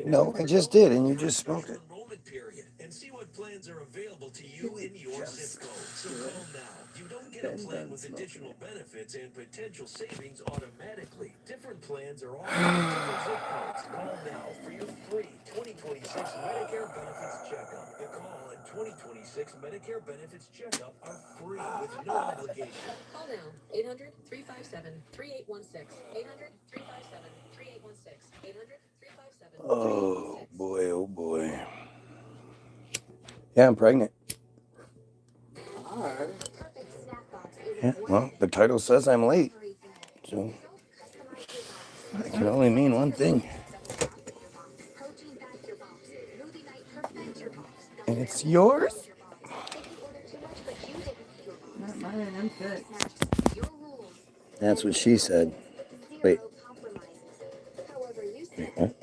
No, I just did, and you just smoked it. Oh boy, oh boy. Yeah, I'm pregnant. Yeah, well, the title says I'm late, so that can only mean one thing. And it's yours? Not mine, I'm good. That's what she said. Wait. Wait, what?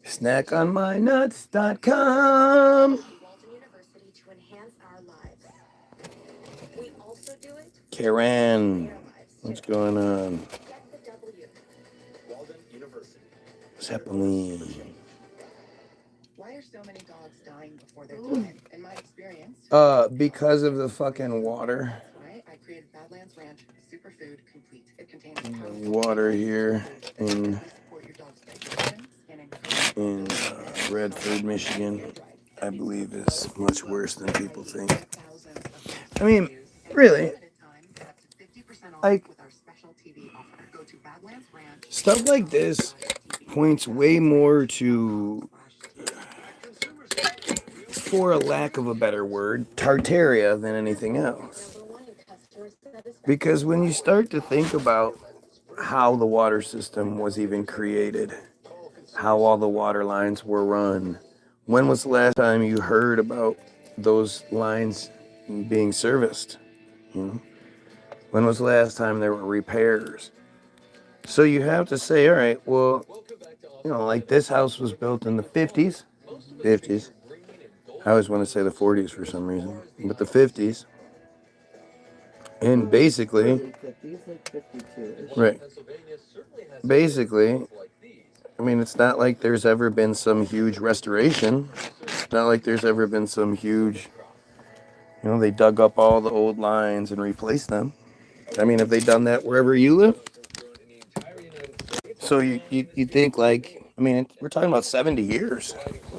Snackonmynuts.com. Karen, what's going on? What's happening? Why are so many dogs dying before their time? In my experience, Because of the fucking water. right? I created Badlands Ranch Superfood Complete. It contains Water here in Redford, Michigan, I believe is much worse than people think. I mean, really, like, stuff like this points way more to, for a lack of a better word, Tartaria than anything else. Because when you start to think about how the water system was even created, how all the water lines were run, when was the last time you heard about those lines being serviced? You know? When was the last time there were repairs? So you have to say, all right, well, you know, like this house was built in the 50s. 50s. I always want to say the 40s for some reason, but the 50s. And basically, right. Basically, I mean, it's not like there's ever been some huge restoration. It's not like there's ever been some huge, you know, they dug up all the old lines and replaced them. I mean, have they done that wherever you live? So you think like, I mean, we're talking about 70 years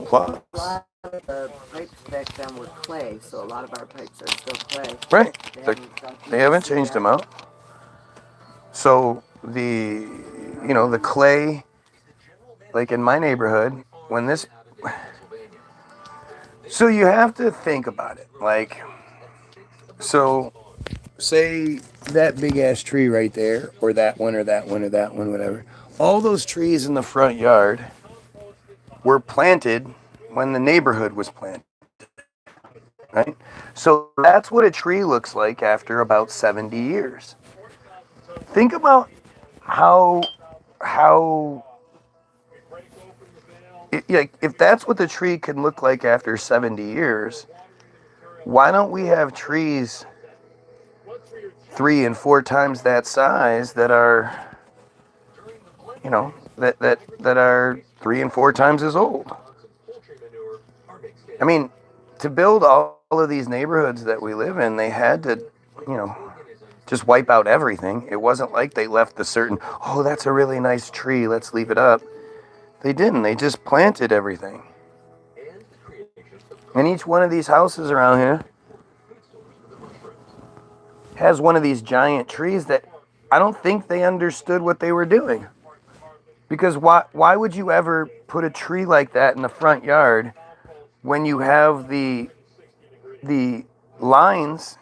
plus. A lot of the pipes back then were clay, so a lot of our pipes are still clay. Right. They haven't changed them out. So the, you know, the clay, like in my neighborhood, when this, so you have to think about it. Like, so say that big ass tree right there, or that one, or that one, or that one, whatever. All those trees in the front yard were planted when the neighborhood was planted, right? So that's what a tree looks like after about 70 years. Think about how like if that's what the tree can look like after 70 years, why don't we have trees 3 and 4 times that size that are, you know, that are 3 and 4 times as old? I mean, to build all of these neighborhoods that we live in, they had to, you know, just wipe out everything. It wasn't like they left the certain, oh, that's a really nice tree, let's leave it up. They didn't. They just planted everything. And each one of these houses around here has one of these giant trees that I don't think they understood what they were doing. Because why would you ever put a tree like that in the front yard when you have the lines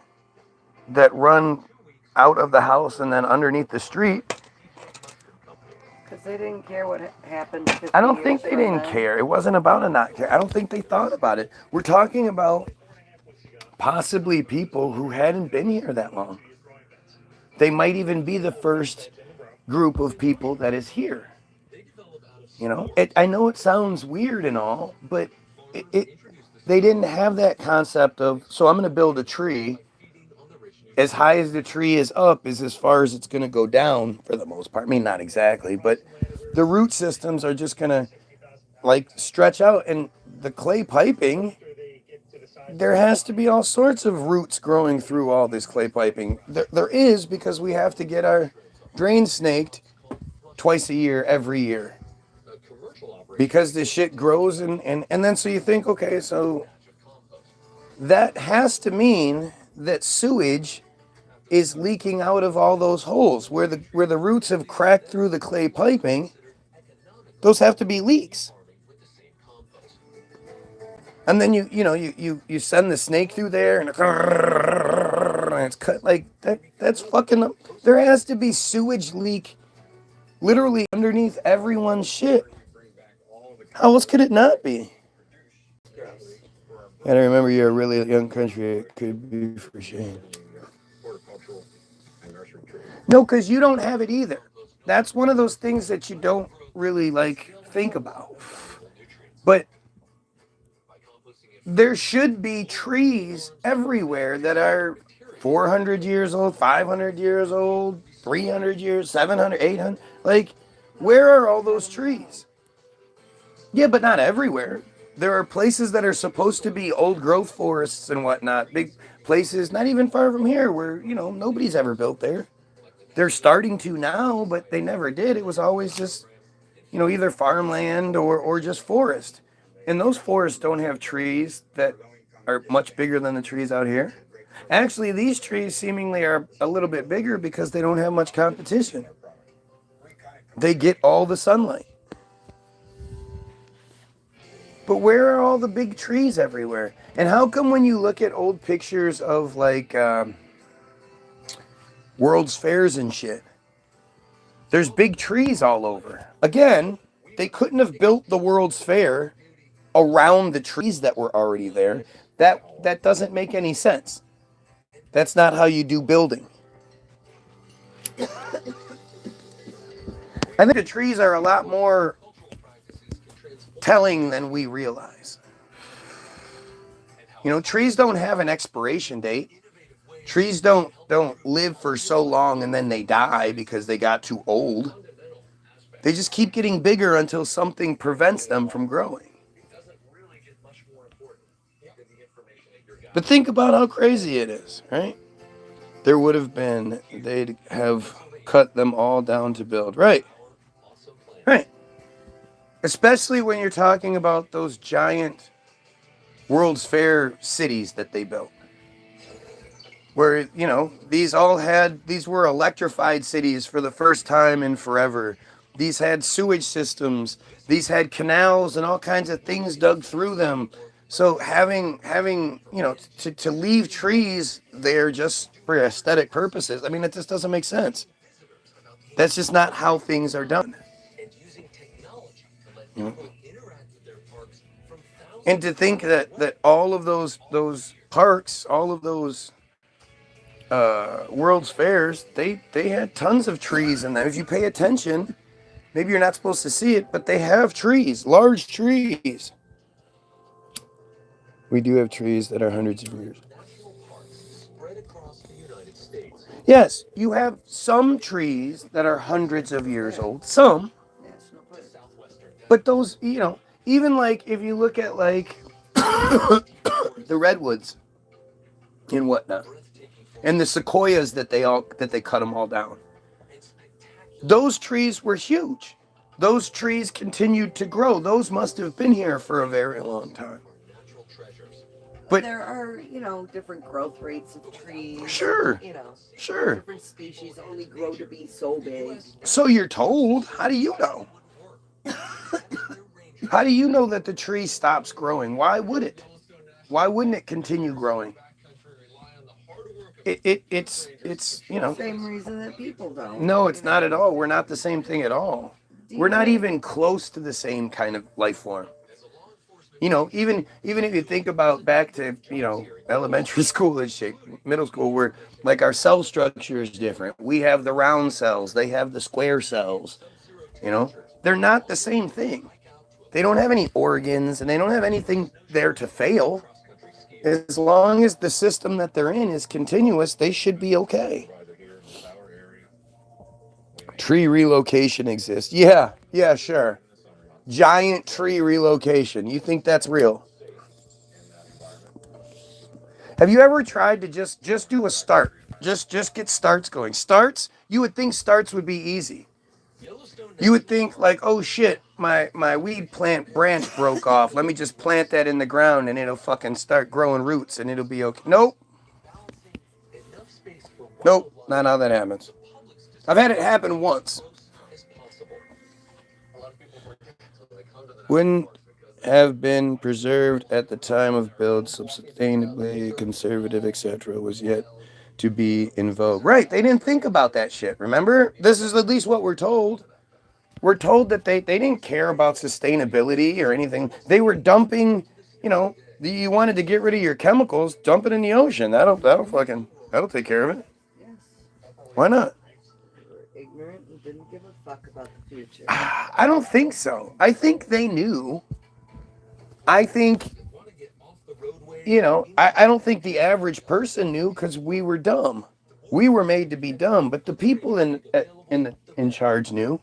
that run out of the house and then underneath the street? Because they didn't care what happened 50 I don't think years they from didn't then. care. It wasn't about a not care. I don't think they thought about it. We're talking about possibly people who hadn't been here that long. They might even be the first group of people that is here. You know, I know it sounds weird and all, but they didn't have that concept of, so I'm going to build a tree. As high as the tree is up is as far as it's going to go down for the most part. I mean, not exactly, but the root systems are just going to like stretch out. And the clay piping, there has to be all sorts of roots growing through all this clay piping. There is, because we have to get our drain snaked twice a year, every year. Because this shit grows and then so you think, okay, so that has to mean that sewage is leaking out of all those holes where the roots have cracked through the clay piping. Those have to be leaks. And then you send the snake through there and it's cut like that. That's fucking. There has to be sewage leak literally underneath everyone's shit. How else could it not be? Gotta remember, you're a really young country. It could be for shame. No, because you don't have it either. That's one of those things that you don't really like think about. But there should be trees everywhere that are 400 years old, 500 years old, 300 years, 700, 800. Like, where are all those trees? Yeah, but not everywhere. There are places that are supposed to be old growth forests and whatnot. Big places, not even far from here, where, nobody's ever built there. They're starting to now, but they never did. It was always just, either farmland or just forest. And those forests don't have trees that are much bigger than the trees out here. Actually, these trees seemingly are a little bit bigger because they don't have much competition. They get all the sunlight. But where are all the big trees everywhere? And how come when you look at old pictures of like World's Fairs and shit, there's big trees all over? Again, they couldn't have built the World's Fair around the trees that were already there. That doesn't make any sense. That's not how you do building. I think the trees are a lot more telling than we realize. Trees don't have an expiration date. Trees don't live for so long and then they die because they got too old. They just keep getting bigger until something prevents them from growing. But think about how crazy it is, right? They'd have cut them all down to build. Right. Right. Especially when you're talking about those giant World's Fair cities that they built. Where, these were electrified cities for the first time in forever. These had sewage systems. These had canals and all kinds of things dug through them. So having to leave trees there just for aesthetic purposes, I mean, it just doesn't make sense. That's just not how things are done. And to think that all of those parks, all of those World's Fairs, they had tons of trees in them. If you pay attention, maybe you're not supposed to see it, but they have trees, large trees. We do have trees that are hundreds of years. Yes, you have some trees that are hundreds of years old. Some. But those, even like if you look at like the redwoods and whatnot, and the sequoias that they cut them all down. Those trees were huge. Those trees continued to grow. Those must have been here for a very long time. But there are, different growth rates of trees. Sure. Sure. Different species only grow to be so big. So you're told. How do you know? How do you know that the tree stops growing? Why would it? Why wouldn't it continue growing? It's Same reason that people don't. No, it's not at all. We're not the same thing at all. We're not even close to the same kind of life form. Even if you think about back to, elementary school and shit, middle school, where like our cell structure is different. We have the round cells, they have the square cells. You know, they're not the same thing. They don't have any organs and they don't have anything there to fail. As long as the system that they're in is continuous, they should be okay. Tree relocation exists. Yeah, sure. Giant tree relocation. You think that's real? Have you ever tried to just do a start? Just get starts going. Starts, you would think starts would be easy. You would think like, oh shit, my weed plant branch broke off. Let me just plant that in the ground and it'll fucking start growing roots and it'll be okay. Nope. Nope, not how that happens. I've had it happen once. Wouldn't have been preserved at the time of build, sustainably conservative, etc., was yet to be in vogue. Right, they didn't think about that shit, remember? This is at least what we're told. We're told that they didn't care about sustainability or anything. They were dumping, you wanted to get rid of your chemicals, dump it in the ocean. That'll take care of it. Yes. Why not? They were ignorant and didn't give a fuck about the future. I don't think so. I think they knew. I think, I don't think the average person knew because we were dumb. We were made to be dumb, but the people in charge knew.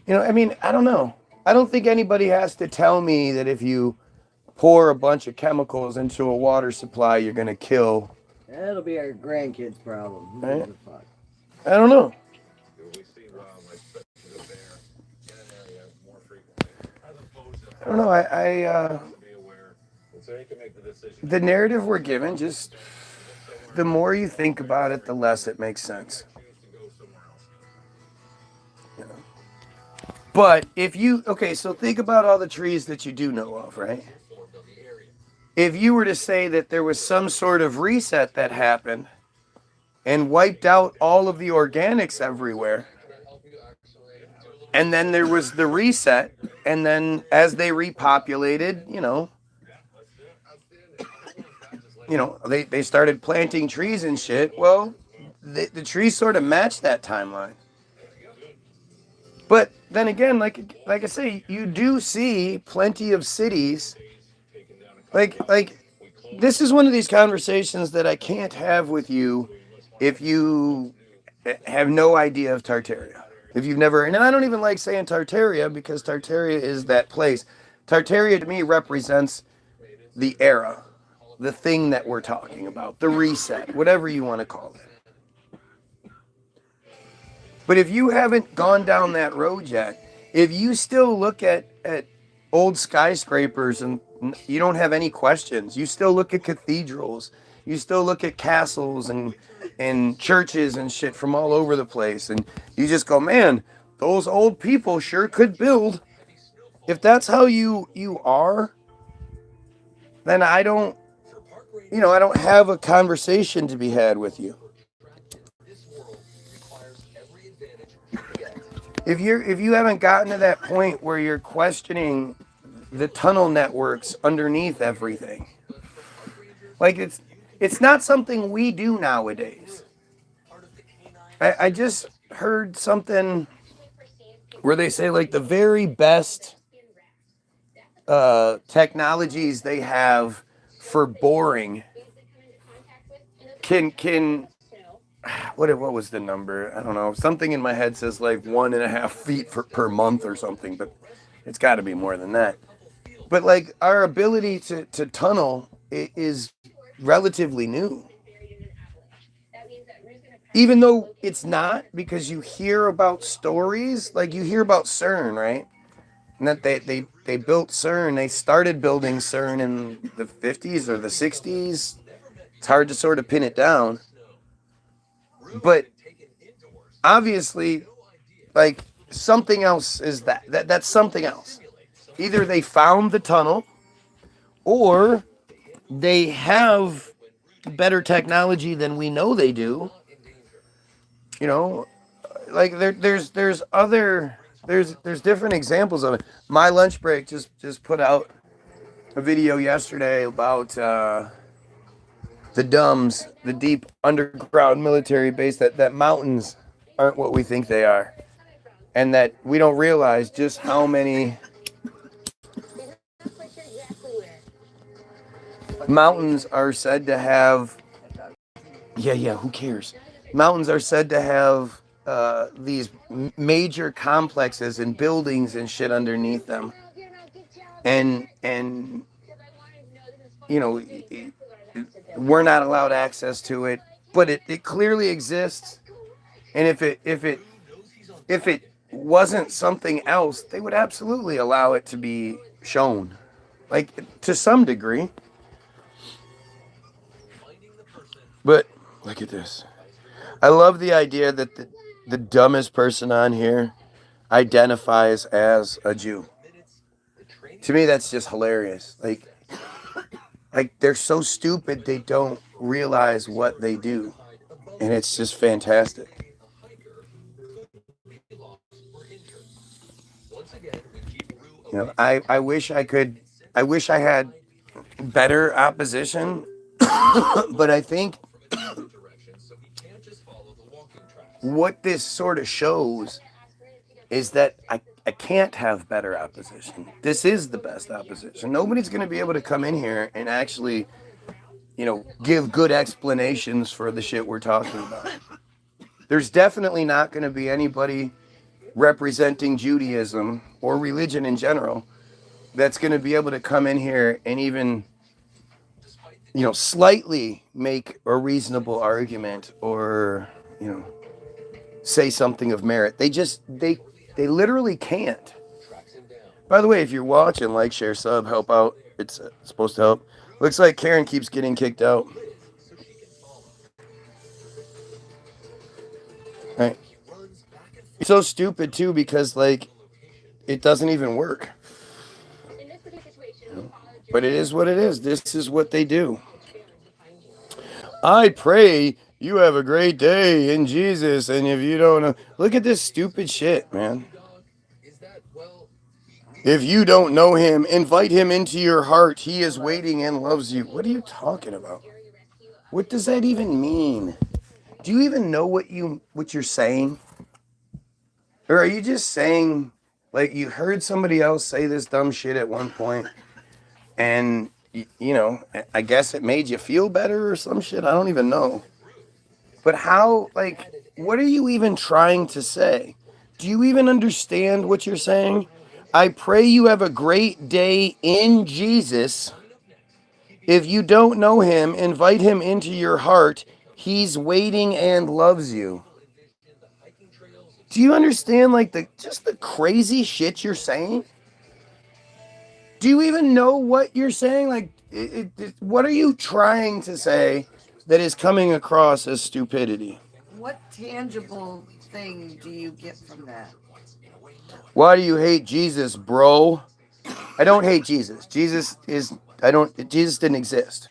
I don't know. I don't think anybody has to tell me that if you pour a bunch of chemicals into a water supply, you're going to kill. That'll be our grandkids' problem. Who Right? gives a fuck? I don't know. I don't know. The narrative we're given, just the more you think about it, the less it makes sense. But so think about all the trees that you do know of, right? If you were to say that there was some sort of reset that happened and wiped out all of the organics everywhere, and then there was the reset, and then as they repopulated, they started planting trees and shit. Well, the trees sort of matched that timeline. But then again, like I say, you do see plenty of cities. Like this is one of these conversations that I can't have with you if you have no idea of Tartaria. If you've never, and I don't even like saying Tartaria because Tartaria is that place. Tartaria to me represents the era, the thing that we're talking about, the reset, whatever you want to call it. But if you haven't gone down that road yet, if you still look at old skyscrapers and you don't have any questions, you still look at cathedrals, you still look at castles and churches and shit from all over the place, and you just go, man, those old people sure could build. If that's how you are, then I don't have a conversation to be had with you. If you haven't gotten to that point where you're questioning the tunnel networks underneath everything, like it's not something we do nowadays. I just heard something where they say like the very best technologies they have for boring can what was the number? I don't know. Something in my head says like 1.5 feet per month or something, but it's got to be more than that. But like our ability to tunnel is relatively new. Even though it's not, because you hear about stories, like you hear about CERN, right? And that they built CERN, they started building CERN in the 50s or the 60s. It's hard to sort of pin it down. But obviously, like something else is that's something else. Either they found the tunnel or they have better technology than we know they do. Like there's different examples of it. My lunch break just put out a video yesterday about the DUMBs, the deep underground military base, that mountains aren't what we think they are. And that we don't realize just how many mountains are said to have. Yeah, who cares? Mountains are said to have these major complexes and buildings and shit underneath them. And you know, we're not allowed access to it, but it clearly exists. And if it wasn't something else, they would absolutely allow it to be shown, like to some degree. But look at this. I love the idea that the dumbest person on here identifies as a Jew. To me, that's just hilarious. Like they're so stupid they don't realize what they do, and it's just fantastic. You know, I wish I could. I wish I had better opposition, but I think what this sort of shows is that I can't have better opposition. This is the best opposition. Nobody's going to be able to come in here and actually, give good explanations for the shit we're talking about. There's definitely not going to be anybody representing Judaism or religion in general that's going to be able to come in here and even, slightly make a reasonable argument or, say something of merit. They literally can't. By the way, if you're watching, like, share, sub, help out. It's supposed to help. Looks like Karen keeps getting kicked out. Right. It's so stupid too because it doesn't even work. But it is what it is. This is what they do. I pray you have a great day in Jesus, and if you don't know, look at this stupid shit, man. If you don't know him, invite him into your heart. He is waiting and loves you. What are you talking about? What does that even mean? Do you even know what you're saying? Or are you just saying, like, you heard somebody else say this dumb shit at one point, and I guess it made you feel better or some shit? I don't even know. But how, what are you even trying to say? Do you even understand what you're saying? I pray you have a great day in Jesus. If you don't know him, invite him into your heart. He's waiting and loves you. Do you understand, just the crazy shit you're saying? Do you even know what you're saying? What are you trying to say that is coming across as stupidity? What tangible thing do you get from that? Why do you hate Jesus, bro? I don't hate Jesus. Jesus didn't exist.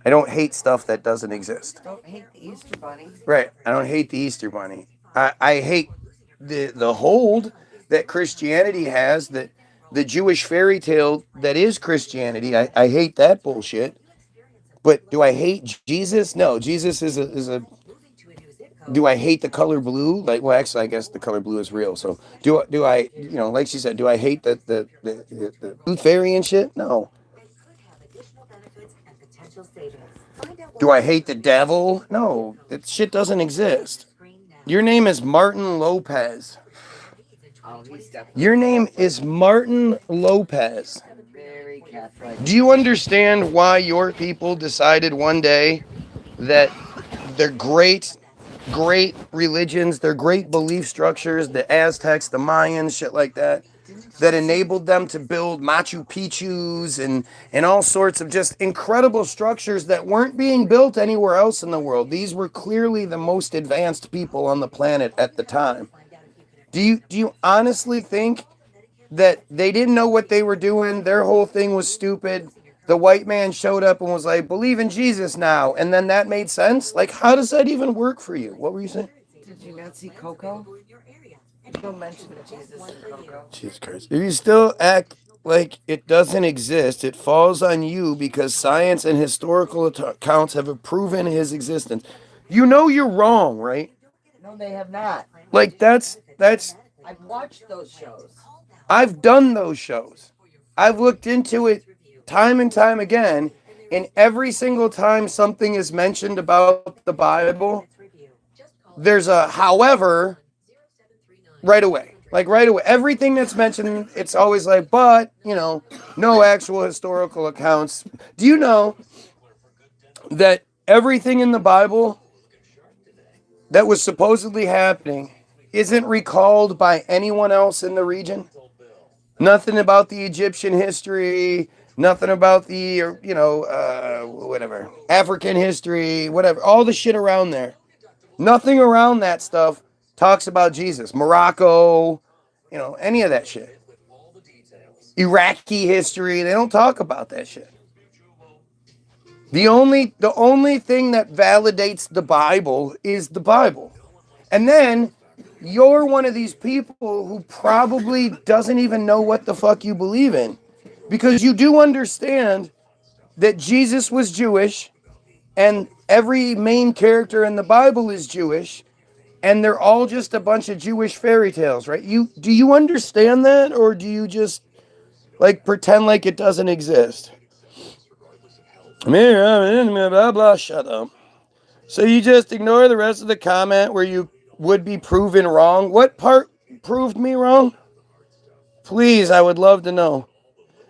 I don't hate stuff that doesn't exist. Don't hate the Easter Bunny. Right. I don't hate the Easter Bunny. I hate the hold that Christianity has, that the Jewish fairy tale that is Christianity. I hate that bullshit. But do I hate Jesus? No, Jesus is a. Do I hate the color blue? Well, actually, I guess the color blue is real. So do I? Like she said, do I hate the tooth fairy and shit? No. Do I hate the devil? No, that shit doesn't exist. Your name is Martin Lopez. Oh, he's definitely Your name is Martin Lopez. very Catholic. Do you understand why your people decided one day that their great religions, their great belief structures, the Aztecs, the Mayans, shit like that enabled them to build Machu Picchus and all sorts of just incredible structures that weren't being built anywhere else in the world? These were clearly the most advanced people on the planet at the time. Do you honestly think that they didn't know what they were doing? Their whole thing was stupid. The white man showed up and was like, believe in Jesus now. And then that made sense? How does that even work for you? What were you saying? Did you not see Coco? Don't mention Jesus in Coco. Jesus Christ. If you still act like it doesn't exist. It falls on you because science and historical accounts have proven his existence. You know you're wrong, right? No, they have not. Like that's I've watched those shows. I've done those shows. I've looked into it time and time again, and every single time something is mentioned about the Bible, there's a however right away. Like right away. Everything that's mentioned, it's always like, but, no actual historical accounts. Do you know that everything in the Bible that was supposedly happening isn't recalled by anyone else in the region? Nothing about the Egyptian history, nothing about the, whatever, African history, whatever, all the shit around there. Nothing around that stuff talks about Jesus. Morocco, any of that shit. Iraqi history, they don't talk about that shit. The only thing that validates the Bible is the Bible. And then you're one of these people who probably doesn't even know what the fuck you believe in. Because you do understand that Jesus was Jewish and every main character in the Bible is Jewish and they're all just a bunch of Jewish fairy tales, right? Do you understand that, or do you just like pretend like it doesn't exist? Blah blah, shut up. So you just ignore the rest of the comment where you would be proven wrong. What part proved me wrong? Please, I would love to know.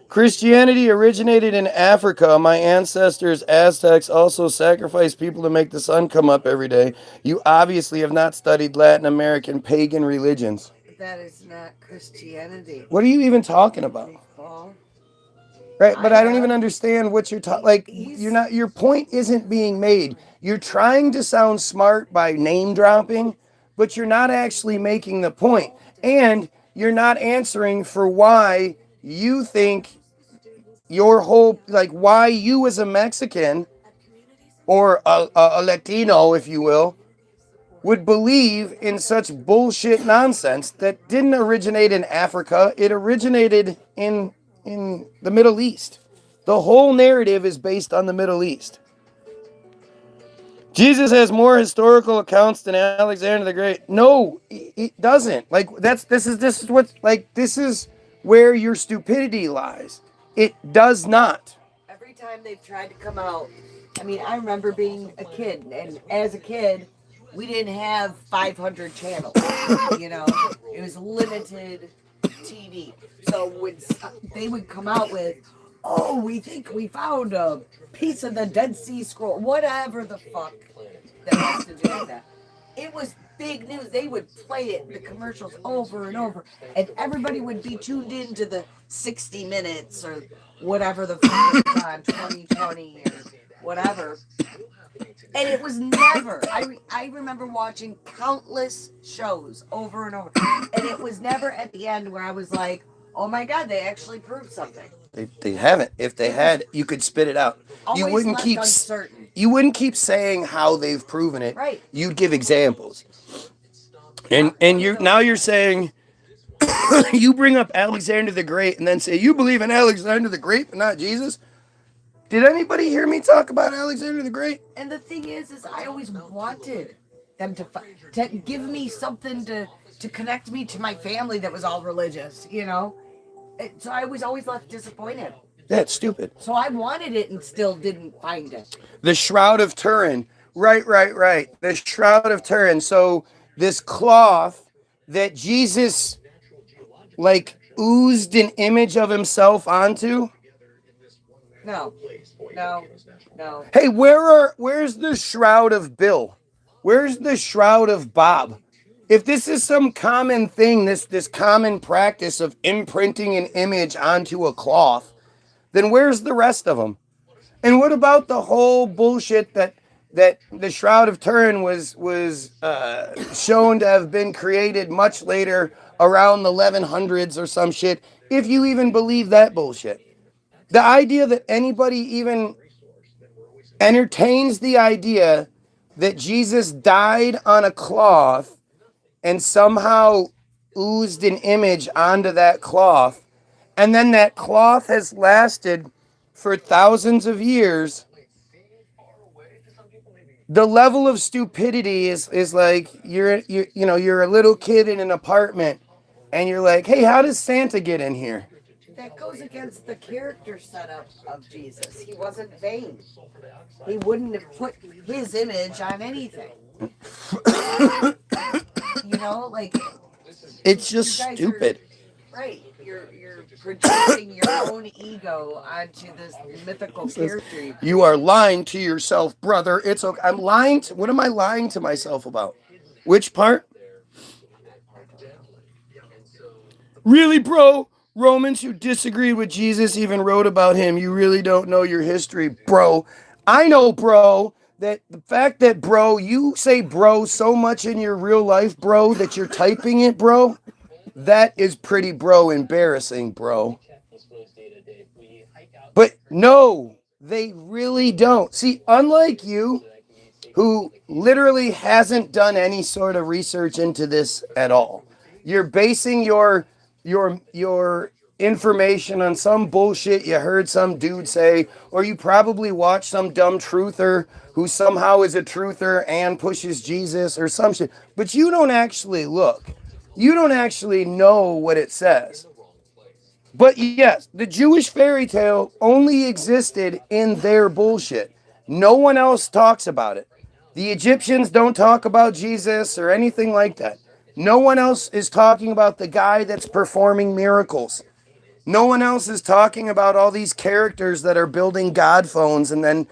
Christianity originated in Africa. My ancestors, Aztecs, also sacrificed people to make the sun come up every day. You obviously have not studied Latin American pagan religions. That is not Christianity. What are you even talking about? Right, but I don't even understand what you're talking. Like, you're not. Your point isn't being made. You're trying to sound smart by name dropping, but you're not actually making the point, and you're not answering for why you think your whole, like, why you as a Mexican or a Latino, if you will, would believe in such bullshit nonsense that didn't originate in Africa. It originated in the Middle East. The whole narrative is based on the Middle East. Jesus has more historical accounts than Alexander the Great. No, it doesn't. Like this is where your stupidity lies. It does not. Every time they've tried to come out, I mean, I remember being a kid, and as a kid, we didn't have 500 channels. It was limited TV. So when they would come out with, oh, we think we found a piece of the Dead Sea Scroll, whatever the fuck that has to do with that. It was big news. They would play it, the commercials over and over, and everybody would be tuned into the 60 Minutes or whatever the fuck was on, 2020 or whatever. And it was never, I remember watching countless shows over and over, and it was never at the end where I was like, oh my God, they actually proved something. They haven't. If they had, you could spit it out. Always You wouldn't left keep uncertain. you wouldn't keep saying how they've proven it. Right. You'd give examples. And you're saying you bring up Alexander the Great and then say you believe in Alexander the Great but not Jesus? Did anybody hear me talk about Alexander the Great? And the thing is I always wanted them to give me something to connect me to my family that was all religious, So I was always left disappointed. That's stupid. So I wanted it and still didn't find it. The Shroud of Turin. Right. The Shroud of Turin. So this cloth that Jesus oozed an image of himself onto. No. Hey, where's the Shroud of Bill? Where's the Shroud of Bob? If this is some common thing, this common practice of imprinting an image onto a cloth, then where's the rest of them? And what about the whole bullshit that the Shroud of Turin was shown to have been created much later, around the 1100s or some shit, if you even believe that bullshit? The idea that anybody even entertains the idea that Jesus died on a cloth and somehow oozed an image onto that cloth and then that cloth has lasted for thousands of years, the level of stupidity is like you're a little kid in an apartment and you're like, hey, how does Santa get in here? That goes against the character setup of Jesus. He wasn't vain. He wouldn't have put his image on anything. Like it's just stupid. Right. You're projecting your own ego onto this mythical character. You are lying to yourself, brother. It's okay. I'm lying to, what am I lying to myself about? Which part? Really, bro? Romans who disagreed with Jesus even wrote about him. You really don't know your history, bro. I know, bro, that the fact that, bro, you say bro so much in your real life, bro, that you're typing it, bro, that is pretty, bro, embarrassing, bro. But no, they really don't. See, unlike you, who literally hasn't done any sort of research into this at all, you're basing your information on some bullshit you heard some dude say, or you probably watched some dumb truther who somehow is a truther and pushes Jesus or some shit. But you don't actually look. You don't actually know what it says. But yes, the Jewish fairy tale only existed in their bullshit. No one else talks about it. The Egyptians don't talk about Jesus or anything like that. No one else is talking about the guy that's performing miracles. No one else is talking about all these characters that are building God phones and then,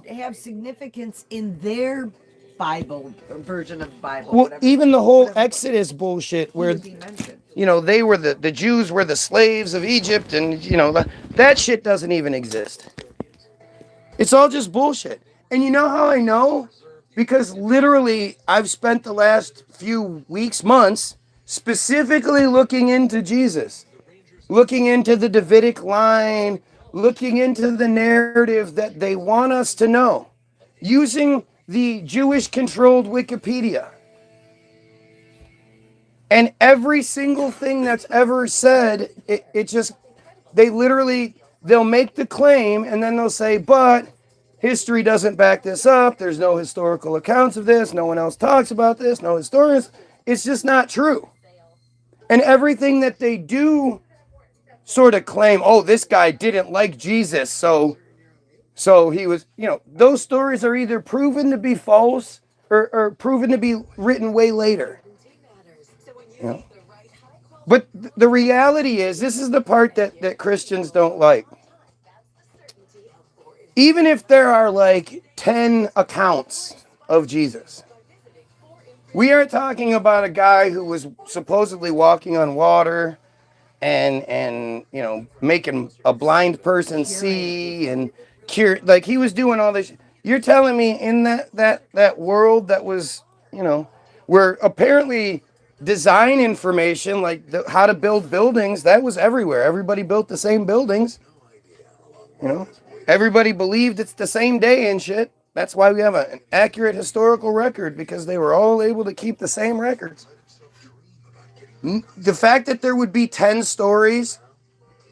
have significance in their Bible version of the Bible. Well, even the whole Exodus bullshit where, they were the Jews were the slaves of Egypt and, that shit doesn't even exist. It's all just bullshit. And you know how I know? Because literally I've spent the last few weeks, months, specifically looking into Jesus, looking into the Davidic line, looking into the narrative that they want us to know, using the Jewish-controlled Wikipedia. And every single thing that's ever said, they'll make the claim and then they'll say, but history doesn't back this up. There's no historical accounts of this. No one else talks about this. No historians. It's just not true. And everything that they do sort of claim, oh, this guy didn't like Jesus, so he was, those stories are either proven to be false or proven to be written way later. But the reality is, this is the part that Christians don't like. Even if there are like 10 accounts of Jesus, we are talking about a guy who was supposedly walking on water and making a blind person see and cure, like he was doing all this. You're telling me in that world that was, where apparently design information, like how to build buildings, that was everywhere. Everybody built the same buildings. Everybody believed it's the same day and shit. That's why we have an accurate historical record, because they were all able to keep the same records. The fact that there would be 10 stories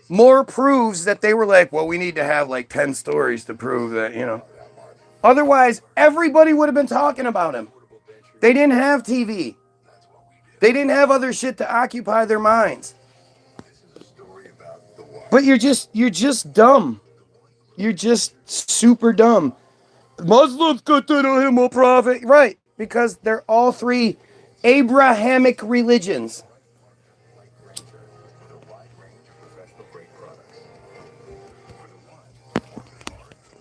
more proves that they were like, well, we need to have like 10 stories to prove that, Otherwise, everybody would have been talking about him. They didn't have TV. They didn't have other shit to occupy their minds. But you're just dumb. You're just super dumb. Muslims consider him a prophet. Right, because they're all three Abrahamic religions.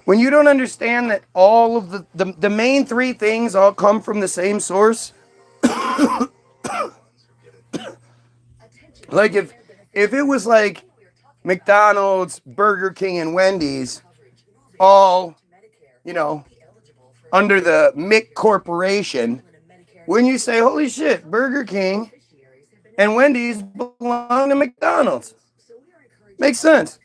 When you don't understand that all of the main three things all come from the same source, like if it was like McDonald's, Burger King, and Wendy's, all, under the Mick Corporation, when you say, holy shit, Burger King and Wendy's belong to McDonald's. Makes sense.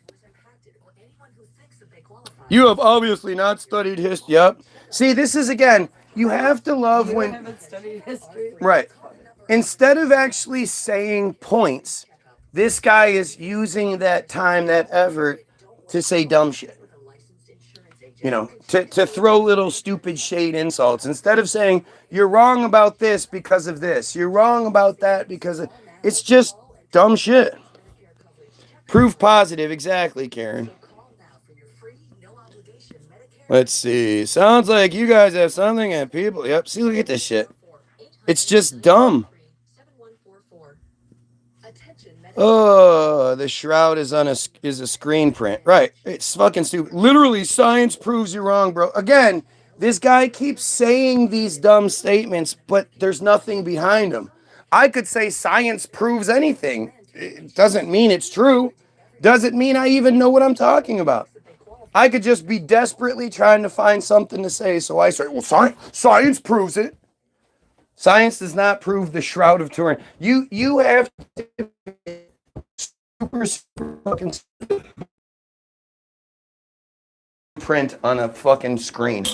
You have obviously not studied history. Yep. See, this is, again, you have to love when... haven't studied history? Right. Instead of actually saying points, This guy is using that time, that effort to say dumb shit. To throw little stupid shade insults instead of saying, you're wrong about this because of this. You're wrong about that because of... It's just dumb shit. Proof positive, exactly, Karen. Let's see. Sounds like you guys have something and people... Yep, see, look at this shit. It's just dumb. Oh, the shroud is a screen print. Right. It's fucking stupid. Literally, science proves you wrong, bro. Again, this guy keeps saying these dumb statements, but there's nothing behind them. I could say science proves anything. It doesn't mean it's true. Doesn't mean I even know what I'm talking about. I could just be desperately trying to find something to say, so I say, well, science proves it. Science does not prove the Shroud of Turin. You have to super fucking print on a fucking screen.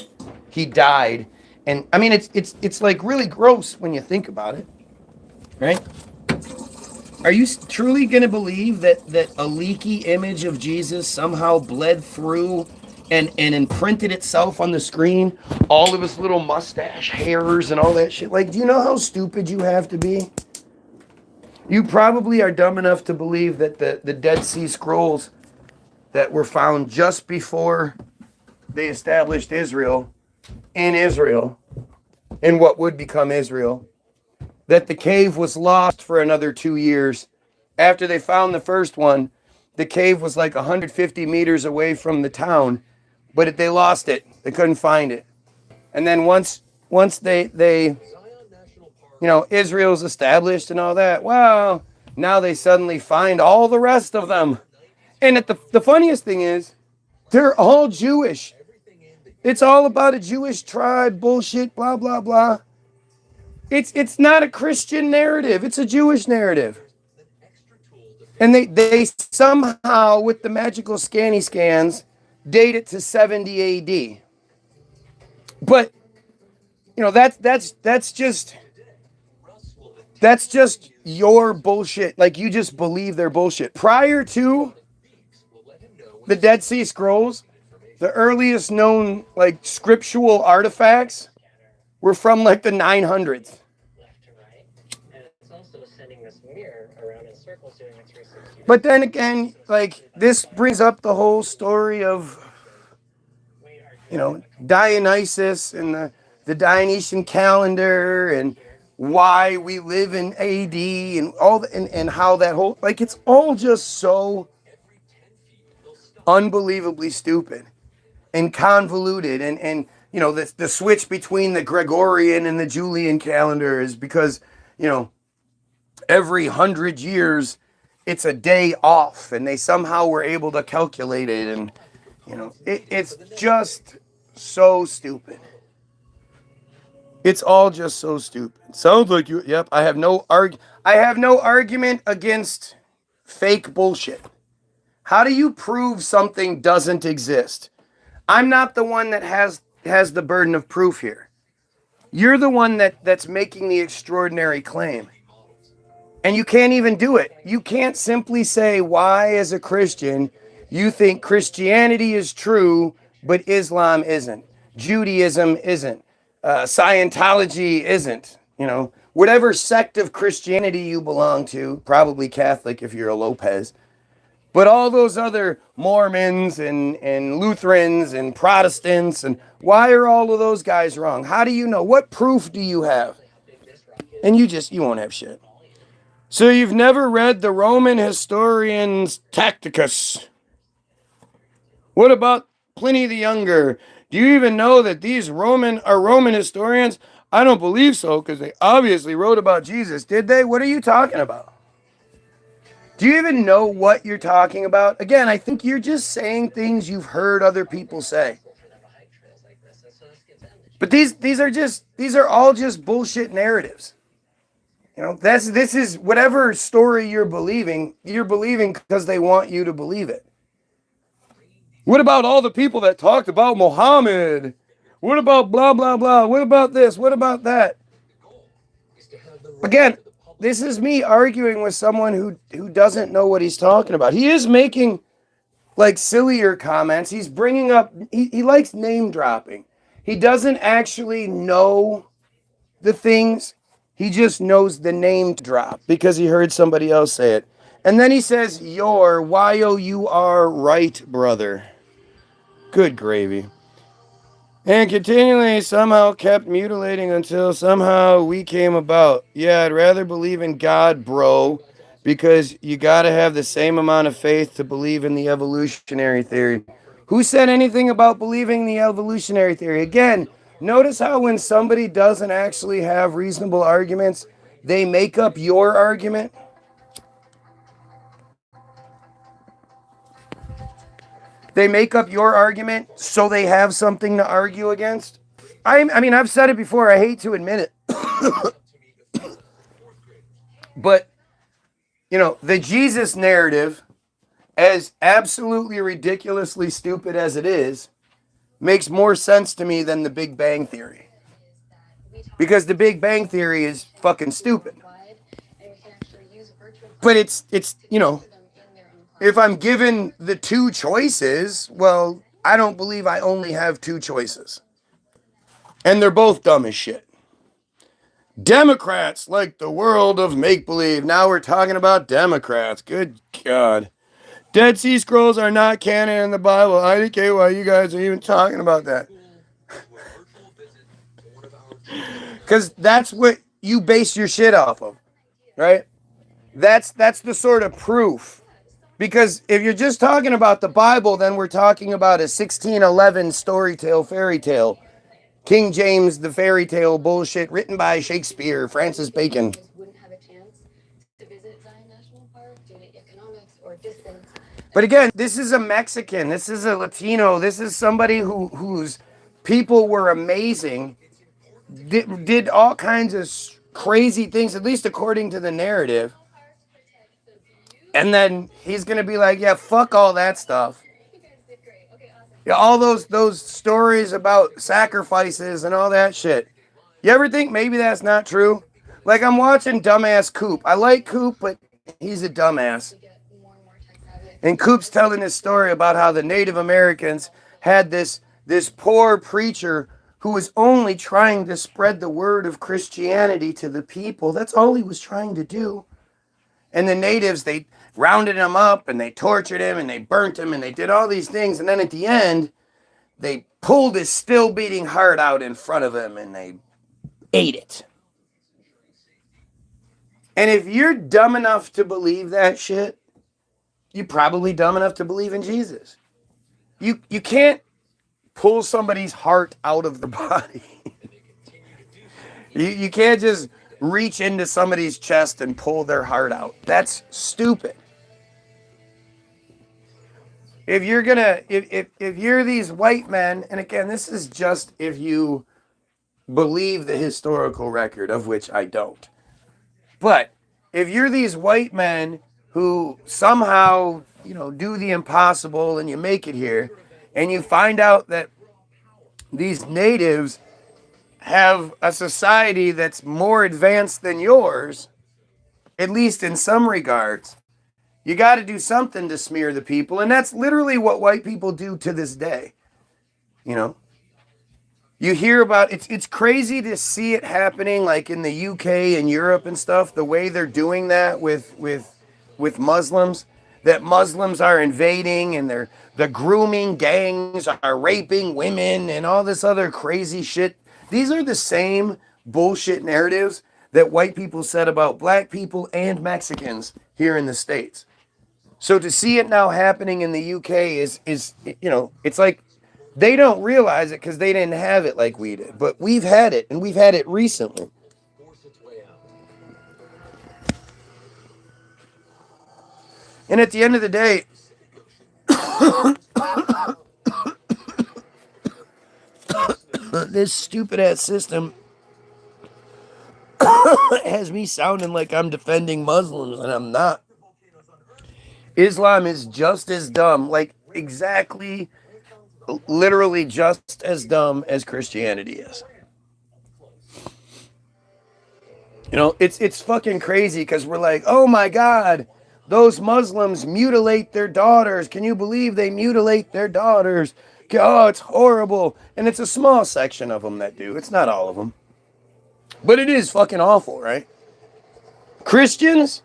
He died, and I mean it's like really gross when you think about it, right? Are you truly gonna believe that a leaky image of Jesus somehow bled through and imprinted itself on the screen? All of his little mustache hairs and all that shit. Like, do you know how stupid you have to be? You probably are dumb enough to believe that the Dead Sea Scrolls that were found just before they established Israel, in what would become Israel, that the cave was lost for another 2 years. After they found the first one, the cave was like 150 meters away from the town, but they lost it. They couldn't find it. And then once they Israel's established and all that, well, now they suddenly find all the rest of them. And the funniest thing is, they're all Jewish. It's all about a Jewish tribe, bullshit, blah, blah, blah. It's not a Christian narrative. It's a Jewish narrative. And they somehow, with the magical scanny scans, date it to 70 AD. But, that's just your bullshit. Like, you just believe their bullshit. Prior to the Dead Sea Scrolls, the earliest known, like, scriptural artifacts were from, like, the 900s. But then again, like, this brings up the whole story of, Dionysus and the Dionysian calendar and why we live in AD and all and how that whole, like, it's all just so unbelievably stupid and convoluted and the switch between the Gregorian and the Julian calendar is because every 100 years it's a day off and they somehow were able to calculate it, and it's just so stupid. It's all just so stupid. Sounds like you. Yep, I have no argument against fake bullshit. How do you prove something doesn't exist? I'm not the one that has the burden of proof here. You're the one that's making the extraordinary claim. And you can't even do it. You can't simply say why, as a Christian, you think Christianity is true, but Islam isn't. Judaism isn't. Scientology isn't. Whatever sect of Christianity you belong to, probably Catholic if you're a Lopez. But all those other Mormons and Lutherans and Protestants, and why are all of those guys wrong? How do you know? What proof do you have? And you won't have shit. So you've never read the Roman historian's Tacticus. What about Pliny the Younger? Do you even know that these are Roman historians? I don't believe so, because they obviously wrote about Jesus. Did they? What are you talking about? Do you even know what you're talking about? Again, I think you're just saying things you've heard other people say. But these are all just bullshit narratives. This is whatever story you're believing because they want you to believe it. What about all the people that talked about Muhammad? What about blah, blah, blah? What about this? What about that? Again, this is me arguing with someone who doesn't know what he's talking about. He is making like sillier comments. He's bringing up, he likes name dropping. He doesn't actually know the things. He just knows the name to drop because he heard somebody else say it. And then he says, "Your Y-O-U-R right, brother." Good gravy. And continually somehow kept mutilating until somehow we came about. Yeah, I'd rather believe in God, bro, because you gotta have the same amount of faith to believe in the evolutionary theory. Who said anything about believing the evolutionary theory? Again, notice how when somebody doesn't actually have reasonable arguments, they make up your argument. They make up your argument so they have something to argue against. I mean, I've said it before. I hate to admit it. But, you know, the Jesus narrative, as absolutely ridiculously stupid as it is, makes more sense to me than the Big Bang Theory. Because the Big Bang Theory is fucking stupid. But it's you know, if I'm given the two choices, well, I don't believe I only have two choices. And they're both dumb as shit. Democrats like the world of make-believe. Now we're talking about Democrats. Good God. Dead Sea Scrolls are not canon in the Bible. I don't care why you guys are even talking about that. Because that's what you base your shit off of, right? That's the sort of proof. Because if you're just talking about the Bible, then we're talking about a 1611 storytale, fairy tale. King James, the fairy tale bullshit written by Shakespeare, Francis Bacon. But again, this is a Mexican, this is a Latino, this is somebody whose people were amazing, did all kinds of crazy things, at least according to the narrative. And then he's going to be like, yeah, fuck all that stuff. Yeah, all those stories about sacrifices and all that shit. You ever think maybe that's not true? Like, I'm watching Dumbass Coop. I like Coop, but he's a dumbass. And Coop's telling this story about how the Native Americans had this poor preacher who was only trying to spread the word of Christianity to the people. That's all he was trying to do. And the natives, they rounded him up and they tortured him and they burnt him and they did all these things. And then at the end, they pulled his still beating heart out in front of him and they ate it. And if you're dumb enough to believe that shit, you're probably dumb enough to believe in Jesus. You can't pull somebody's heart out of the body. You can't just reach into somebody's chest and pull their heart out. That's stupid. If you're gonna, if you're these white men, and again, this is just if you believe the historical record, of which I don't. But if you're these white men who somehow, you know, do the impossible and you make it here, and you find out that these natives have a society that's more advanced than yours, at least in some regards, you got to do something to smear the people. And that's literally what white people do to this day. You know, you hear about it's crazy to see it happening like in the UK and Europe and stuff, the way they're doing that with Muslims, that Muslims are invading and the grooming gangs are raping women and all this other crazy shit. These are the same bullshit narratives that white people said about black people and Mexicans here in the States. So to see it now happening in the UK is you know, it's like they don't realize it because they didn't have it like we did. But we've had it, and we've had it recently. And at the end of the day, this stupid ass system has me sounding like I'm defending Muslims, and I'm not. Islam is just as dumb, like exactly, literally just as dumb as Christianity is. You know, it's fucking crazy because we're like, oh my God, those Muslims mutilate their daughters. Can you believe they mutilate their daughters? Oh, it's horrible. And it's a small section of them that do. It's not all of them. But it is fucking awful, right? Christians,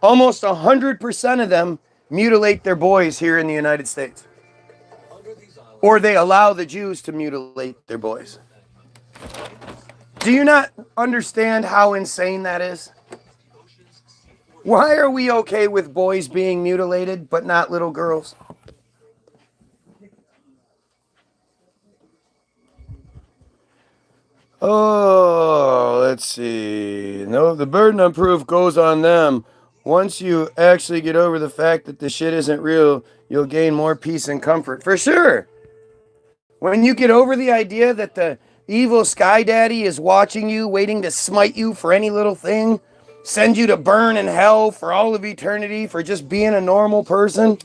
almost 100% of them mutilate their boys here in the United States. Or they allow the Jews to mutilate their boys. Do you not understand how insane that is? Why are we okay with boys being mutilated, but not little girls? Oh, let's see. No, the burden of proof goes on them. Once you actually get over the fact that the shit isn't real, you'll gain more peace and comfort. For sure. When you get over the idea that the evil sky daddy is watching you, waiting to smite you for any little thing, send you to burn in hell for all of eternity for just being a normal person.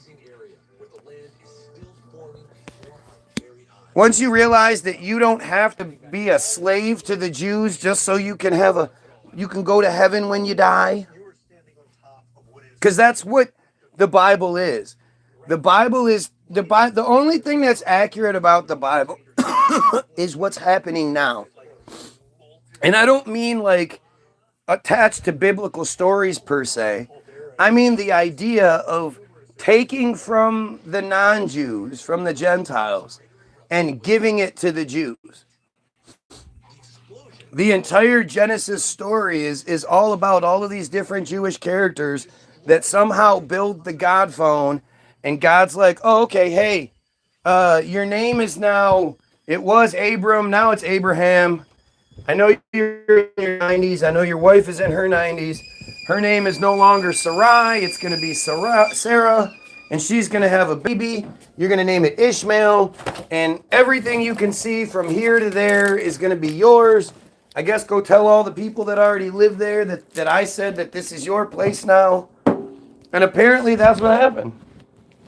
Once you realize that you don't have to be a slave to the Jews just so you can go to heaven when you die. Because that's what the Bible is. The Bible is the only thing that's accurate about the Bible is what's happening now. And I don't mean like attached to biblical stories per se. I mean the idea of taking from the non-Jews, from the Gentiles, and giving it to the Jews. The entire Genesis story is all about all of these different Jewish characters that somehow build the God phone, and God's like, oh, okay, hey, your name is now, it was Abram, now it's Abraham. I know you're in your 90s. I know your wife is in her 90s. Her name is no longer Sarai. It's going to be Sarah, and she's going to have a baby. You're going to name it Ishmael, and everything you can see from here to there is going to be yours. I guess go tell all the people that already live there that I said that this is your place now. And apparently that's what happened.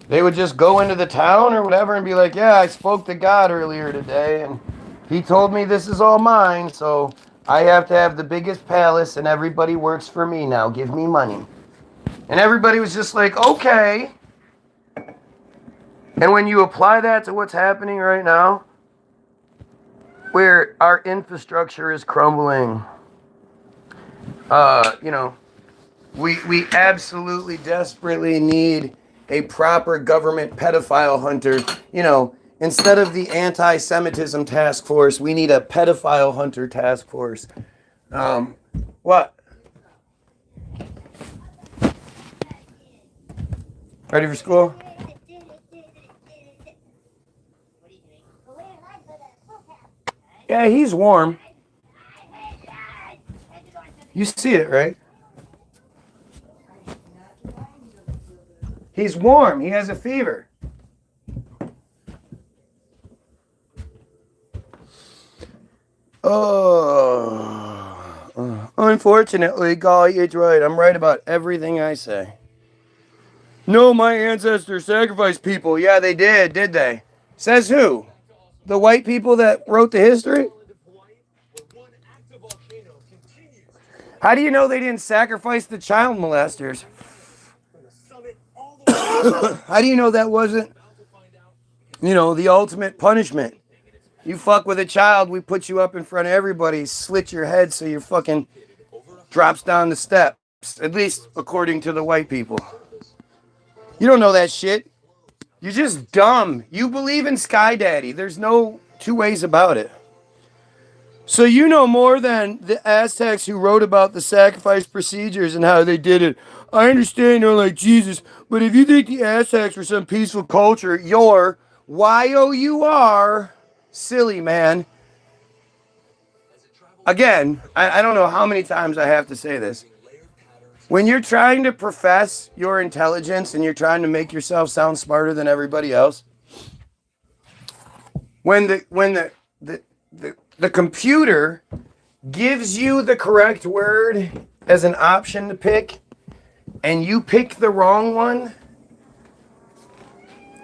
They would just go into the town or whatever and be like, yeah, I spoke to God earlier today, and he told me this is all mine, so I have to have the biggest palace, and everybody works for me now. Give me money. And everybody was just like, okay. And when you apply that to what's happening right now, where our infrastructure is crumbling, we absolutely desperately need a proper government pedophile hunter. Instead of the anti-Semitism task force, we need a pedophile hunter task force. What? Ready for school? Yeah, he's warm. You see it, right? He's warm. He has a fever. Oh, unfortunately, Golly, it's right. I'm right about everything I say. No, my ancestors sacrificed people. Yeah, they did they? Says who? The white people that wrote the history? How do you know they didn't sacrifice the child molesters? How do you know that wasn't, the ultimate punishment? You fuck with a child, we put you up in front of everybody, slit your head so your fucking drops down the steps. At least according to the white people. You don't know that shit. You're just dumb. You believe in Sky Daddy. There's no two ways about it. So you know more than the Aztecs who wrote about the sacrifice procedures and how they did it. I understand they're like Jesus, but if you think the Aztecs were some peaceful culture, you're Y-O-U-R, silly man. Again, I don't know how many times I have to say this. When you're trying to profess your intelligence and you're trying to make yourself sound smarter than everybody else, when the computer gives you the correct word as an option to pick, and you pick the wrong one,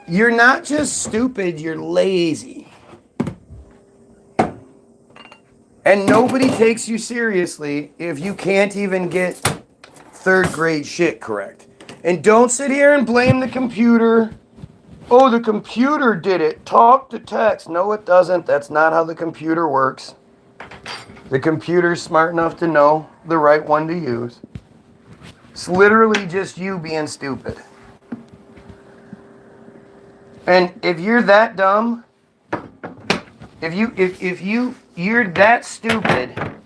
you're not just stupid, you're lazy. And nobody takes you seriously if you can't even get third grade shit correct. And don't sit here and blame the computer. Oh, the computer did it. Talk to text. No, it doesn't. That's not how the computer works. The computer's smart enough to know the right one to use. It's literally just you being stupid. And if you're that dumb, if you're that stupid,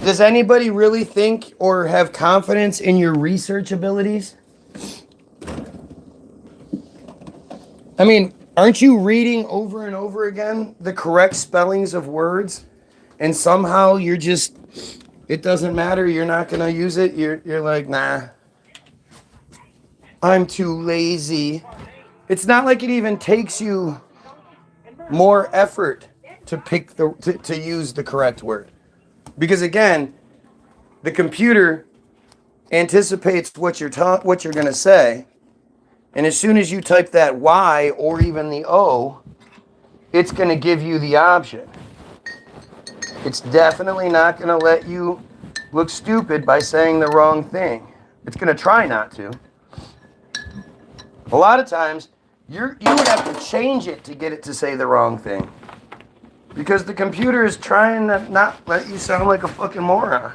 does anybody really think or have confidence in your research abilities? I mean, aren't you reading over and over again the correct spellings of words? And somehow you're just, it doesn't matter, you're not going to use it. You're like, nah, I'm too lazy. It's not like it even takes you more effort to pick to use the correct word. Because again, the computer anticipates what you're going to say. And as soon as you type that Y or even the O, it's going to give you the option. It's definitely not going to let you look stupid by saying the wrong thing. It's going to try not to. A lot of times, you would have to change it to get it to say the wrong thing. Because the computer is trying to not let you sound like a fucking moron.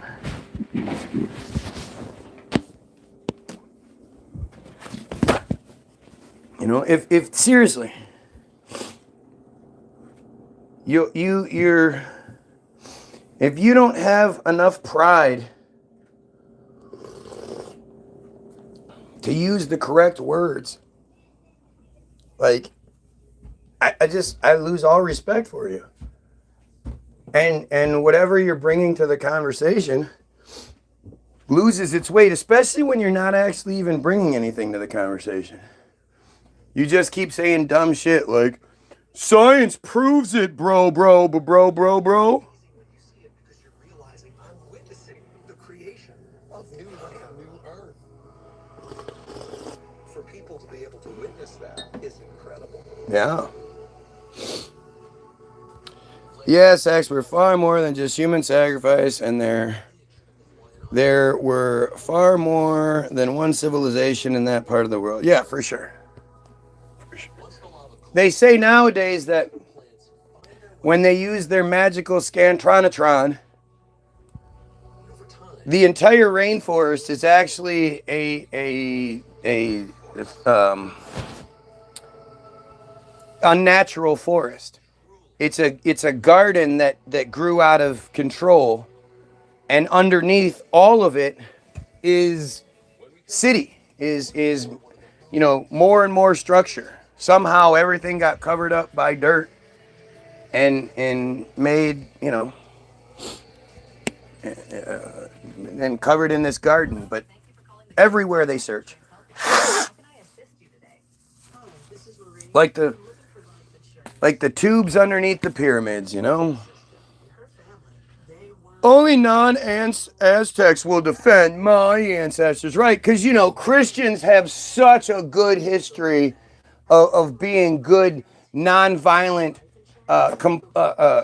You know, if seriously, you're if you don't have enough pride to use the correct words, like I lose all respect for you. And whatever you're bringing to the conversation loses its weight, especially when you're not actually even bringing anything to the conversation. You just keep saying dumb shit like, science proves it, bro. For people to be able to witness that is incredible. Yeah. Yes, acts were far more than just human sacrifice, and there were far more than one civilization in that part of the world. Yeah, for sure. They say nowadays that when they use their magical scantronatron, the entire rainforest is actually a unnatural forest. It's a garden that grew out of control, and underneath all of it is city, is more and more structure. Somehow everything got covered up by dirt and made, and covered in this garden. But everywhere they search, like the tubes underneath the pyramids, Only non-Aztecs will defend my ancestors, right? Because, Christians have such a good history of being good, non-violent,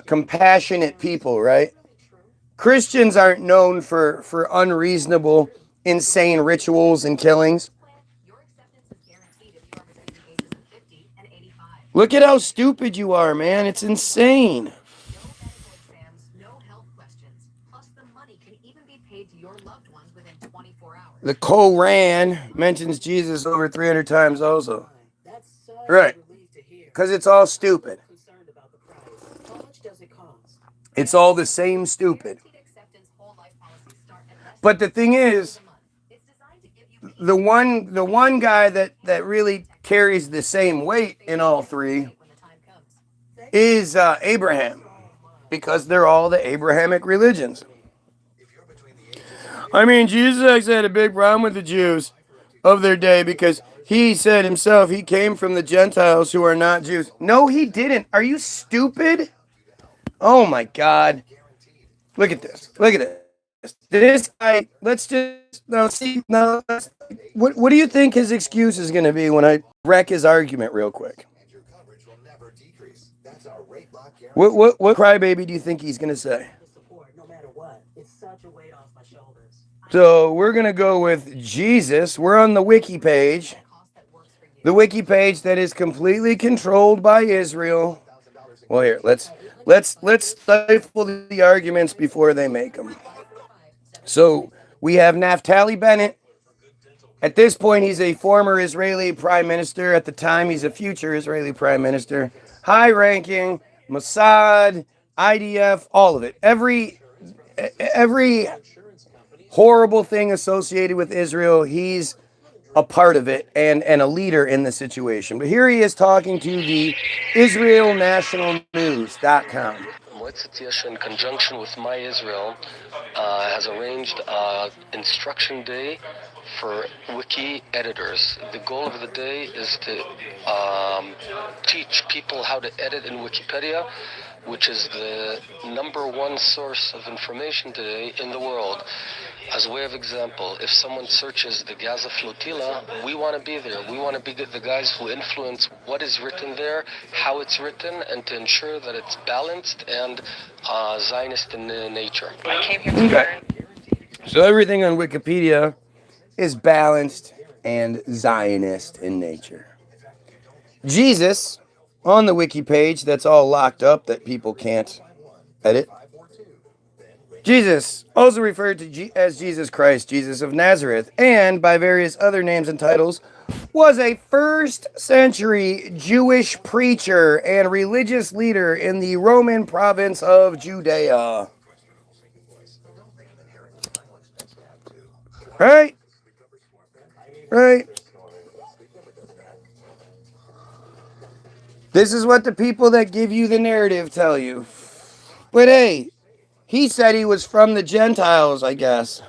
compassionate people, right? Christians aren't known for unreasonable, insane rituals and killings. Look at how stupid you are, man. It's insane. The Koran mentions Jesus over 300 times also. Right. Because it's all stupid. It's all the same stupid. But the thing is, the one guy that really carries the same weight in all three is Abraham. Because they're all the Abrahamic religions. I mean, Jesus actually had a big problem with the Jews of their day because he said himself he came from the Gentiles who are not Jews. No, he didn't. Are you stupid? Oh my God. Look at this. Look at this. This guy, let's just now see. Now, what do you think his excuse is going to be when I wreck his argument real quick? What crybaby do you think he's gonna say? So we're gonna go with Jesus. We're on the wiki page. The wiki page that is completely controlled by Israel. Well, here, let's stifle the arguments before they make them. So we have Naftali Bennett. At this point, he's a former Israeli prime minister. At the time, he's a future Israeli prime minister. High-ranking, Mossad, IDF, all of it. Every horrible thing associated with Israel, he's a part of it and a leader in the situation. But here he is talking to the IsraelNationalNews.com. Metzitzia, in conjunction with My Israel, has arranged instruction day for wiki editors. The goal of the day is to teach people how to edit in Wikipedia, which is the #1 source of information today in the world. As a way of example, if someone searches the Gaza flotilla, we want to be there. We want to be the guys who influence what is written there, how it's written, and to ensure that it's balanced and Zionist in nature. I came here to learn. So everything on Wikipedia is balanced and Zionist in nature. Jesus, on the wiki page that's all locked up that people can't edit. Jesus, also referred to as Jesus Christ, Jesus of Nazareth, and by various other names and titles, was a first century Jewish preacher and religious leader in the Roman province of Judea. Right? Right? This is what the people that give you the narrative tell you. But hey, he said he was from the Gentiles, I guess.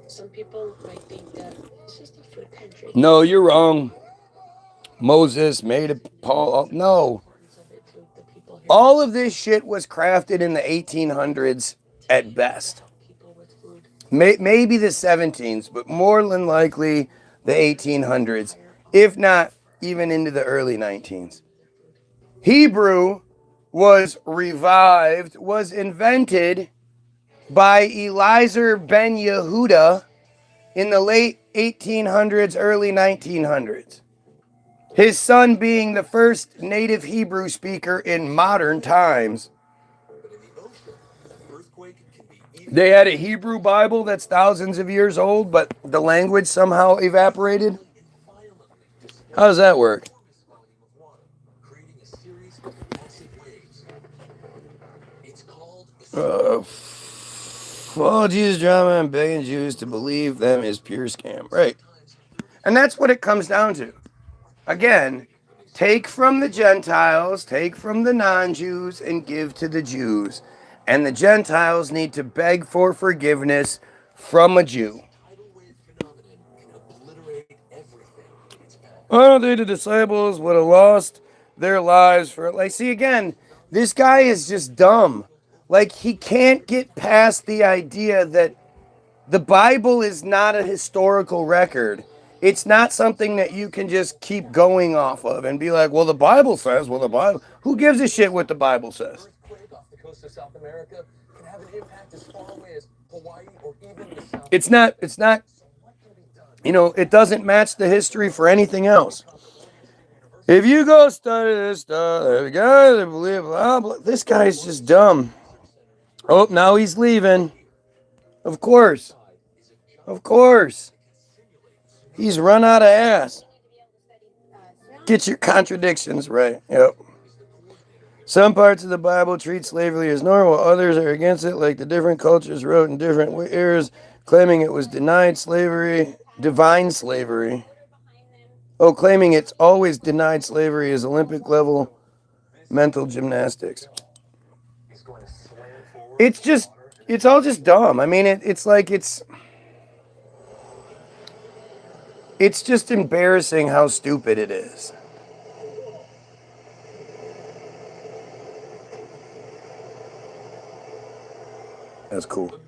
Some people might think that it's just a food pantry. No, you're wrong. Moses made it, Paul. No. All of this shit was crafted in the 1800s at best. Maybe the 17s, but more than likely the 1800s, if not even into the early 19s. Hebrew was revived, was invented by Eliezer ben Yehuda in the late 1800s, early 1900s. His son being the first native Hebrew speaker in modern times. They had a Hebrew Bible that's thousands of years old, but the language somehow evaporated. How does that work? Follow Jesus' drama and begging Jews to believe them is pure scam. Right. And that's what it comes down to. Again, take from the Gentiles, take from the non-Jews, and give to the Jews. And the Gentiles need to beg for forgiveness from a Jew. I don't think the disciples would have lost their lives for it. Like, see, again, this guy is just dumb. Like, he can't get past the idea that the Bible is not a historical record. It's not something that you can just keep going off of and be like, well, the Bible says, well, the Bible. Who gives a shit what the Bible says? It's not, it doesn't match the history for anything else. If you go study this stuff, the guy that believe, blah, blah, this guy's just dumb. Oh, now he's leaving. Of course. Of course. He's run out of ass. Get your contradictions right. Yep. Some parts of the Bible treat slavery as normal. Others are against it, like the different cultures wrote in different eras, claiming it was divine slavery. Oh, claiming it's always denied slavery is Olympic level mental gymnastics. It's all just dumb. I mean, it's just embarrassing how stupid it is. That's cool.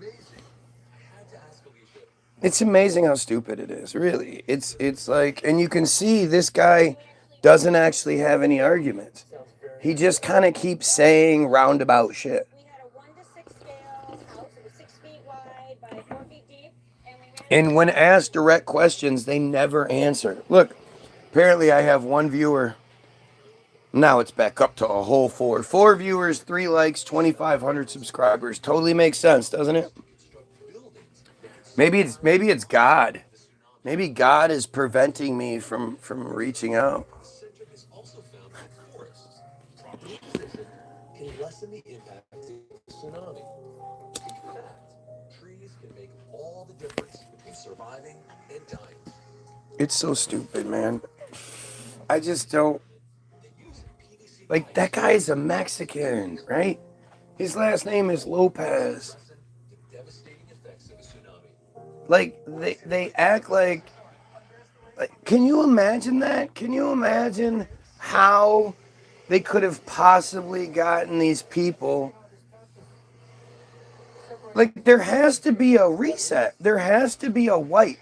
It's amazing how stupid it is, really. It's like, and you can see this guy doesn't actually have any arguments. He just kind of keeps saying roundabout shit. We had a 1 to 6 scale house. It was 6 feet wide by 4 feet deep. And we ran And when asked direct questions, they never answer. Look, apparently I have one viewer. Now it's back up to a whole 4. 4 viewers, 3 likes, 2,500 subscribers. Totally makes sense, doesn't it? Maybe it's God. Maybe God is preventing me from reaching out. Has also found that forests can lessen the impact of the tsunami. In fact, trees can make all the difference between surviving and dying. It's so stupid, man. I just don't. Like, that guy's a Mexican, right? His last name is Lopez. The devastating effects of a tsunami. Like, they act like, can you imagine that? Can you imagine how they could have possibly gotten these people? Like, there has to be a reset. There has to be a wipe.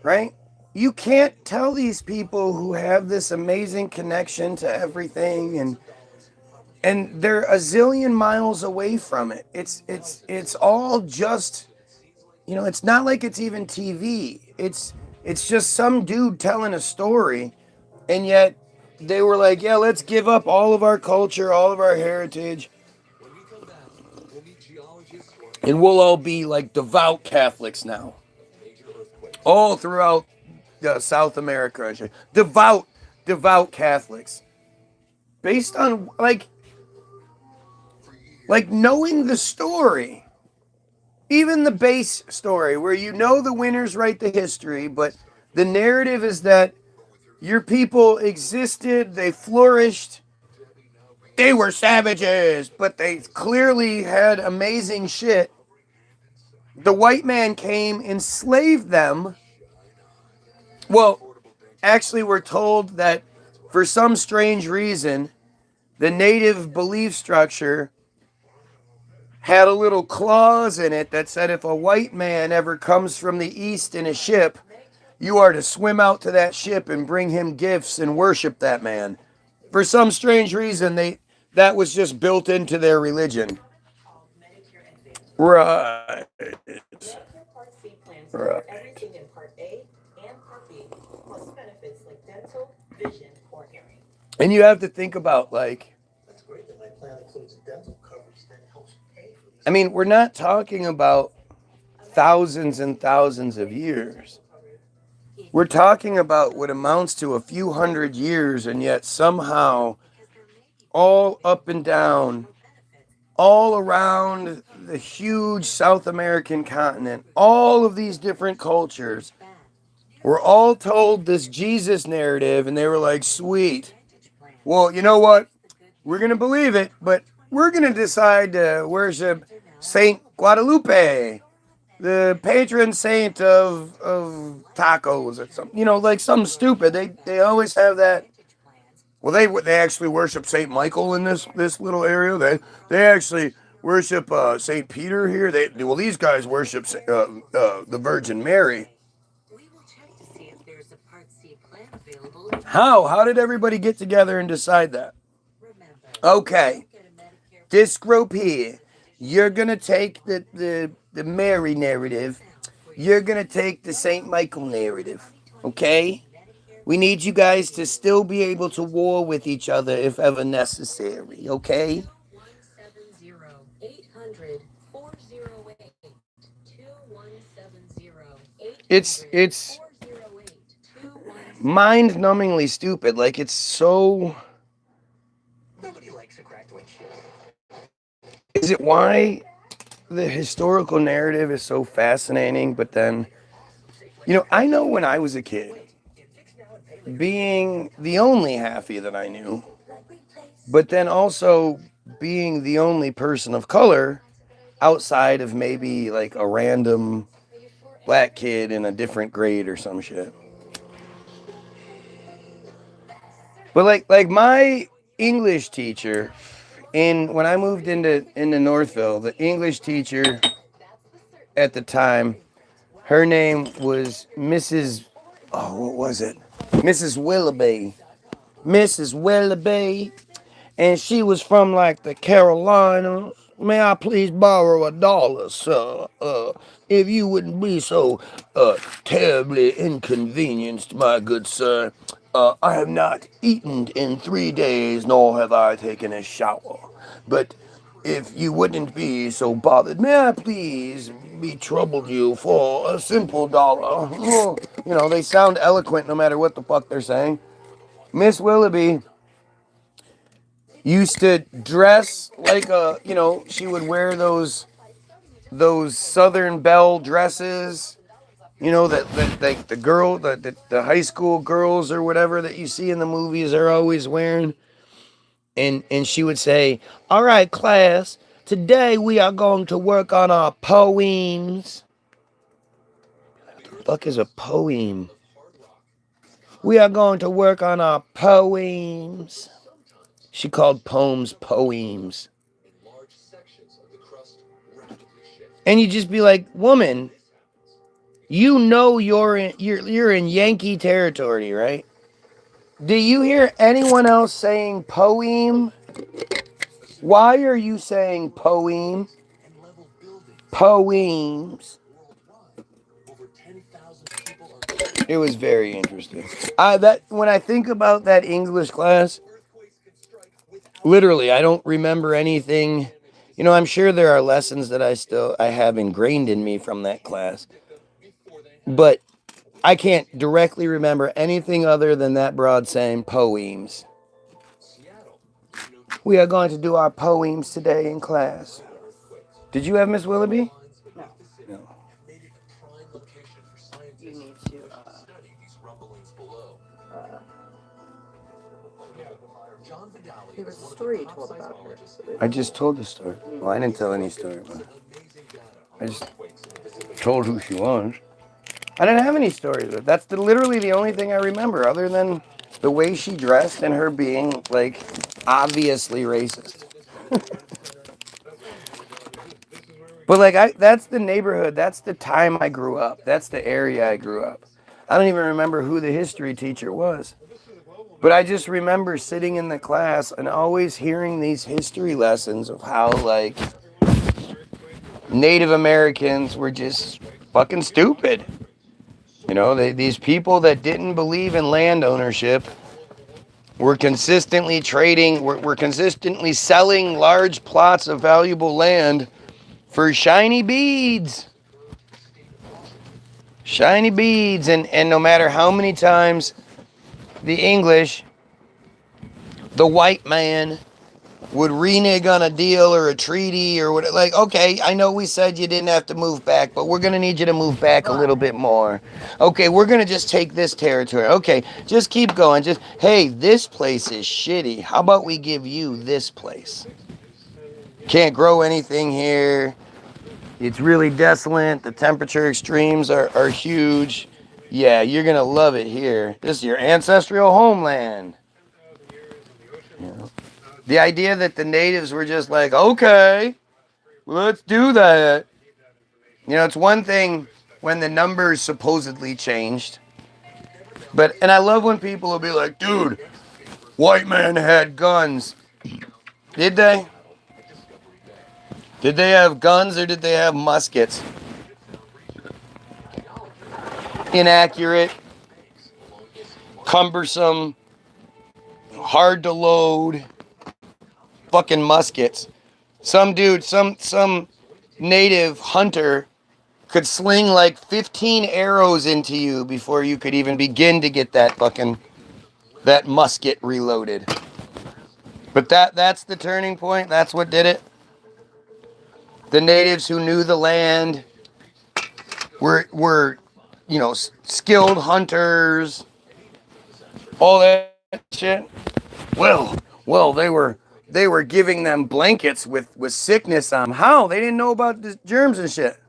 Right? You can't tell these people who have this amazing connection to everything and they're a zillion miles away from it. It's all just, it's not like it's even TV. It's just some dude telling a story, and yet they were like, yeah, let's give up all of our culture, all of our heritage, When we come back, we'll meet geologists or and we'll all be like devout Catholics now. major earthquakes. All throughout South America. Devout Catholics. Based on, like knowing the story. Even the base story, where you know the winners write the history, but the narrative is that your people existed, they flourished, they were savages, but they clearly had amazing shit. The white man came, enslaved them. Well, actually, we're told that for some strange reason, the native belief structure had a little clause in it that said if a white man ever comes from the east in a ship, you are to swim out to that ship and bring him gifts and worship that man. For some strange reason, that was just built into their religion. Right. Medicare Part C plans cover everything in Part A and Part B, plus benefits like dental, vision, or hearing. And you have to think about, like, That's great that my plan includes dental coverage that helps pay for these. I mean, we're not talking about thousands and thousands of years. We're talking about what amounts to a few hundred years, and yet somehow all up and down, all around the huge South American continent, all of these different cultures were all told this Jesus narrative, and they were like, sweet. Well, you know what? We're going to believe it, but we're going to decide to worship Saint Guadalupe, the patron saint of tacos or something. Like something stupid. They always have that. Well, they actually worship Saint Michael in this little area. They actually worship Saint Peter here. These guys worship the Virgin Mary. We will check to see if there's a Part C plan available. How did everybody get together and decide that? Remember, Okay, get a Medicare this group here, you're gonna take the Mary narrative. You're gonna take the Saint Michael narrative. Okay. We need you guys to still be able to war with each other if ever necessary, okay? 170-800-408-2170. It's mind-numbingly stupid. Like, it's so... Nobody likes a cracked windshield. Is it why the historical narrative is so fascinating, but then... I know when I was a kid, being the only halfie that I knew, but then also being the only person of color outside of maybe like a random black kid in a different grade or some shit. But like my English teacher, when I moved into Northville, the English teacher at the time, her name was Mrs. Oh, what was it? Mrs. Willoughby. Mrs. Willoughby. And she was from like the Carolinas. May I please borrow $1, sir? If you wouldn't be so terribly inconvenienced, my good sir. I have not eaten in 3 days, nor have I taken a shower. But if you wouldn't be so bothered, may I please be troubled you for a simple dollar? You know, they sound eloquent no matter what the fuck they're saying. Miss Willoughby used to dress like a, you know, she would wear those Southern Belle dresses, you know, that like the girl, the high school girls or whatever that you see in the movies are always wearing. And she would say, "All right, class, today we are going to work on our poems." What the fuck is a poem? We are going to work on our poems. She called poems poems. And you just be like, woman, you know you're in Yankee territory, right? Do you hear anyone else saying poem? Why are you saying poem? Poems. It was very interesting. That when I think about that English class, literally, I don't remember anything. You know, I'm sure there are lessons that I have ingrained in me from that class. But I can't directly remember anything other than that broad saying poems. We are going to do our poems today in class. Did you have Miss Willoughby? No. No. You need to, there was a story you told about her. I just told the story. Well, I didn't tell any story about it. I just told who she was. I didn't have any stories. That's literally the only thing I remember, other than the way she dressed and her being, like, obviously racist. But, like, that's the neighborhood. That's the time I grew up. That's the area I grew up. I don't even remember who the history teacher was. But I just remember sitting in the class and always hearing these history lessons of how, like, Native Americans were just fucking stupid. You know, these people that didn't believe in land ownership were consistently were consistently selling large plots of valuable land for shiny beads. Shiny beads. And no matter how many times the English, the white man, would renege on a deal or a treaty or what, like, okay, I know we said you didn't have to move back, but we're going to need you to move back a little bit more. Okay, we're going to just take this territory. Okay, just keep going. Just, hey, this place is shitty. How about we give you this place? Can't grow anything here. It's really desolate. The temperature extremes are huge. Yeah, you're going to love it here. This is your ancestral homeland. You know? The idea that the natives were just like, okay, let's do that. You know, it's one thing when the numbers supposedly changed. And I love when people will be like, dude, white man had guns. Did they? Did they have guns or did they have muskets? Inaccurate, cumbersome, hard to load, fucking muskets. Some dude, some native hunter could sling like 15 arrows into you before you could even begin to get that musket reloaded. But that's the turning point. That's what did it. The natives who knew the land were you know, skilled hunters, all that shit. Well, they were giving them blankets with sickness on them. How? They didn't know about the germs and shit.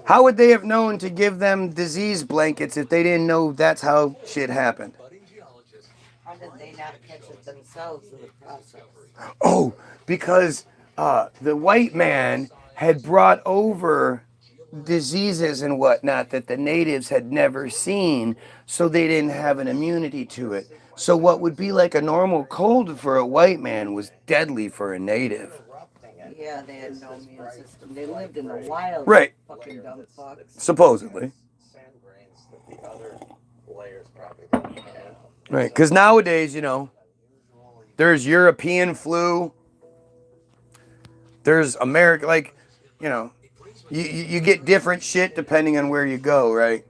How would they have known to give them disease blankets if they didn't know that's how shit happened? How did they not catch it themselves in the process? Oh, because the white man had brought over diseases and whatnot that the natives had never seen, so they didn't have an immunity to it. So what would be like a normal cold for a white man was deadly for a native. Yeah, they had no immune system. They lived in the wild. Right. Fucking dumb fucks. Supposedly. Right, because nowadays, you know, there's European flu, there's America, like, you know, you get different shit depending on where you go, right?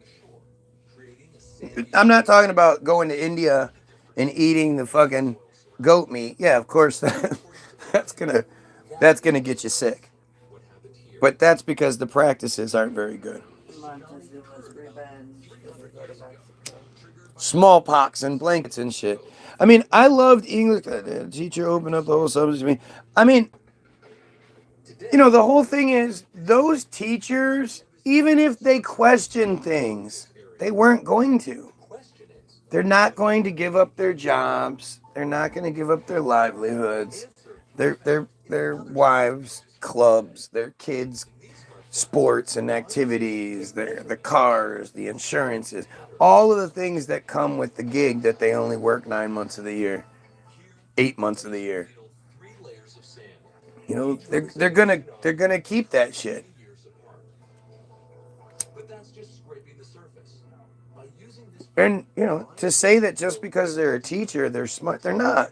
I'm not talking about going to India and eating the fucking goat meat. Yeah, of course, that's gonna get you sick. But that's because the practices aren't very good. Montezuma's revenge. Smallpox and blankets and shit. I mean, I loved English. The teacher opened up the whole subject to me. I mean, you know, the whole thing is those teachers, even if they question things, they weren't going to. They're not going to give up their jobs. They're not going to give up their livelihoods, their wives' clubs, their kids' sports and activities, the cars, the insurances, all of the things that come with the gig that they only work 9 months of the year, 8 months of the year. You know, they're gonna keep that shit. And you know, to say that just because they're a teacher, they're smart, they're not.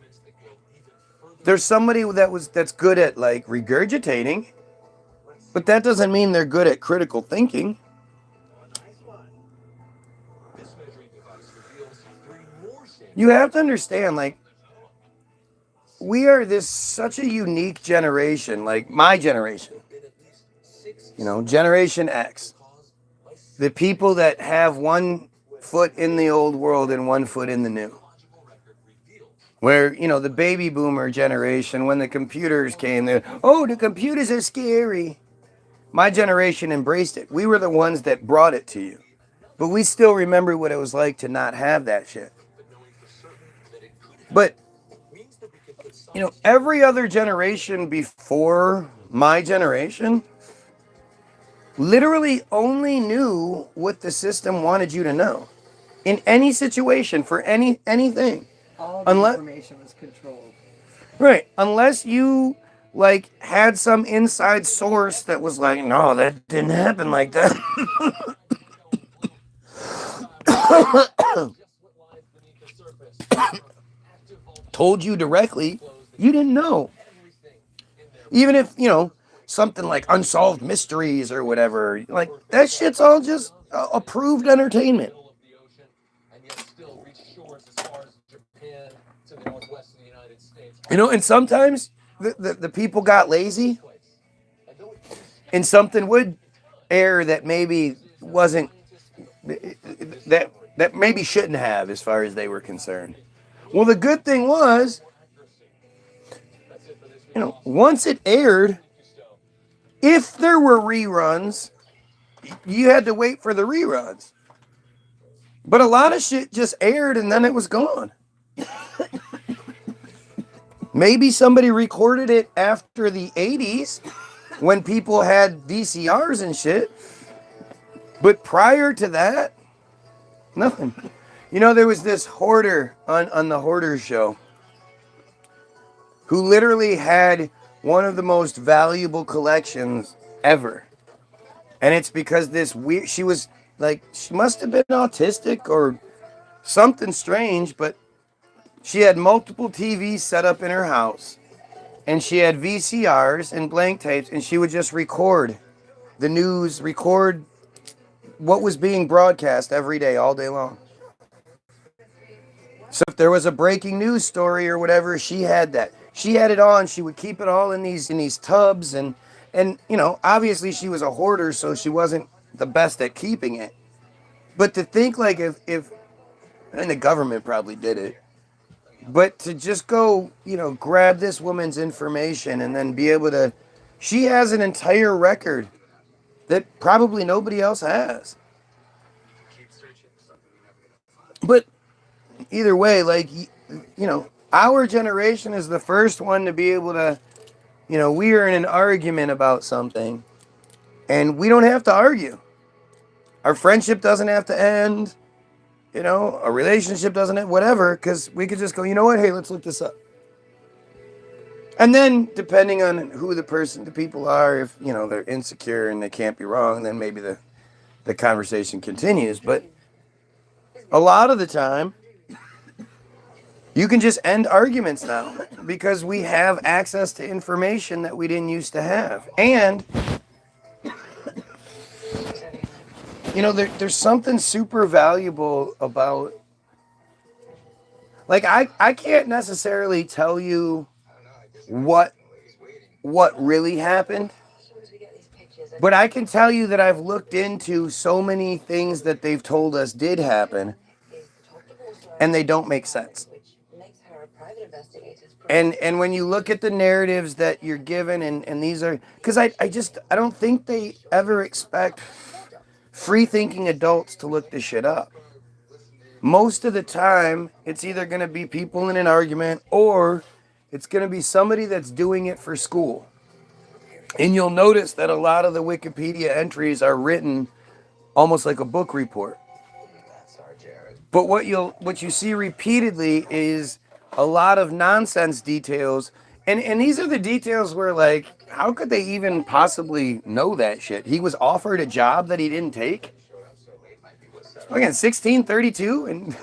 There's somebody that's good at like regurgitating, but that doesn't mean they're good at critical thinking. You have to understand, like, we are such a unique generation, like my generation, you know, Generation X. The people that have one foot in the old world and one foot in the new. Where, you know, the baby boomer generation, when the computers came, the computers are scary. My generation embraced it. We were the ones that brought it to you. But we still remember what it was like to not have that shit. But, you know, every other generation before my generation literally only knew what the system wanted you to know. In any situation, for anything. All the information was controlled. Right. Unless you, like, had some inside source that was like, no, that didn't happen like that. Told you directly, you didn't know. Even if, you know, something like Unsolved Mysteries or whatever, like, that shit's all just approved entertainment. You know, and sometimes the people got lazy and something would air that maybe wasn't, that maybe shouldn't have as far as they were concerned. Well, the good thing was, you know, once it aired, if there were reruns, you had to wait for the reruns. But a lot of shit just aired and then it was gone. Maybe somebody recorded it after the 80s when people had VCRs and shit. But prior to that, nothing. You know, there was this hoarder on the Hoarder show who literally had one of the most valuable collections ever. And it's because she was like, she must have been autistic or something strange, but she had multiple TVs set up in her house. And she had VCRs and blank tapes, and she would just record the news, record what was being broadcast every day, all day long. So if there was a breaking news story or whatever, she had that. She had it all, and she would keep it all in these tubs, and you know, obviously she was a hoarder, so she wasn't the best at keeping it. But to think like if and the government probably did it, but to just go, you know, grab this woman's information and then be able to, she has an entire record that probably nobody else has. But either way, like, you know, our generation is the first one to be able to, you know, we are in an argument about something. And we don't have to argue. Our friendship doesn't have to end. You know, a relationship doesn't end, whatever, because we could just go, you know what? Hey, let's look this up. And then, depending on who the people are, if, you know, they're insecure and they can't be wrong, then maybe the conversation continues. But a lot of the time, you can just end arguments now because we have access to information that we didn't used to have. And, you know, there's something super valuable about, like, I can't necessarily tell you what really happened, but I can tell you that I've looked into so many things that they've told us did happen, and they don't make sense. And when you look at the narratives that you're given, and these are, because I don't think they ever expect free-thinking adults to look this shit up. Most of the time, it's either going to be people in an argument, or it's going to be somebody that's doing it for school. And you'll notice that a lot of the Wikipedia entries are written almost like a book report. But what you see repeatedly is a lot of nonsense details. And these are the details where, like, how could they even possibly know that shit? He was offered a job that he didn't take. Again, 1632,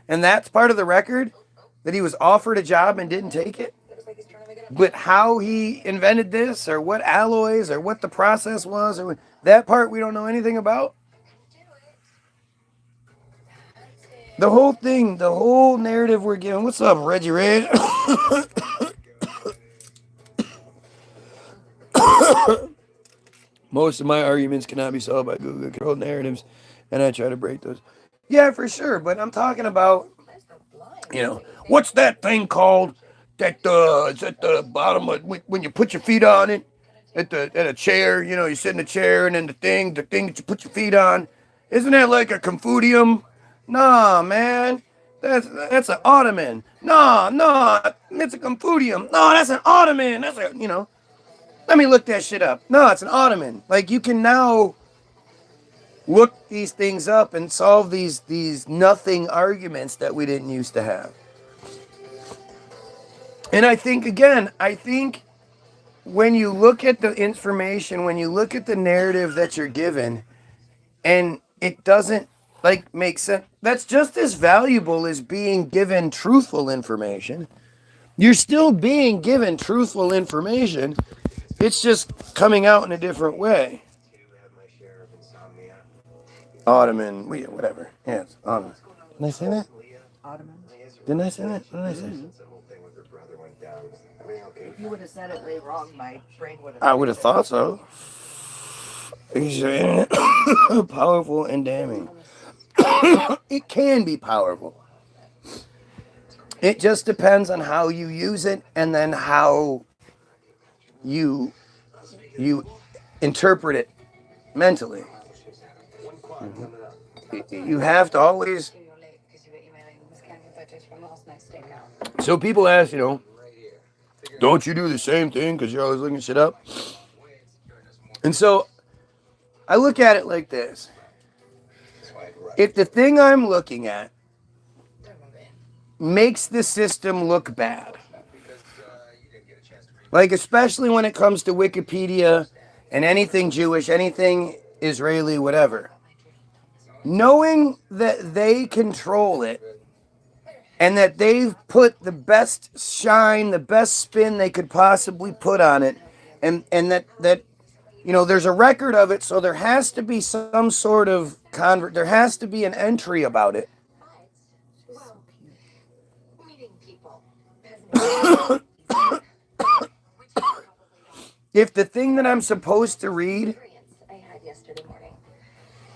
and that's part of the record, that he was offered a job and didn't take it. But how he invented this, or what alloys, or what the process was, or that part we don't know anything about. The whole thing, the whole narrative we're given. What's up, Reggie Red? Most of my arguments cannot be solved by Google controlled narratives, and I try to break those. Yeah, for sure, but I'm talking about, you know, what's that thing called that it's at the bottom of, when you put your feet on it at a chair, you know, you sit in a chair, and then the thing that you put your feet on, isn't that like a confudium? Nah, man, that's an ottoman. No, it's a confudium. No, that's an ottoman. That's a, you know, let me look that shit up. No, it's an ottoman. Like, you can now look these things up and solve these nothing arguments that we didn't used to have. And I think when you look at the information, when you look at the narrative that you're given, and it doesn't, like, make sense, that's just as valuable as being given truthful information. You're still being given truthful information. It's just coming out in a different way. Ottoman, whatever. Yeah, it's Ottoman. Didn't I say that? Ottoman. Didn't I say that? What did I say? If you would have said it way wrong, my brain would have. I would have thought so. Powerful and damning. It can be powerful. It just depends on how you use it, and then how you interpret it mentally. You have to always. So people ask, you know, don't you do the same thing because you're always looking shit up? And so I look at it like this. If the thing I'm looking at makes the system look bad, like especially when it comes to Wikipedia and anything Jewish, anything Israeli, whatever, knowing that they control it and that they've put the best shine, the best spin they could possibly put on it, and that you know, there's a record of it, so there has to be some sort of there has to be an entry about it. If the thing that I'm supposed to read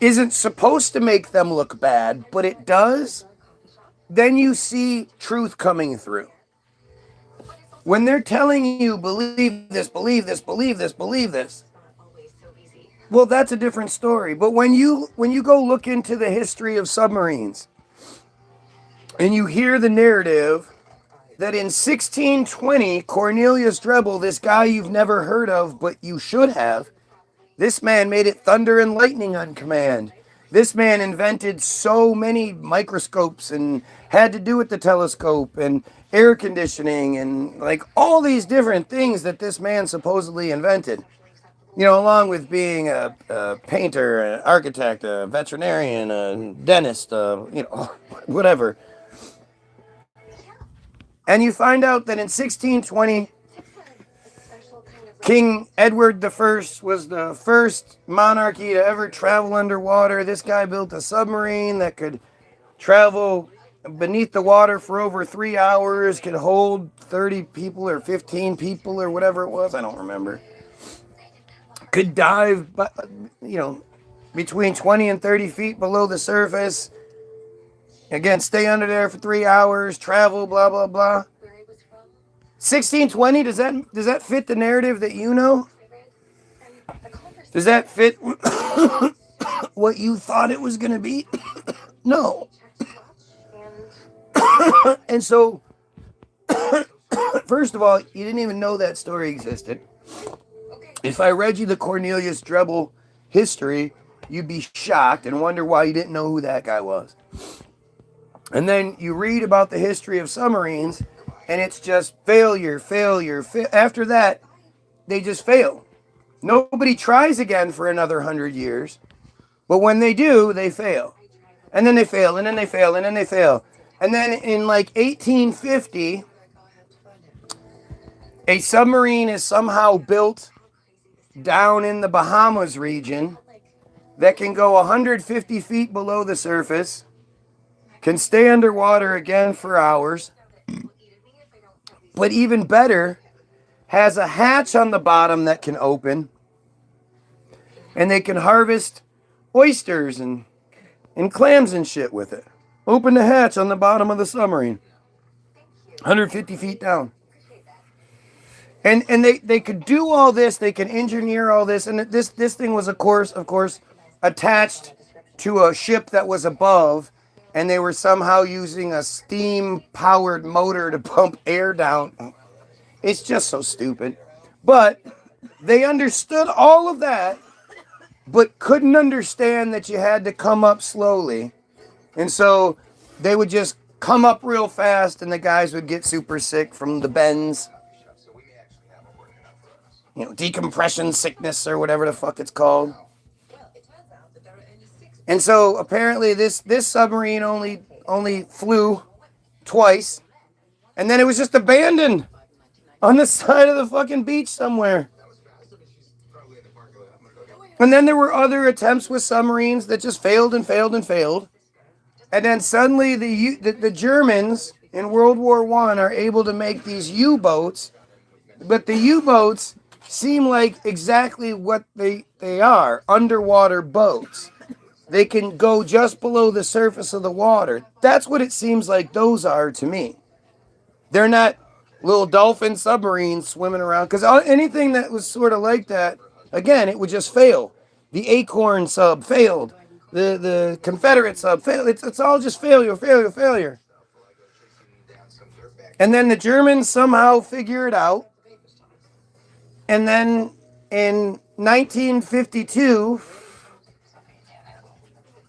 isn't supposed to make them look bad, but it does, then you see truth coming through. When they're telling you, believe this, believe this, believe this, believe this, well, that's a different story. But when you go look into the history of submarines, and you hear the narrative that in 1620, Cornelius Drebbel, this guy you've never heard of, but you should have, This man made it thunder and lightning on command. This man invented so many microscopes and had to do with the telescope and air conditioning and like all these different things that this man supposedly invented. You know, along with being a painter, an architect, a veterinarian, a dentist, you know, whatever. And you find out that in 1620, King Edward I was the first monarchy to ever travel underwater. This guy built a submarine that could travel beneath the water for over 3 hours, could hold 30 people or 15 people or whatever it was. I don't remember. Could dive, you know, between 20 and 30 feet below the surface. Again, stay under there for 3 hours, travel, blah, blah, blah. 1620, does that fit the narrative that you know? Does that fit what you thought it was going to be? No. And so, first of all, you didn't even know that story existed. If I read you the Cornelius Drebbel history, you'd be shocked and wonder why you didn't know who that guy was. And then you read about the history of submarines, and it's just failure. After that, they just fail. Nobody tries again for another 100 years. But when they do, they fail. And then they fail, and then they fail, and then they fail. And then in like 1850, a submarine is somehow built down in the Bahamas region that can go 150 feet below the surface, can stay underwater again for hours, but even better, has a hatch on the bottom that can open, and they can harvest oysters and clams and shit with it. Open the hatch on the bottom of the submarine, 150 feet down. And they could do all this, they can engineer all this, and this thing was, of course, attached to a ship that was above, and they were somehow using a steam-powered motor to pump air down. It's just so stupid. But they understood all of that, but couldn't understand that you had to come up slowly. And so they would just come up real fast, and the guys would get super sick from the bends. You know, decompression sickness or whatever the fuck it's called. And so apparently this submarine only flew twice, and then it was just abandoned on the side of the fucking beach somewhere. And then there were other attempts with submarines that just failed and failed and failed. And then suddenly the Germans in World War I are able to make these U-boats, but the U-boats seem like exactly what they are, underwater boats. They can go just below the surface of the water. That's what it seems like those are to me. They're not little dolphin submarines swimming around, because anything that was sort of like that, again, it would just fail. The Acorn sub failed. The Confederate sub failed. It's all just failure. And then the Germans somehow figure it out. And then in 1952,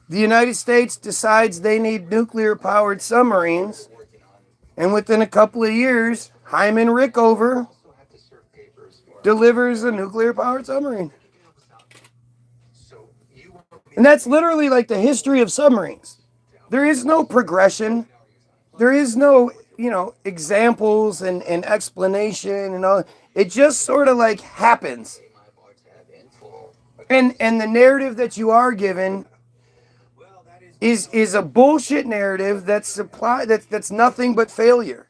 the United States decides they need nuclear-powered submarines. And within a couple of years, Hyman Rickover delivers a nuclear-powered submarine. And that's literally like the history of submarines. There is no progression. There is no, examples and explanation and all. It just sort of like happens. And the narrative that you are given is a bullshit narrative that's nothing but failure.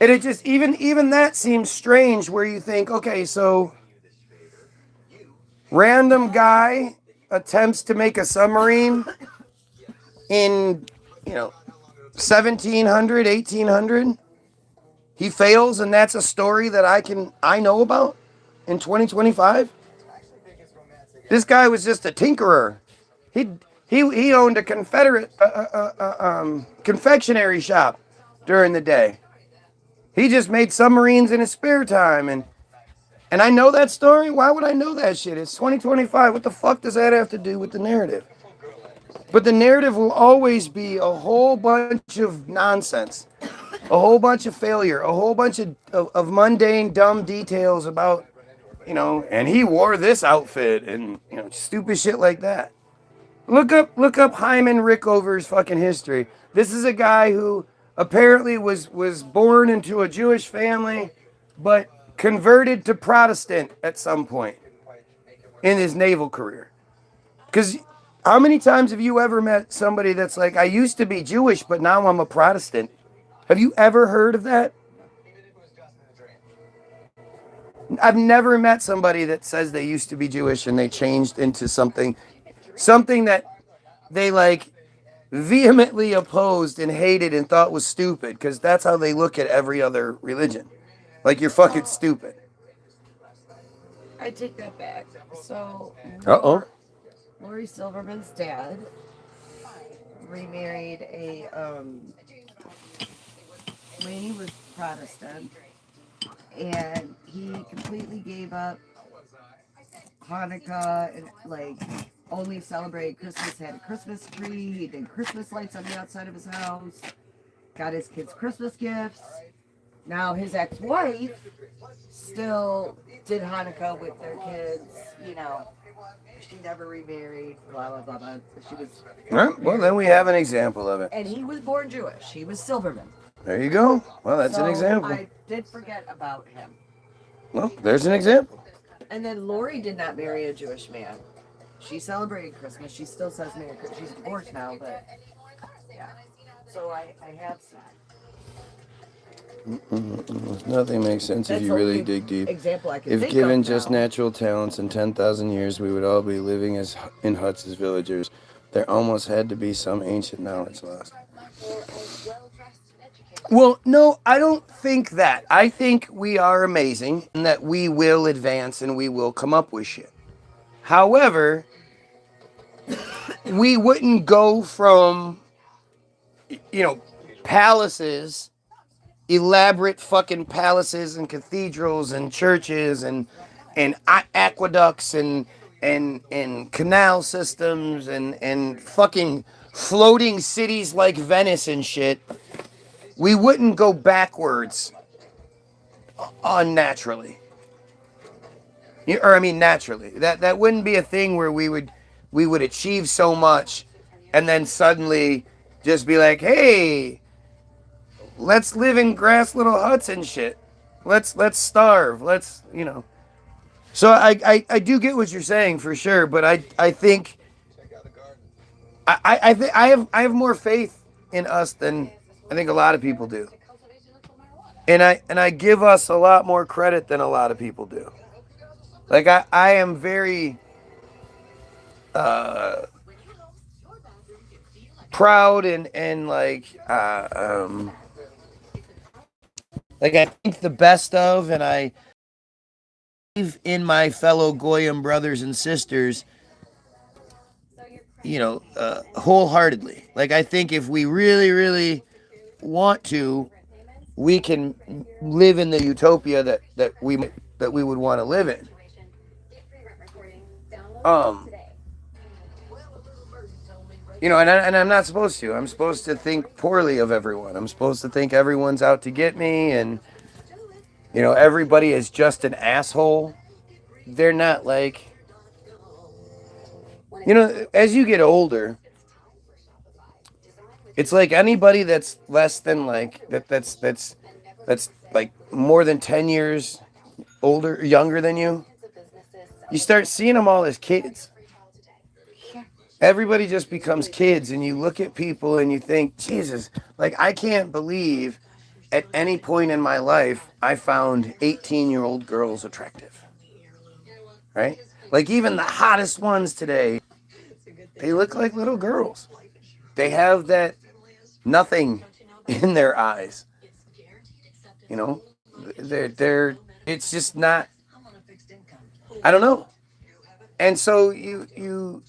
And it just even that seems strange, where you think, okay, so random guy attempts to make a submarine in 1700, 1800. He fails, and that's a story that I know about in 2025. This guy was just a tinkerer. He owned a Confederate confectionery shop during the day. He just made submarines in his spare time, and And I know that story. Why would I know that shit? It's 2025. What the fuck does that have to do with the narrative? But the narrative will always be a whole bunch of nonsense, a whole bunch of failure, a whole bunch of mundane, dumb details about, and he wore this outfit and, stupid shit like that. Look up Hyman Rickover's fucking history. This is a guy who apparently was born into a Jewish family, but converted to Protestant at some point in his naval career. Because how many times have you ever met somebody that's like, I used to be Jewish, but now I'm a Protestant? Have you ever heard of that? I've never met somebody that says they used to be Jewish and they changed into something that they like vehemently opposed and hated and thought was stupid, because that's how they look at every other religion. Like, you're fucking stupid. I take that back. So, Uh-oh. Lori Silverman's dad remarried a lady was Protestant, and he completely gave up Hanukkah and like only celebrated Christmas. Had a Christmas tree. He did Christmas lights on the outside of his house. Got his kids Christmas gifts. Now his ex-wife still did Hanukkah with their kids. She never remarried. Blah blah blah blah. She was. Well, then we have an example of it. And he was born Jewish. He was Silverman. There you go. Well, that's an example. I did forget about him. Well, there's an example. And then Lori did not marry a Jewish man. She celebrated Christmas. She still says Merry Christmas. She's divorced now, but yeah. So I have seen. Nothing makes sense if you really dig deep. Example I can If think given of just now. natural talents in 10,000 years, we would all be living in huts as villagers. There almost had to be some ancient knowledge lost. Well, no, I don't think that. I think we are amazing and that we will advance and we will come up with shit. However, we wouldn't go from, palaces, elaborate fucking palaces and cathedrals and churches and aqueducts and canal systems and fucking floating cities like Venice and shit. We wouldn't go backwards unnaturally. Naturally. That wouldn't be a thing where we would achieve so much and then suddenly just be like, hey, let's live in grass little huts and shit. Let's starve. So I do get what you're saying for sure, but I think I have more faith in us than I think a lot of people do. And I give us a lot more credit than a lot of people do. Like I am very proud and like I think the best of, and I believe in my fellow Goyim brothers and sisters, wholeheartedly. Like I think if we really, really want to, we can live in the utopia that we would want to live in. And I'm not supposed to. I'm supposed to think poorly of everyone. I'm supposed to think everyone's out to get me, and everybody is just an asshole. They're not like, as you get older, it's like anybody that's less than like that's like more than 10 years older, younger than you start seeing them all as kids. Everybody just becomes kids, and you look at people and you think, Jesus, like I can't believe at any point in my life I found 18-year-old girls attractive. Right? Like even the hottest ones today, they look like little girls. They have that nothing in their eyes. They're it's just not, I don't know. And so you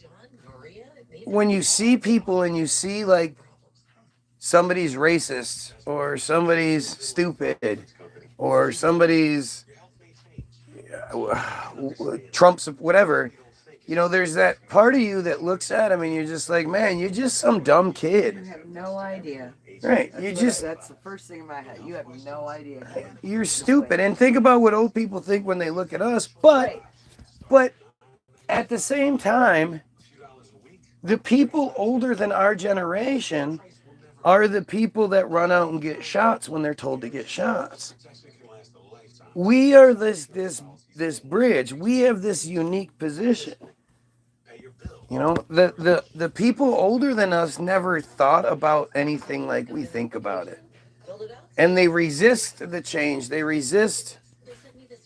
when you see people and you see like somebody's racist or somebody's stupid or somebody's Trump's whatever. You know, there's that part of you that looks at him and you're just like, man, you're just some dumb You kid. have no idea. Right. That's the first thing in my head. You have no idea, kid. You're stupid. And think about what old people think when they look at us. But at the same time, the people older than our generation are the people that run out and get shots when they're told to get shots. We are this bridge. We have this unique position. You know, the people older than us never thought about anything like we think about it. And they resist the change. They resist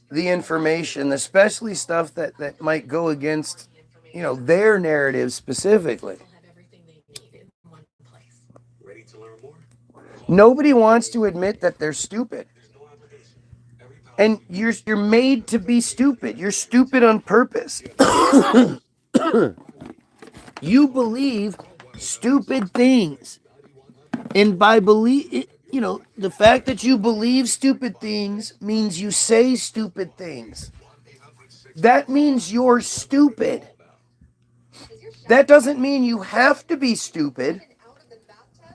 the information, especially stuff that might go against, you know, their narrative specifically. Nobody wants to admit that they're stupid. And you're made to be stupid. You're stupid on purpose. You believe stupid things. And by believe, you know, the fact that you believe stupid things means you say stupid things. That means you're stupid. That doesn't mean you have to be stupid,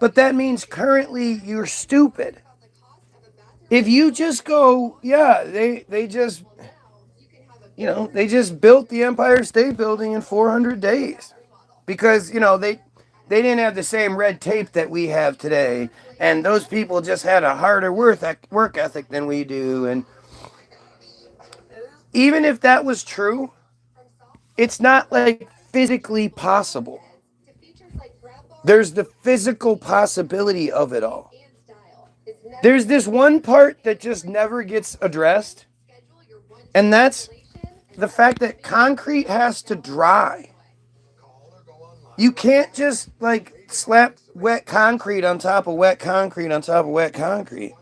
but that means currently you're stupid. If you just go, yeah, they just, you know, they just built the Empire State Building in 400 days because, you know, they didn't have the same red tape that we have today. And those people just had a harder work ethic than we do. And even if that was true, it's not like physically possible. There's the physical possibility of it all. There's this one part that just never gets addressed, and that's the fact that concrete has to dry. You can't just like slap wet concrete on top of wet concrete on top of wet concrete.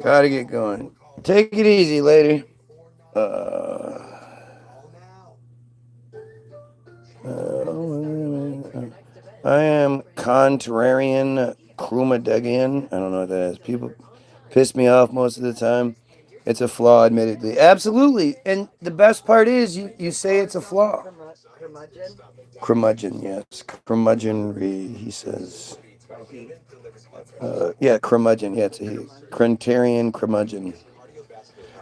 Gotta get going. Take it easy, lady. I am contrarian Krumadegian. I don't know what that is. People piss me off most of the time. It's a flaw, admittedly. Absolutely. And the best part is you say it's a flaw. Curmudgeon, yes. Curmudgeonry, he says. Yeah, curmudgeon. Yeah, it's a contrarian curmudgeon.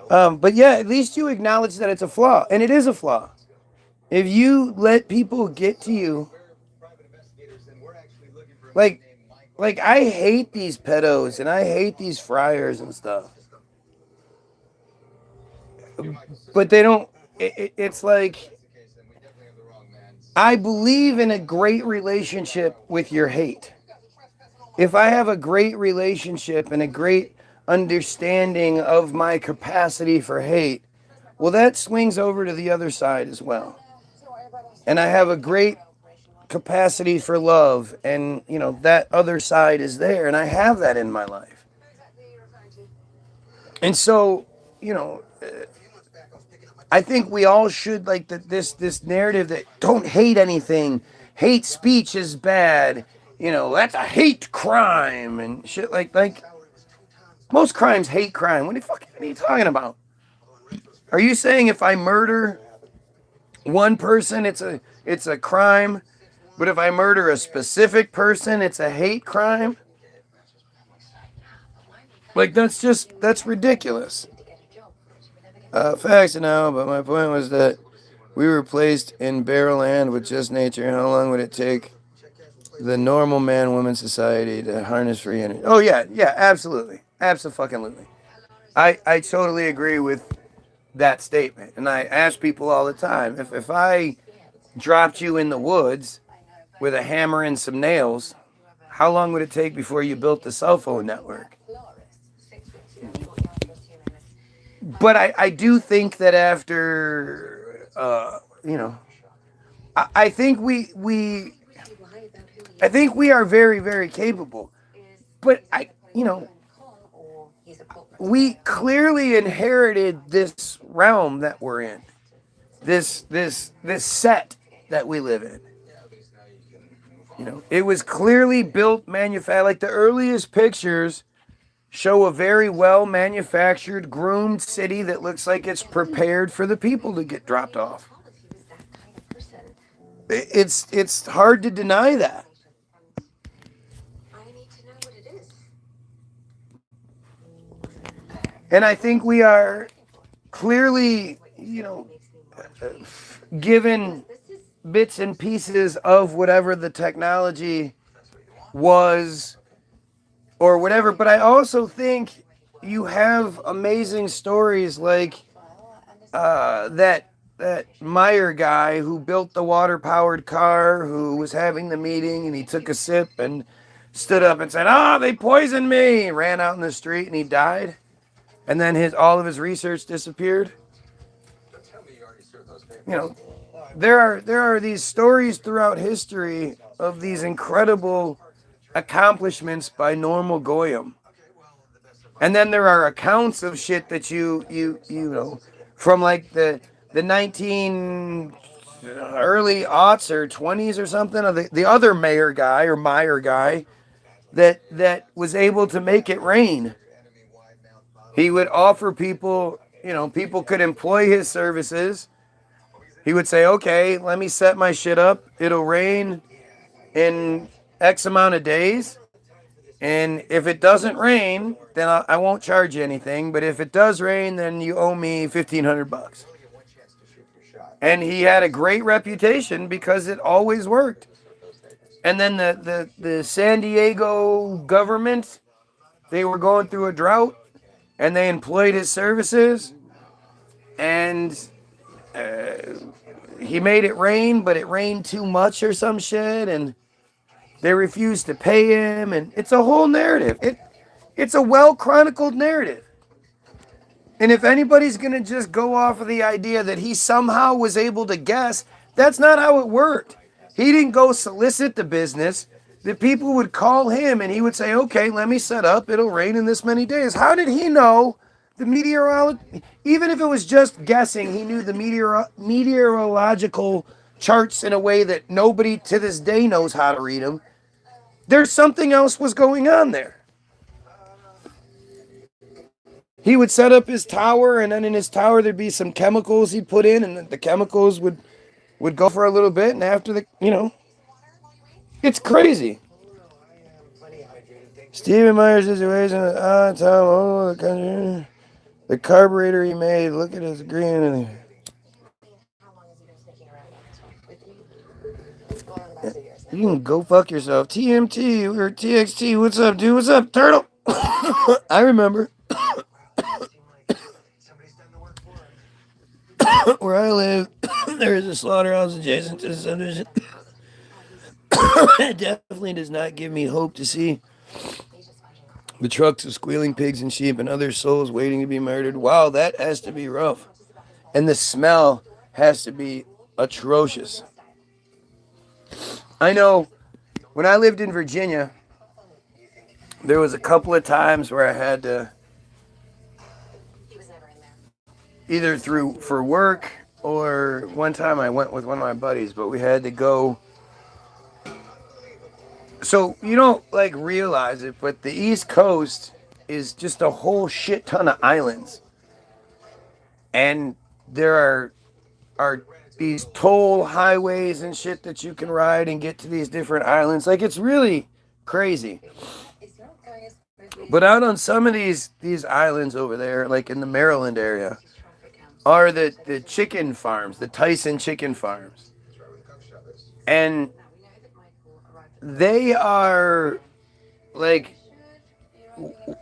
But yeah, at least you acknowledge that it's a flaw. And it is a flaw. If you let people get to you, like I hate these pedos and I hate these friars and stuff. But they don't, it's like, I believe in a great relationship with your hate. If I have a great relationship and a great understanding of my capacity for hate, well, that swings over to the other side as well. And I have a great capacity for love, and, you know, that other side is there, and I have that in my life. And so, you know, I think we all should, like, this narrative that don't hate anything, hate speech is bad, you know, that's a hate crime and shit. Like most crimes hate crime. What the fuck are you talking about? Are you saying if I murder one person, it's a crime, but if I murder a specific person, it's a hate crime? Like, that's ridiculous. Facts now, but my point was that we were placed in barren land with just nature. How long would it take the normal man-woman society to harness free energy? Oh, yeah, absolutely. Abso-fucking-lutely. I totally agree with that statement. And I ask people all the time, if I dropped you in the woods with a hammer and some nails, how long would it take before you built the cell phone network? But I do think that after, you know, I think we are very, very capable. But you know, we clearly inherited this realm that we're in, this set that we live in. You know, it was clearly built, manufactured. Like the earliest pictures show a very well manufactured, groomed city that looks like it's prepared for the people to get dropped off. It's hard to deny that. And I think we are clearly, given bits and pieces of whatever the technology was or whatever. But I also think you have amazing stories like that Meyer guy who built the water-powered car, who was having the meeting and he took a sip and stood up and said, "Oh, they poisoned me," ran out in the street and he died. And then all of his research disappeared. There are these stories throughout history of these incredible accomplishments by normal Goyim. And then there are accounts of shit that you know from like the 19 early aughts or 20s or something, of the other Meyer guy that was able to make it rain. He would offer people, people could employ his services. He would say, "Okay, let me set my shit up. It'll rain in X amount of days. And if it doesn't rain, then I won't charge you anything. But if it does rain, then you owe me $1,500. And he had a great reputation because it always worked. And then the San Diego government, they were going through a drought. And they employed his services, and he made it rain, but it rained too much or some shit, and they refused to pay him, and it's a whole narrative. It's a well-chronicled narrative. And if anybody's going to just go off of the idea that he somehow was able to guess, that's not how it worked. He didn't go solicit the business. The people would call him and he would say, "Okay, let me set up. It'll rain in this many days." How did he know the meteorology? Even if it was just guessing, he knew the meteorological charts in a way that nobody to this day knows how to read them. There's something else was going on there. He would set up his tower, and then in his tower there'd be some chemicals he'd put in, and the chemicals would go for a little bit, and after it's crazy. Stephen Meyer's situation at odd time all over the country. The carburetor he made, look at his green. And you can go fuck yourself. TMT or TXT, what's up, dude? What's up, Turtle? I remember. Where I live, there is a slaughterhouse adjacent to the subdivision. It definitely does not give me hope to see the trucks of squealing pigs and sheep and other souls waiting to be murdered. Wow, that has to be rough. And the smell has to be atrocious. I know when I lived in Virginia, there was a couple of times where I had to, either for work, or one time I went with one of my buddies, but we had to go. So you don't realize it, but the East Coast is just a whole shit ton of islands. And there are these toll highways and shit that you can ride and get to these different islands. It's really crazy. But out on some of these islands over there, like in the Maryland area, are the chicken farms, the Tyson chicken farms. And they are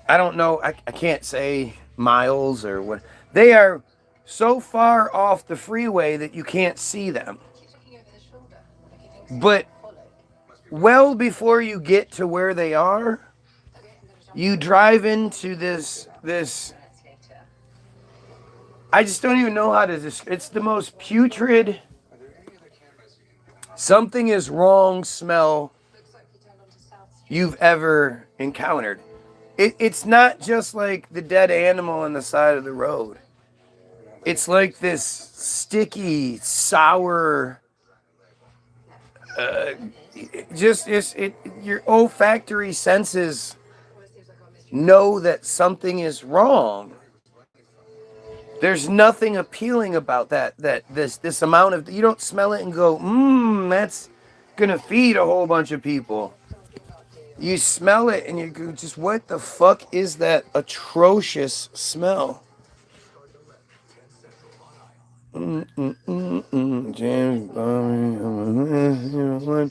I don't know, I can't say miles or what. They are so far off the freeway that you can't see them. But well before you get to where they are, you drive into this I just don't even know how to describe. It's the most putrid, something is wrong smell you've ever encountered. It's not just like the dead animal on the side of the road. It's like this sticky, sour, your olfactory senses know that something is wrong. There's nothing appealing about that. This amount of, you don't smell it and go, that's gonna feed a whole bunch of people. You smell it and you go, just what the fuck is that atrocious smell? James Bond,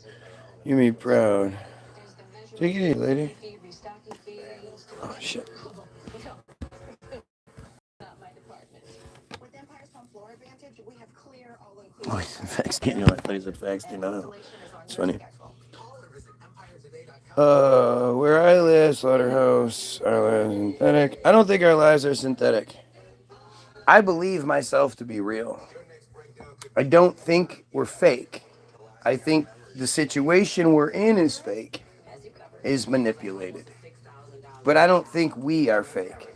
you be proud. Take it easy, lady. Oh shit. With Empire's home floor advantage, we have clear all-inclusive. Oh, he's facts. Can't you like he's a facts? You know, it's funny. Where I live, slaughterhouse, our lives are synthetic. I don't think our lives are synthetic. I believe myself to be real. I don't think we're fake. I think the situation we're in is fake, is manipulated. But I don't think we are fake.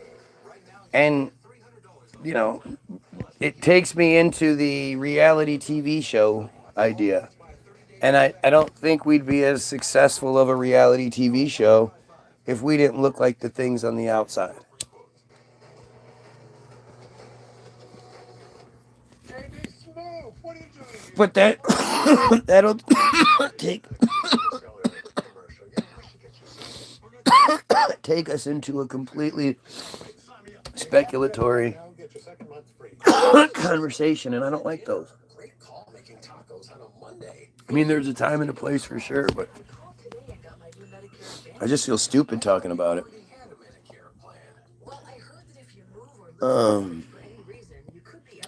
And, you know, it takes me into the reality TV show idea. And I don't think we'd be as successful of a reality TV show if we didn't look like the things on the outside. But that'll take us into a completely speculatory conversation, and I don't like those. I mean, there's a time and a place for sure, but I just feel stupid talking about it.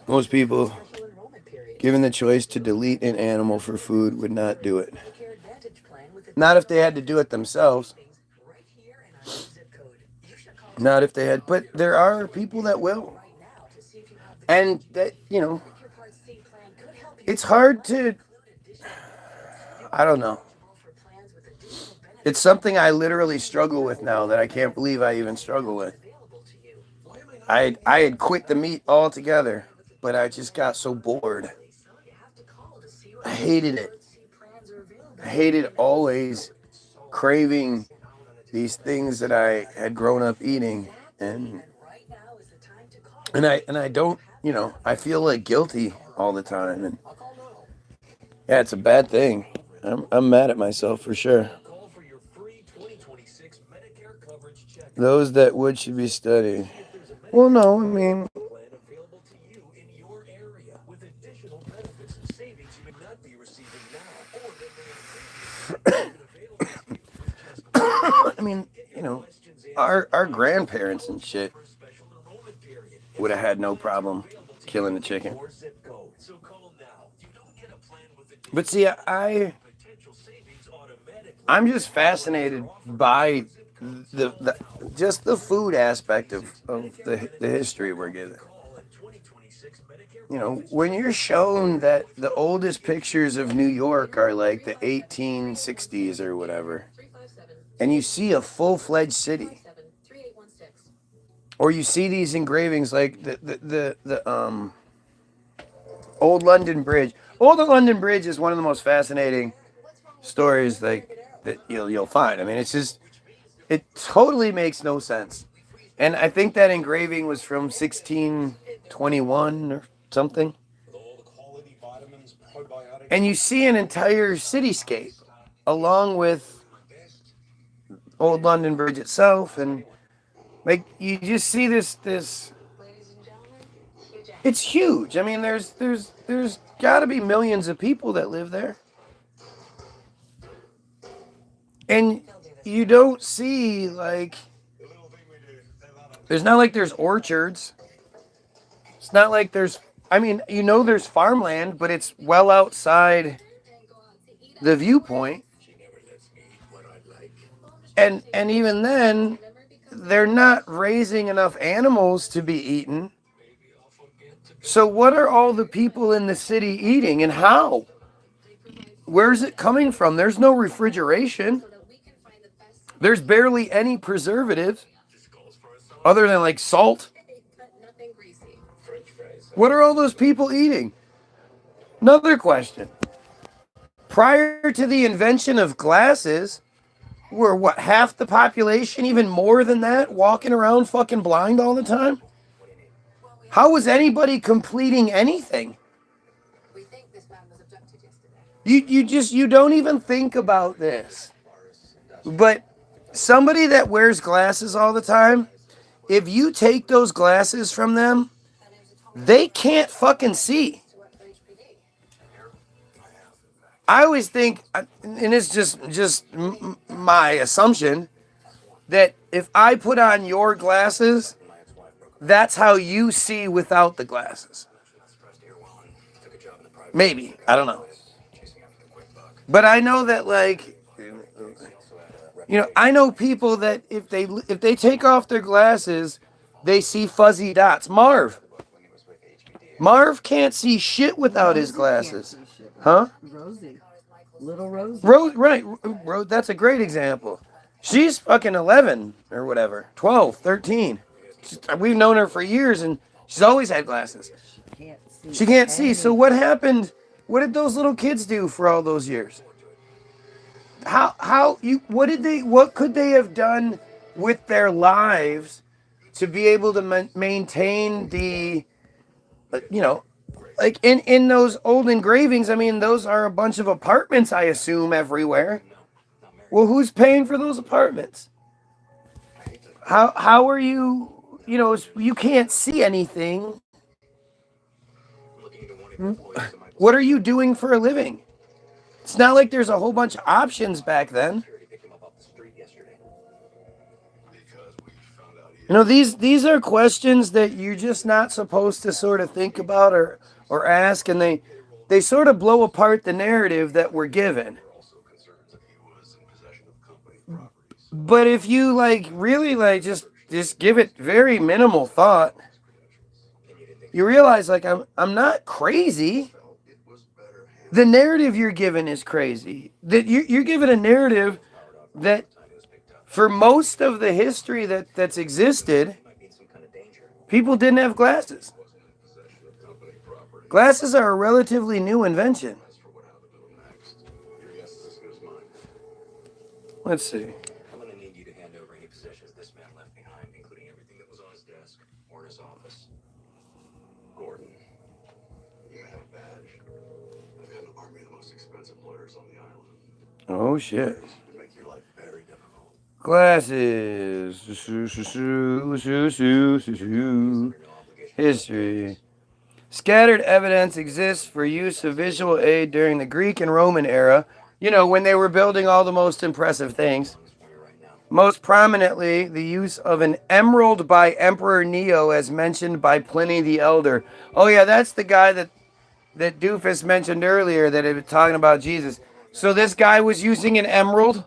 Most people, given the choice to delete an animal for food, would not do it. Not if they had to do it themselves. Not if they had, but there are people that will. And that, you know, it's hard to, I don't know. It's something I literally struggle with now that I can't believe I even struggle with. I had quit the meat altogether, but I just got so bored. I hated it. I hated always craving these things that I had grown up eating, and I don't, you know, I feel like guilty all the time, and yeah, it's a bad thing. I'm mad at myself for sure. Those that would should be studied. Well, no, I mean, I mean, you know, our grandparents and shit would have had no problem killing the chicken. But see, I'm just fascinated by the just the food aspect of the history we're given. You know, when you're shown that the oldest pictures of New York are like the 1860s or whatever, and you see a full-fledged city, or you see these engravings like the Old London Bridge. Old London Bridge is one of the most fascinating stories like that you'll find. I mean, it's just, it totally makes no sense. And I think that engraving was from 1621 or something. And you see an entire cityscape along with Old London Bridge itself, and like you just see this it's huge. I mean, there's got to be millions of people that live there. And you don't see, like, there's not like there's orchards. It's not like there's, I mean, you know, there's farmland, but it's well outside the viewpoint. And even then, they're not raising enough animals to be eaten. So what are all the people in the city eating, and how? Where's it coming from? There's no refrigeration. There's barely any preservatives other than like salt. What are all those people eating? Another question. Prior to the invention of glasses, we're what, half the population, even more than that, walking around fucking blind all the time? How was anybody completing anything? We think this man was abducted yesterday. You don't even think about this. But somebody that wears glasses all the time, if you take those glasses from them, they can't fucking see. I always think, and it's just my assumption, that if I put on your glasses, that's how you see without the glasses. Maybe. I don't know. But I know that, like, I know people that if they take off their glasses, they see fuzzy dots. Marv can't see shit without his glasses. Huh? Rosie. Little Rosie. Right. That's a great example. She's fucking 11 or whatever. 12, 13. We've known her for years and she's always had glasses. She can't see. So what happened? What did those little kids do for all those years? What could they have done with their lives to be able to maintain the, like in those old engravings? I mean, those are a bunch of apartments, I assume, everywhere. Well, who's paying for those apartments? How are you, you can't see anything. What are you doing for a living? It's not like there's a whole bunch of options back then. These are questions that you're just not supposed to sort of think about or ask, and they sort of blow apart the narrative that we're given. But if you really just give it very minimal thought, you realize I'm not crazy. The narrative you're given is crazy. That you're given a narrative that for most of the history that's existed, people didn't have glasses. Glasses are a relatively new invention. Let's see. I'm going to need you to hand over any possessions this man left behind, including everything that was on his desk or in his office. Gordon, you have a badge. I've got an army of the most expensive lawyers on the island. Oh, shit. To make your life very difficult. Glasses. History. Scattered evidence exists for use of visual aid during the Greek and Roman era, when they were building all the most impressive things. Most prominently, the use of an emerald by Emperor Neo as mentioned by Pliny the Elder. Oh yeah, that's the guy that Doofus mentioned earlier that had been talking about Jesus. So this guy was using an emerald.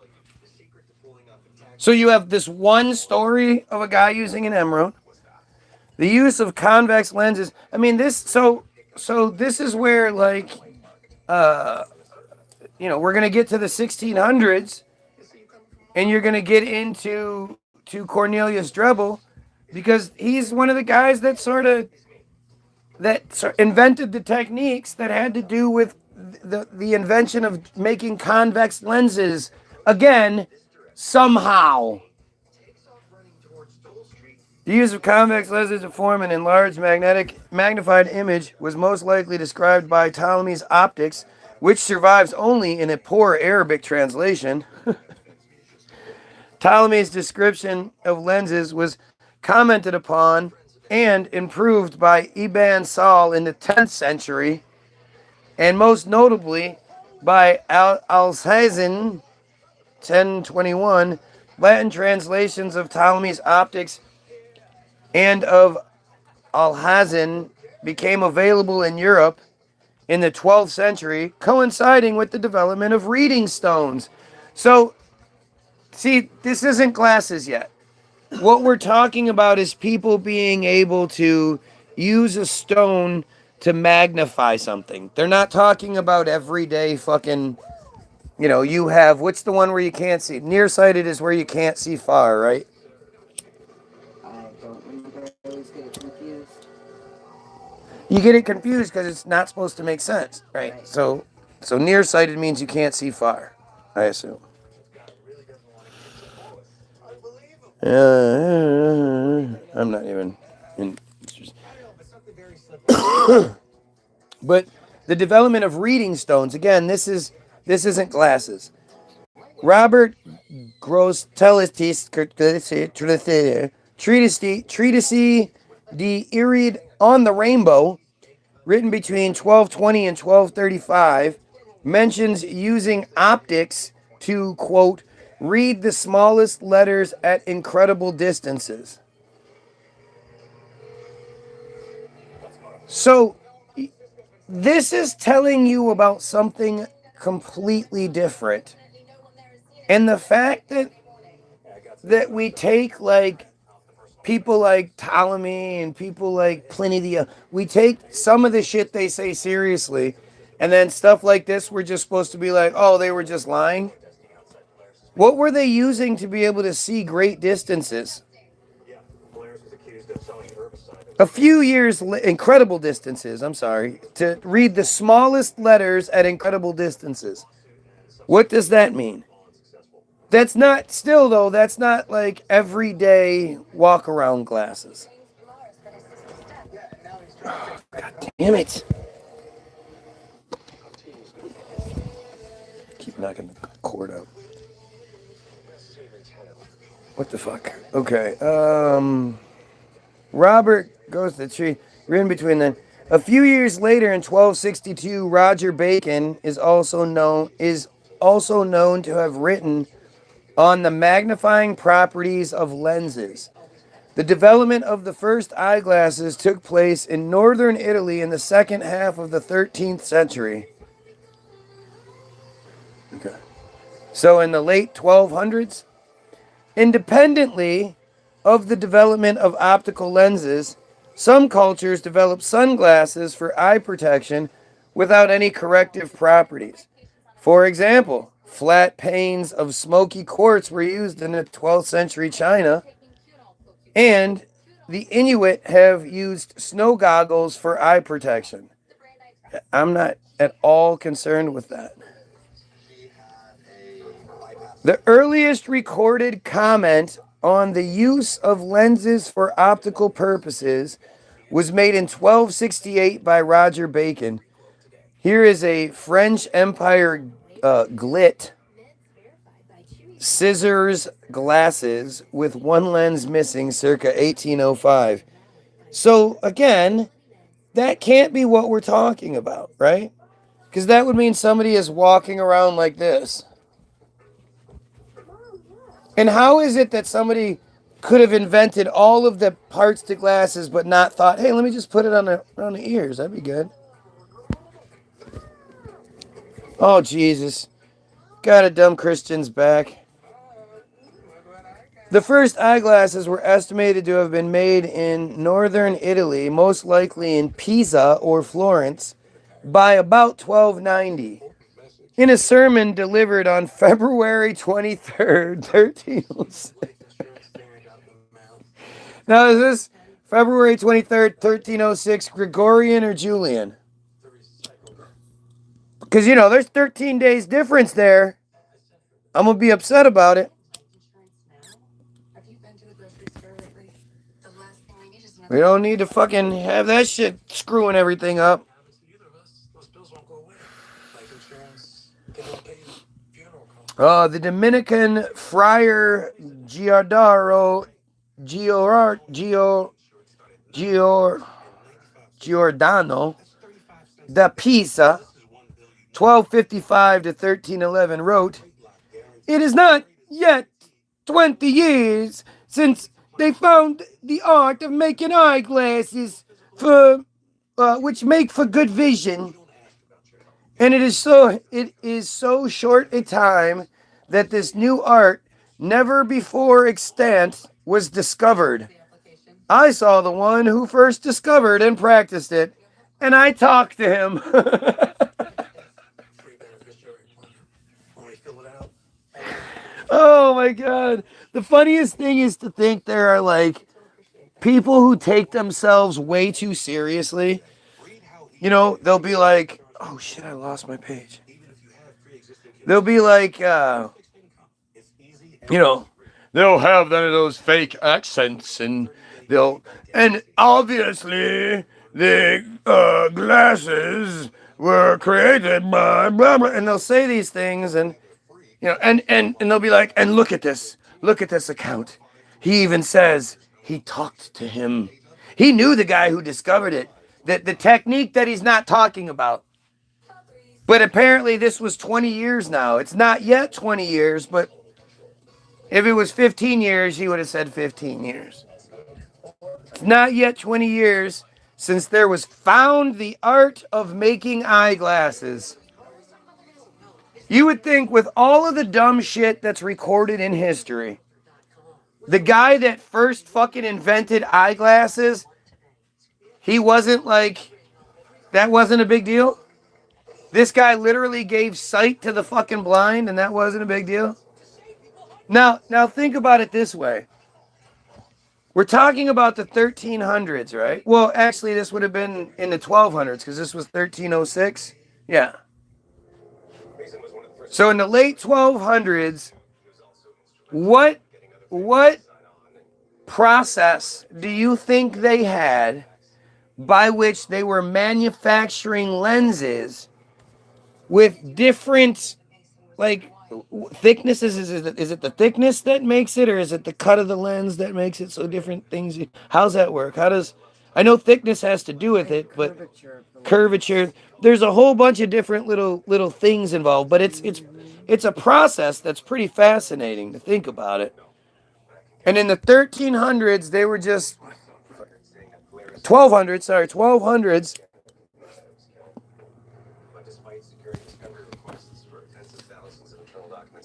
So you have this one story of a guy using an emerald. The use of convex lenses. I mean, so this is where we're going to get to the 1600s and you're going to get into Cornelius Drebbel because he's one of the guys that invented the techniques that had to do with the invention of making convex lenses again, somehow. The use of convex lenses to form an enlarged magnified image was most likely described by Ptolemy's optics, which survives only in a poor Arabic translation. Ptolemy's description of lenses was commented upon and improved by Ibn Saul in the 10th century, and most notably by Alhazen, 1021. Latin translations of Ptolemy's optics and of Alhazen became available in Europe in the 12th century, coinciding with the development of reading stones. So, see, this isn't glasses yet. What we're talking about is people being able to use a stone to magnify something. They're not talking about everyday fucking, you have, what's the one where you can't see? Nearsighted is where you can't see far, right? I don't remember. I always get it confused. You get it confused because it's not supposed to make sense, right? So nearsighted means you can't see far, I assume. I'm not even in. But the development of reading stones. Again, this isn't glasses. Robert Gross Treatise de Irid on the Rainbow, written between 1220 and 1235, mentions using optics to, quote, read the smallest letters at incredible distances. So, this is telling you about something completely different. And the fact that we take like people like Ptolemy and people like Pliny we take some of the shit they say seriously, and then stuff like this we're just supposed to be like, oh, they were just lying. What were they using to be able to see great distances? A few years, incredible distances, I'm sorry, to read the smallest letters at incredible distances. What does that mean? That's not, still though, that's not like everyday walk around glasses. Oh, God damn it. Keep knocking the cord out. What the fuck? Okay, Robert goes to the tree. We're in between then. A few years later, in 1262, Roger Bacon is also known to have written on the magnifying properties of lenses. The development of the first eyeglasses took place in northern Italy in the second half of the 13th century. Okay. So in the late 1200s, independently of the development of optical lenses, some cultures developed sunglasses for eye protection without any corrective properties. For example, flat panes of smoky quartz were used in the 12th century China, and the Inuit have used snow goggles for eye protection. I'm not at all concerned with that. The earliest recorded comment on the use of lenses for optical purposes was made in 1268 by Roger Bacon. Here is a French Empire glit, scissors glasses with one lens missing circa 1805. So again, that can't be what we're talking about, right? Because that would mean somebody is walking around like this. And how is it that somebody could have invented all of the parts to glasses but not thought, hey, let me just put it on the ears. That'd be good. Oh, Jesus. Got a dumb Christian's back. The first eyeglasses were estimated to have been made in northern Italy, most likely in Pisa or Florence, by about 1290. In a sermon delivered on February 23rd, 1306. Now, is this February 23rd, 1306, Gregorian or Julian? Because, there's 13 days difference there. I'm going to be upset about it. We don't need to fucking have that shit screwing everything up. The Dominican friar Giordano da Pisa, 1255 to 1311, wrote, "It is not yet 20 years since they found the art of making eyeglasses which make for good vision. And it is so short a time that this new art, never before extant, was discovered. I saw the one who first discovered and practiced it, and I talked to him." Oh my God. The funniest thing is to think there are like people who take themselves way too seriously. They'll be like, oh shit, I lost my page. They'll be like, they'll have none of those fake accents, and obviously the glasses were created by blah blah, and they'll say these things, and and they'll be like, and look at this account. He even says he talked to him. He knew the guy who discovered it. The technique that he's not talking about. But apparently this was 20 years now. It's not yet 20 years, but if it was 15 years, he would have said 15 years. It's not yet 20 years since there was found the art of making eyeglasses. You would think with all of the dumb shit that's recorded in history, the guy that first fucking invented eyeglasses, he wasn't like, that wasn't a big deal? This guy literally gave sight to the fucking blind, and that wasn't a big deal? Now think about it this way. We're talking about the 1300s, right? Well, actually, this would have been in the 1200s, because this was 1306. Yeah. So in the late 1200s, what process do you think they had by which they were manufacturing lenses with different, like, thicknesses? Is it the thickness that makes it, or is it the cut of the lens that makes it so different things? How's that work? I know thickness has to do with it, but curvature. There's a whole bunch of different little things involved, but it's a process that's pretty fascinating to think about it. And in the 1300s, they were just 1200s.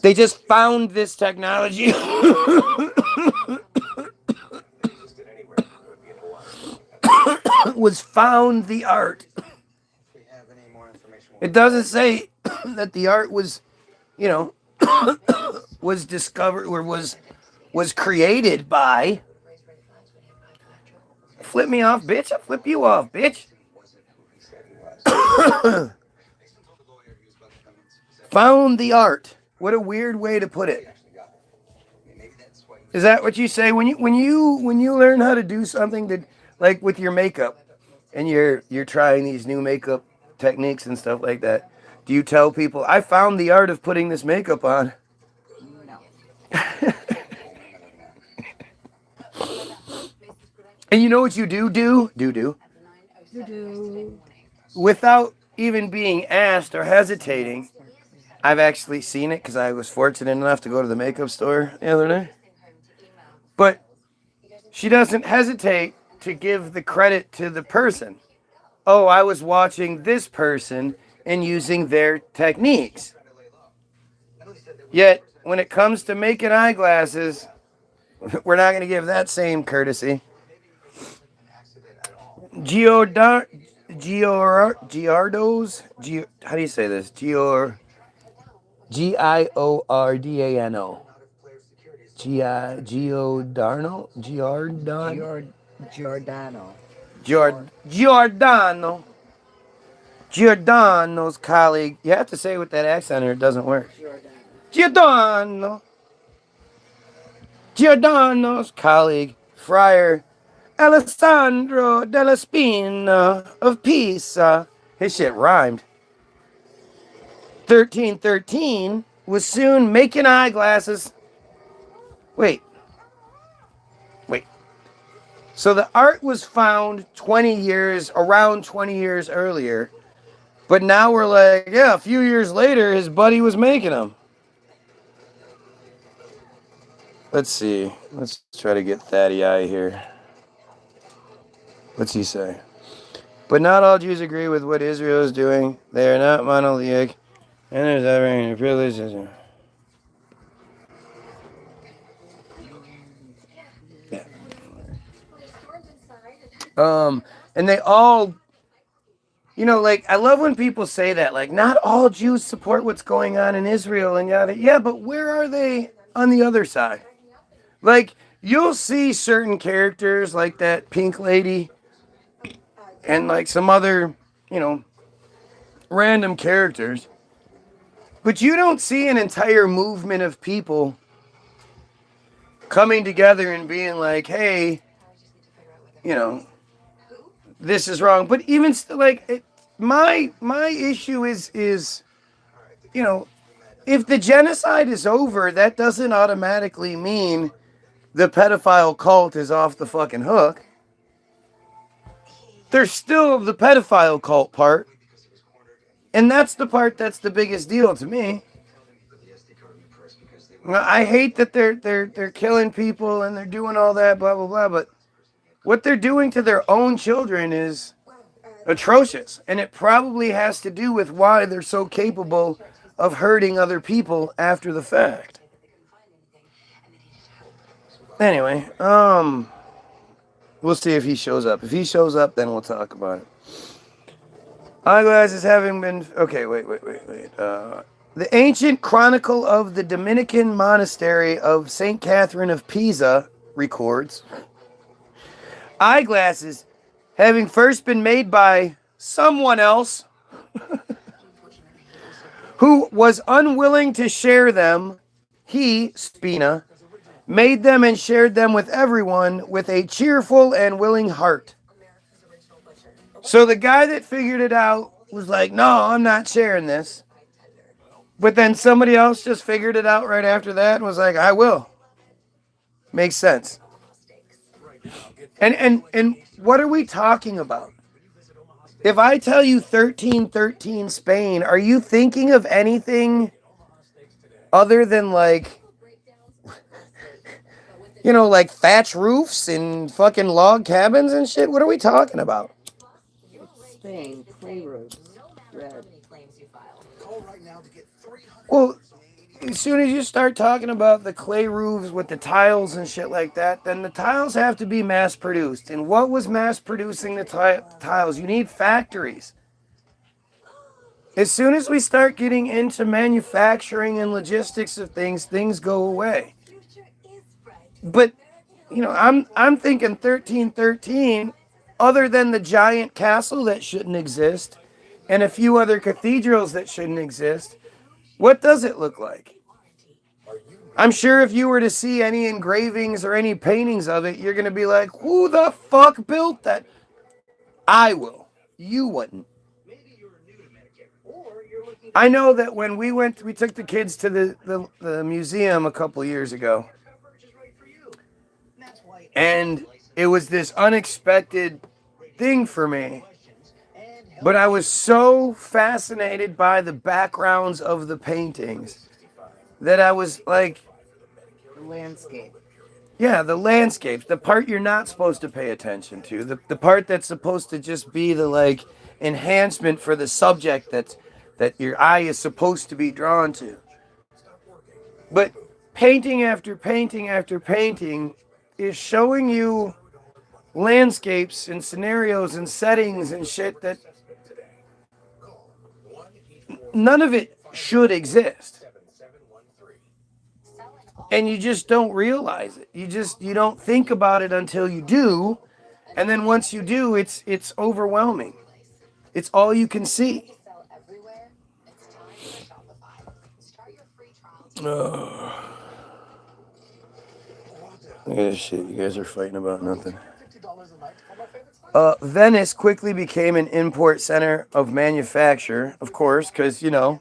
They just found this technology. Was found the art. It doesn't say that the art was, was discovered or was created by. Flip me off, bitch. I'll flip you off, bitch. Found the art. What a weird way to put it. Is that what you say when you learn how to do something that, like with your makeup, and you're trying these new makeup techniques and stuff like that? Do you tell people, I found the art of putting this makeup on? No. And you know what you do? Without even being asked or hesitating. I've actually seen it because I was fortunate enough to go to the makeup store the other day. But she doesn't hesitate to give the credit to the person. Oh, I was watching this person and using their techniques. Yet, when it comes to making eyeglasses, we're not going to give that same courtesy. Giordano's, how do you say this? Giordano. Giordano. Giordano's colleague. You have to say it with that accent or it doesn't work. Giordano's colleague, Friar Alessandro della Spina of Pisa. His shit rhymed. 1313 was soon making eyeglasses. Wait. So the art was found around 20 years earlier. But now we're like, yeah, a few years later, his buddy was making them. Let's see. Let's try to get Thaddy Eye here. What's he say? But not all Jews agree with what Israel is doing. They are not monolithic. And there's every privilege. Yeah. And they all, like, I love when people say that, like, not all Jews support what's going on in Israel and yada. Yeah, but where are they on the other side? Like, you'll see certain characters like that pink lady and like some other, random characters. But you don't see an entire movement of people coming together and being like, hey, you know, this is wrong. But even still, like, my issue is, you know, if the genocide is over, that doesn't automatically mean the pedophile cult is off the fucking hook. There's still the pedophile cult part. And that's the part that's the biggest deal to me. I hate that they're killing people and they're doing all that, blah, blah, blah. But what they're doing to their own children is atrocious. And it probably has to do with why they're so capable of hurting other people after the fact. Anyway, we'll see if he shows up. If he shows up, then we'll talk about it. Eyeglasses having been... Okay, wait. The ancient chronicle of the Dominican monastery of St. Catherine of Pisa records eyeglasses having first been made by someone else who was unwilling to share them. He, Spina, made them and shared them with everyone with a cheerful and willing heart. So the guy that figured it out was like, no, I'm not sharing this. But then somebody else just figured it out right after that and was like, I will. Makes sense. And what are we talking about? If I tell you 1313 Spain, are you thinking of anything other than like, you know, like thatch roofs and fucking log cabins and shit? What are we talking about? Spain, clay roofs, red. Well, as soon as you start talking about the clay roofs with the tiles and shit like that, then the tiles have to be mass produced. And what was mass producing the tiles? You need factories. As soon as we start getting into manufacturing and logistics of things, things go away. But, you know, I'm thinking 1313, other than the giant castle that shouldn't exist, and a few other cathedrals that shouldn't exist, what does it look like? I'm sure if you were to see any engravings or any paintings of it, you're going to be like, who the fuck built that? I will. You wouldn't. I know that when we took the kids to the museum a couple years ago, and it was this unexpected thing for me. But I was so fascinated by the backgrounds of the paintings that I was like... The landscape. Yeah, the landscapes. The part you're not supposed to pay attention to. The part that's supposed to just be the like enhancement for the subject that your eye is supposed to be drawn to. But painting after painting after painting is showing you landscapes and scenarios and settings and shit that none of it should exist. And you just don't realize it. You don't think about it until you do. And then once you do, it's overwhelming. It's all you can see. Oh. Look at this shit. You guys are fighting about nothing. Venice quickly became an import center of manufacture, of course, because, you know,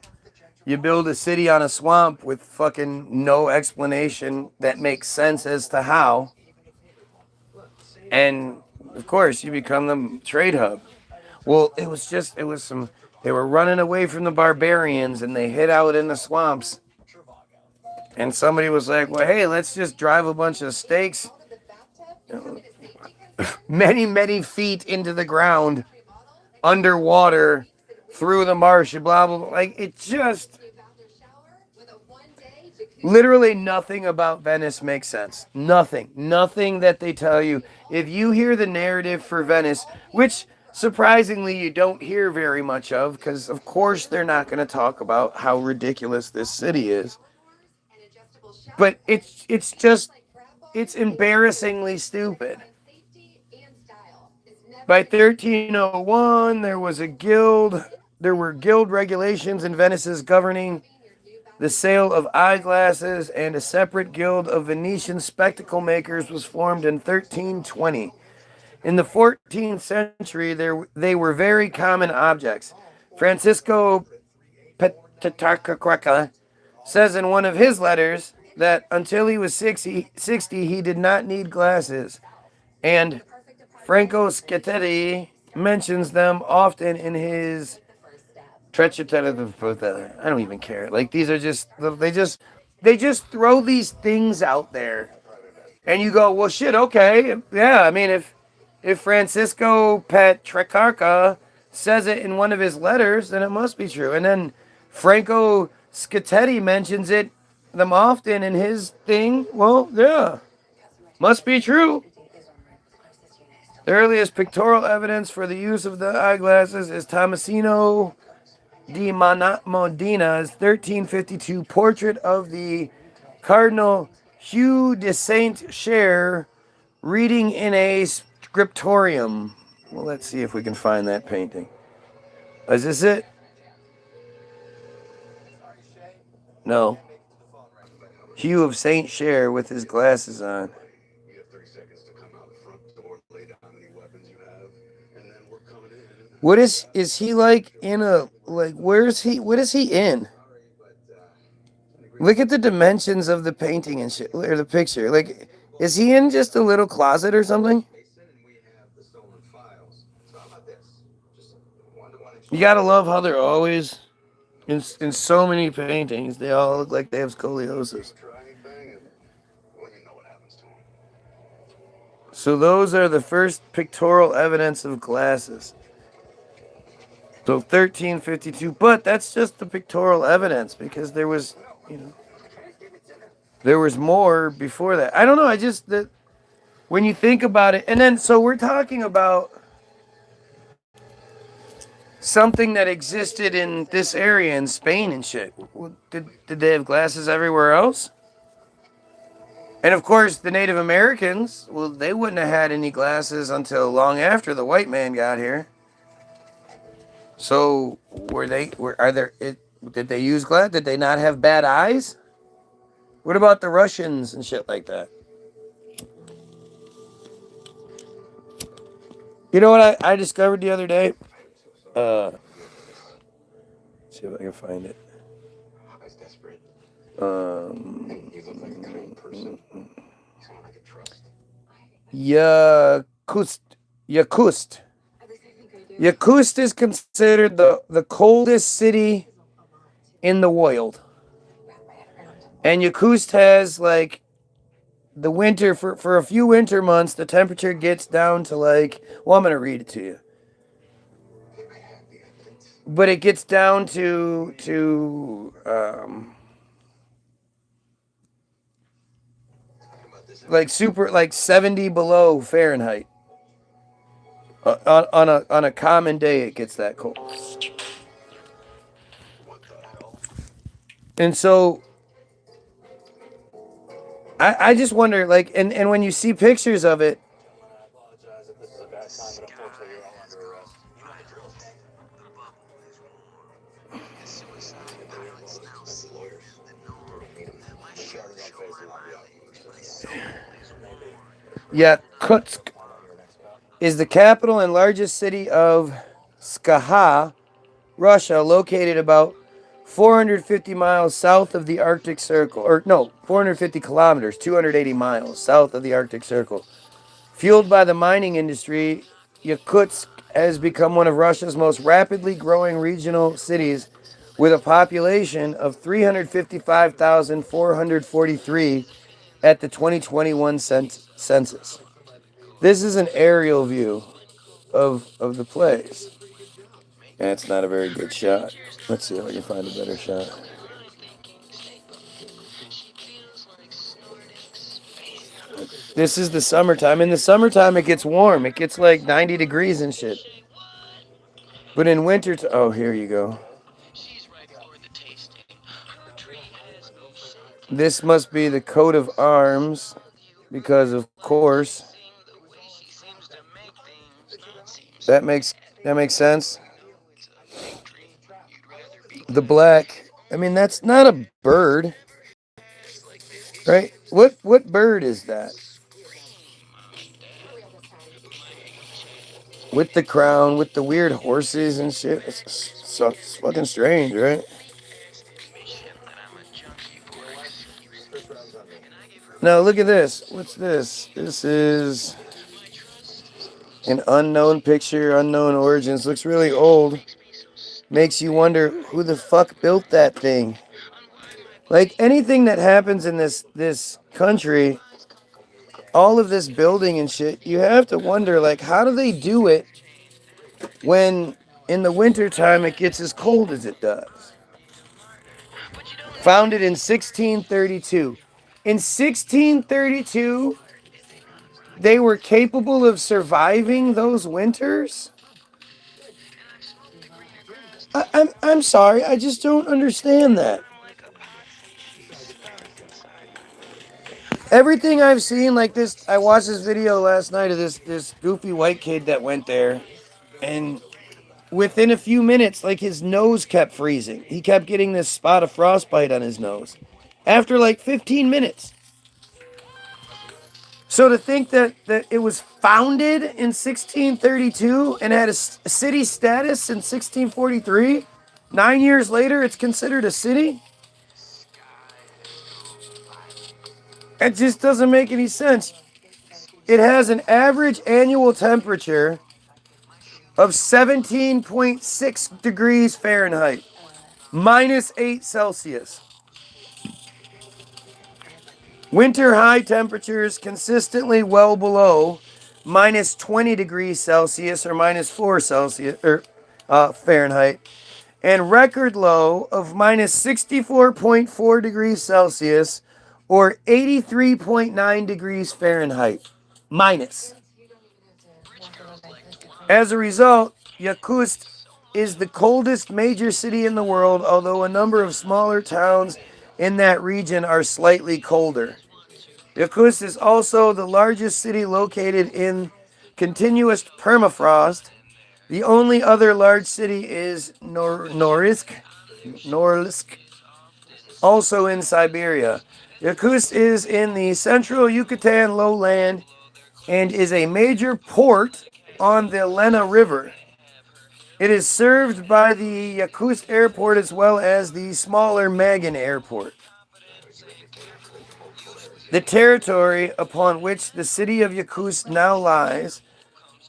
you build a city on a swamp with fucking no explanation that makes sense as to how. And, of course, you become the trade hub. Well, they were running away from the barbarians and they hid out in the swamps. And somebody was like, well, hey, let's just drive a bunch of stakes many, many feet into the ground, underwater, through the marsh, blah, blah, blah. Like, it just... Literally nothing about Venice makes sense. Nothing. Nothing that they tell you. If you hear the narrative for Venice, which surprisingly you don't hear very much of, because of course they're not going to talk about how ridiculous this city is. But it's embarrassingly stupid. By 1301, there were guild regulations in Venice's governing the sale of eyeglasses, and a separate guild of Venetian spectacle makers was formed in 1320. In the 14th century, they were very common objects. Francisco Petrarca says in one of his letters that until he was 60 he did not need glasses. And Franco Scattetti mentions them often in his I don't even care. Like these are just they just throw these things out there, and you go, well, shit, okay, yeah. I mean, if Francisco Petrarca says it in one of his letters, then it must be true. And then Franco Scattetti mentions them often in his thing. Well, yeah, must be true. The earliest pictorial evidence for the use of the eyeglasses is Tommasino di Modina's 1352 portrait of the Cardinal Hugh de Saint Cher reading in a scriptorium. Well, let's see if we can find that painting. Is this it? No. Hugh of Saint Cher with his glasses on. What is he like in a, like, what is he in? Look at the dimensions of the painting and shit, or the picture. Like, is he in just a little closet or something? You gotta love how they're always, in so many paintings, they all look like they have scoliosis. So those are the first pictorial evidence of glasses. So 1352, but that's just the pictorial evidence, because there was, there was more before that. I don't know, that when you think about it, and then, so we're talking about something that existed in this area in Spain and shit. Did they have glasses everywhere else? And of course, the Native Americans, well, they wouldn't have had any glasses until long after the white man got here. So, did they use glasses? Did they not have bad eyes? What about the Russians and shit like that? You know what I discovered the other day? Let's see if I can find it. Yakutsk. Yakutsk is considered the coldest city in the world. And Yakutsk has, like, the winter, for a few winter months, the temperature gets down to, like, well, I'm going to read it to you. But it gets down to like 70 below Fahrenheit. On a common day, it gets that cold. And so I just wonder, like, and when you see pictures of it, Yakutsk is the capital and largest city of Skaha, Russia, located about 450 miles south of the Arctic Circle. 450 kilometers, 280 miles south of the Arctic Circle. Fueled by the mining industry, Yakutsk has become one of Russia's most rapidly growing regional cities, with a population of 355,443 at the 2021 census. This is an aerial view of the place. And it's not a very good shot. Let's see if I can find a better shot. This is the summertime. In the summertime, it gets warm. It gets like 90 degrees and shit. But in winter, oh, here you go. This must be the coat of arms, because of course. That makes sense. The black I mean, that's not a bird, right? What bird is that? With the crown, with the weird horses and shit. It's fucking strange, right? Now look at this. What's this? This is an unknown picture, unknown origins. Looks really old. Makes you wonder who the fuck built that thing. Like anything that happens in this country, all of this building and shit, you have to wonder, like, how do they do it when in the wintertime it gets as cold as it does? Founded in 1632. In 1632, they were capable of surviving those winters? I'm sorry, I just don't understand that. Everything I've seen, like this, I watched this video last night of this goofy white kid that went there, and within a few minutes, like his nose kept freezing. He kept getting this spot of frostbite on his nose. After like 15 minutes. So to think that it was founded in 1632 and had a city status in 1643, 9 years later it's considered a city? It just doesn't make any sense. It has an average annual temperature of 17.6 degrees Fahrenheit, -8 Celsius. Winter high temperatures consistently well below -20 degrees Celsius or -4 Celsius or Fahrenheit, and record low of -64.4 degrees Celsius or 83.9 degrees Fahrenheit. Minus. As a result, Yakutsk is the coldest major city in the world, although a number of smaller towns in that region are slightly colder. Yakutsk is also the largest city located in continuous permafrost. The only other large city is Norilsk, also in Siberia. Yakutsk is in the central Yucatan lowland and is a major port on the Lena River. It is served by the Yakutsk Airport as well as the smaller Magan Airport. The territory upon which the city of Yakutsk now lies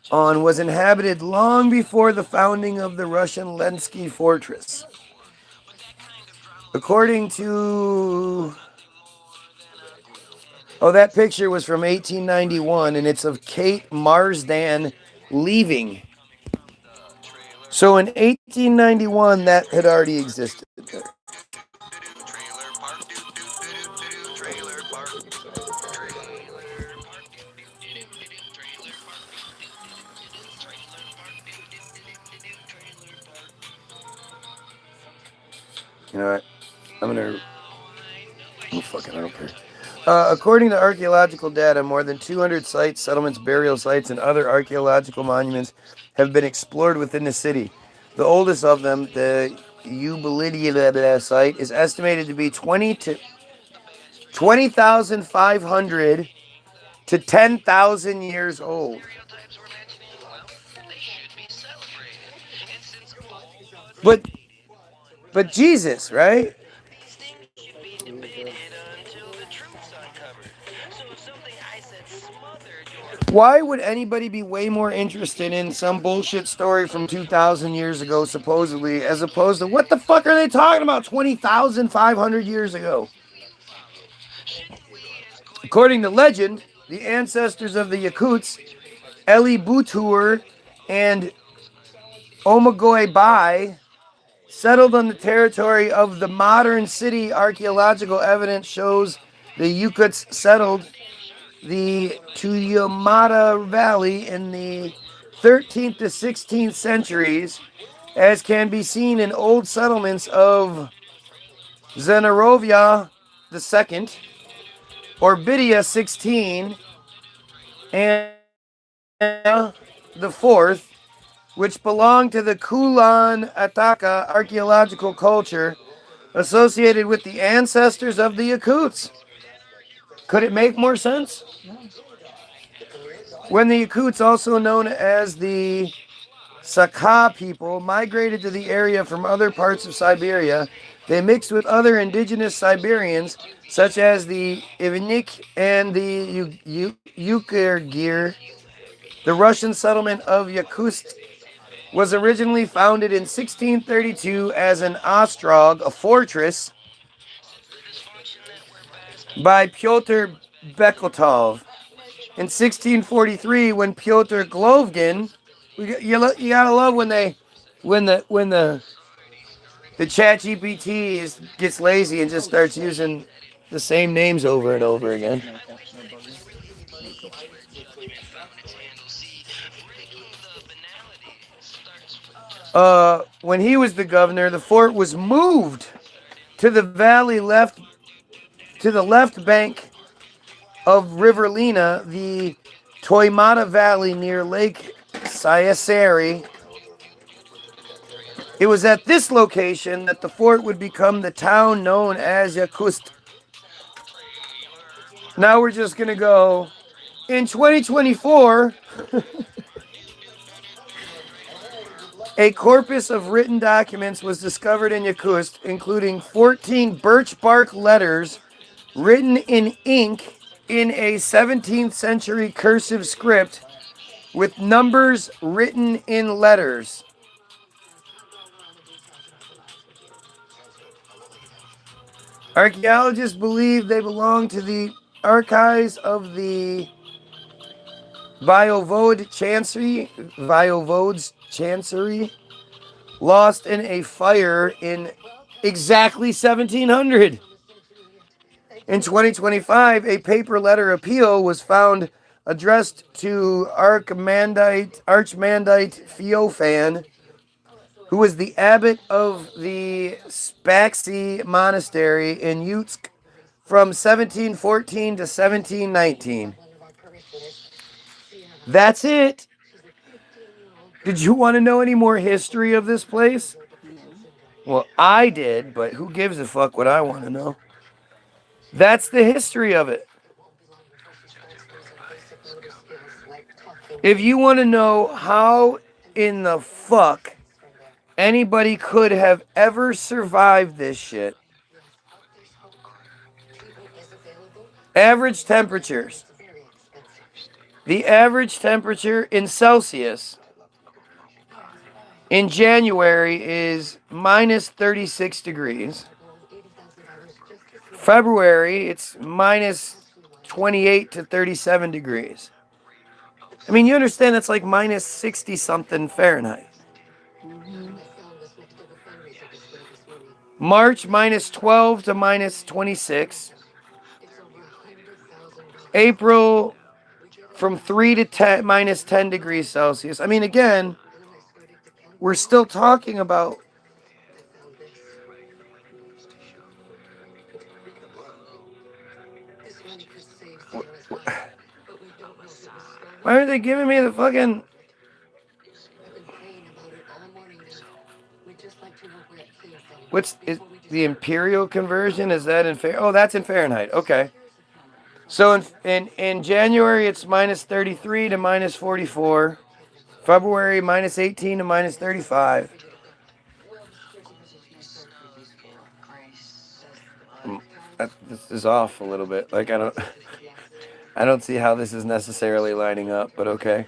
on was inhabited long before the founding of the Russian Lensky Fortress. According to... Oh, that picture was from 1891, and it's of Kate Marsden leaving. So in 1891, that had already existed there. You know what? I'm gonna... Oh, fuck it, I don't care. According to archaeological data, more than 200 sites, settlements, burial sites, and other archaeological monuments have been explored within the city. The oldest of them, the Ubilidia site, is estimated to be 20,500 to 10,000 years old. But Jesus, right? Why would anybody be way more interested in some bullshit story from 2,000 years ago, supposedly, as opposed to what the fuck are they talking about 20,500 years ago? According to legend, the ancestors of the Yakuts, Eli Butur and Omagoy Bai, settled on the territory of the modern city. Archaeological evidence shows the Yakuts settled the Tuyamata Valley in the 13th to 16th centuries, as can be seen in old settlements of Zenarovia II, Orbidia 16, and the 4th, which belong to the Kulan Ataka archaeological culture. associated with the ancestors of the Yakuts. Could it make more sense? When the Yakuts, also known as the Sakha people, migrated to the area from other parts of Siberia, they mixed with other indigenous Siberians, such as the Ivanik and the Yukirgir. The Russian settlement of Yakutsk was originally founded in 1632 as an ostrog, a fortress, by Pyotr Bekotov. In 1643, when Pyotr Glovgin, you gotta love when the chat GPT gets lazy and just starts using the same names over and over again. When he was the governor, the fort was moved to the left bank of River Lena, the Toymata Valley near Lake Syesari. It was at this location that the fort would become the town known as Yakutsk. Now we're just going to go. In 2024, a corpus of written documents was discovered in Yakutsk, including 14 birch bark letters written in ink in a 17th century cursive script with numbers written in letters. Archaeologists believe they belong to the archives of the Voivode's Chancery, lost in a fire in exactly 1700. In 2025, a paper letter appeal was found addressed to Archmandrite Theophan, who was the abbot of the Spaxi Monastery in Utsk from 1714 to 1719. That's it. Did you want to know any more history of this place? Well, I did, but who gives a fuck what I want to know? That's the history of it. If you want to know how in the fuck anybody could have ever survived this shit, average temperatures. The average temperature in Celsius in January is minus 36 degrees. February, it's minus 28 to 37 degrees. I mean, you understand that's like minus 60 something Fahrenheit. March, minus 12 to minus 26. April, from 3 to 10, minus 10 degrees Celsius. I mean, again, we're still talking about why aren't they giving me the fucking what's is the imperial conversion? Is that in Fahrenheit? Oh, that's in Fahrenheit. Okay. So in January it's minus 33 to minus 44. February minus 18 to minus 35. This is off a little bit. Like I don't see how this is necessarily lining up, but okay.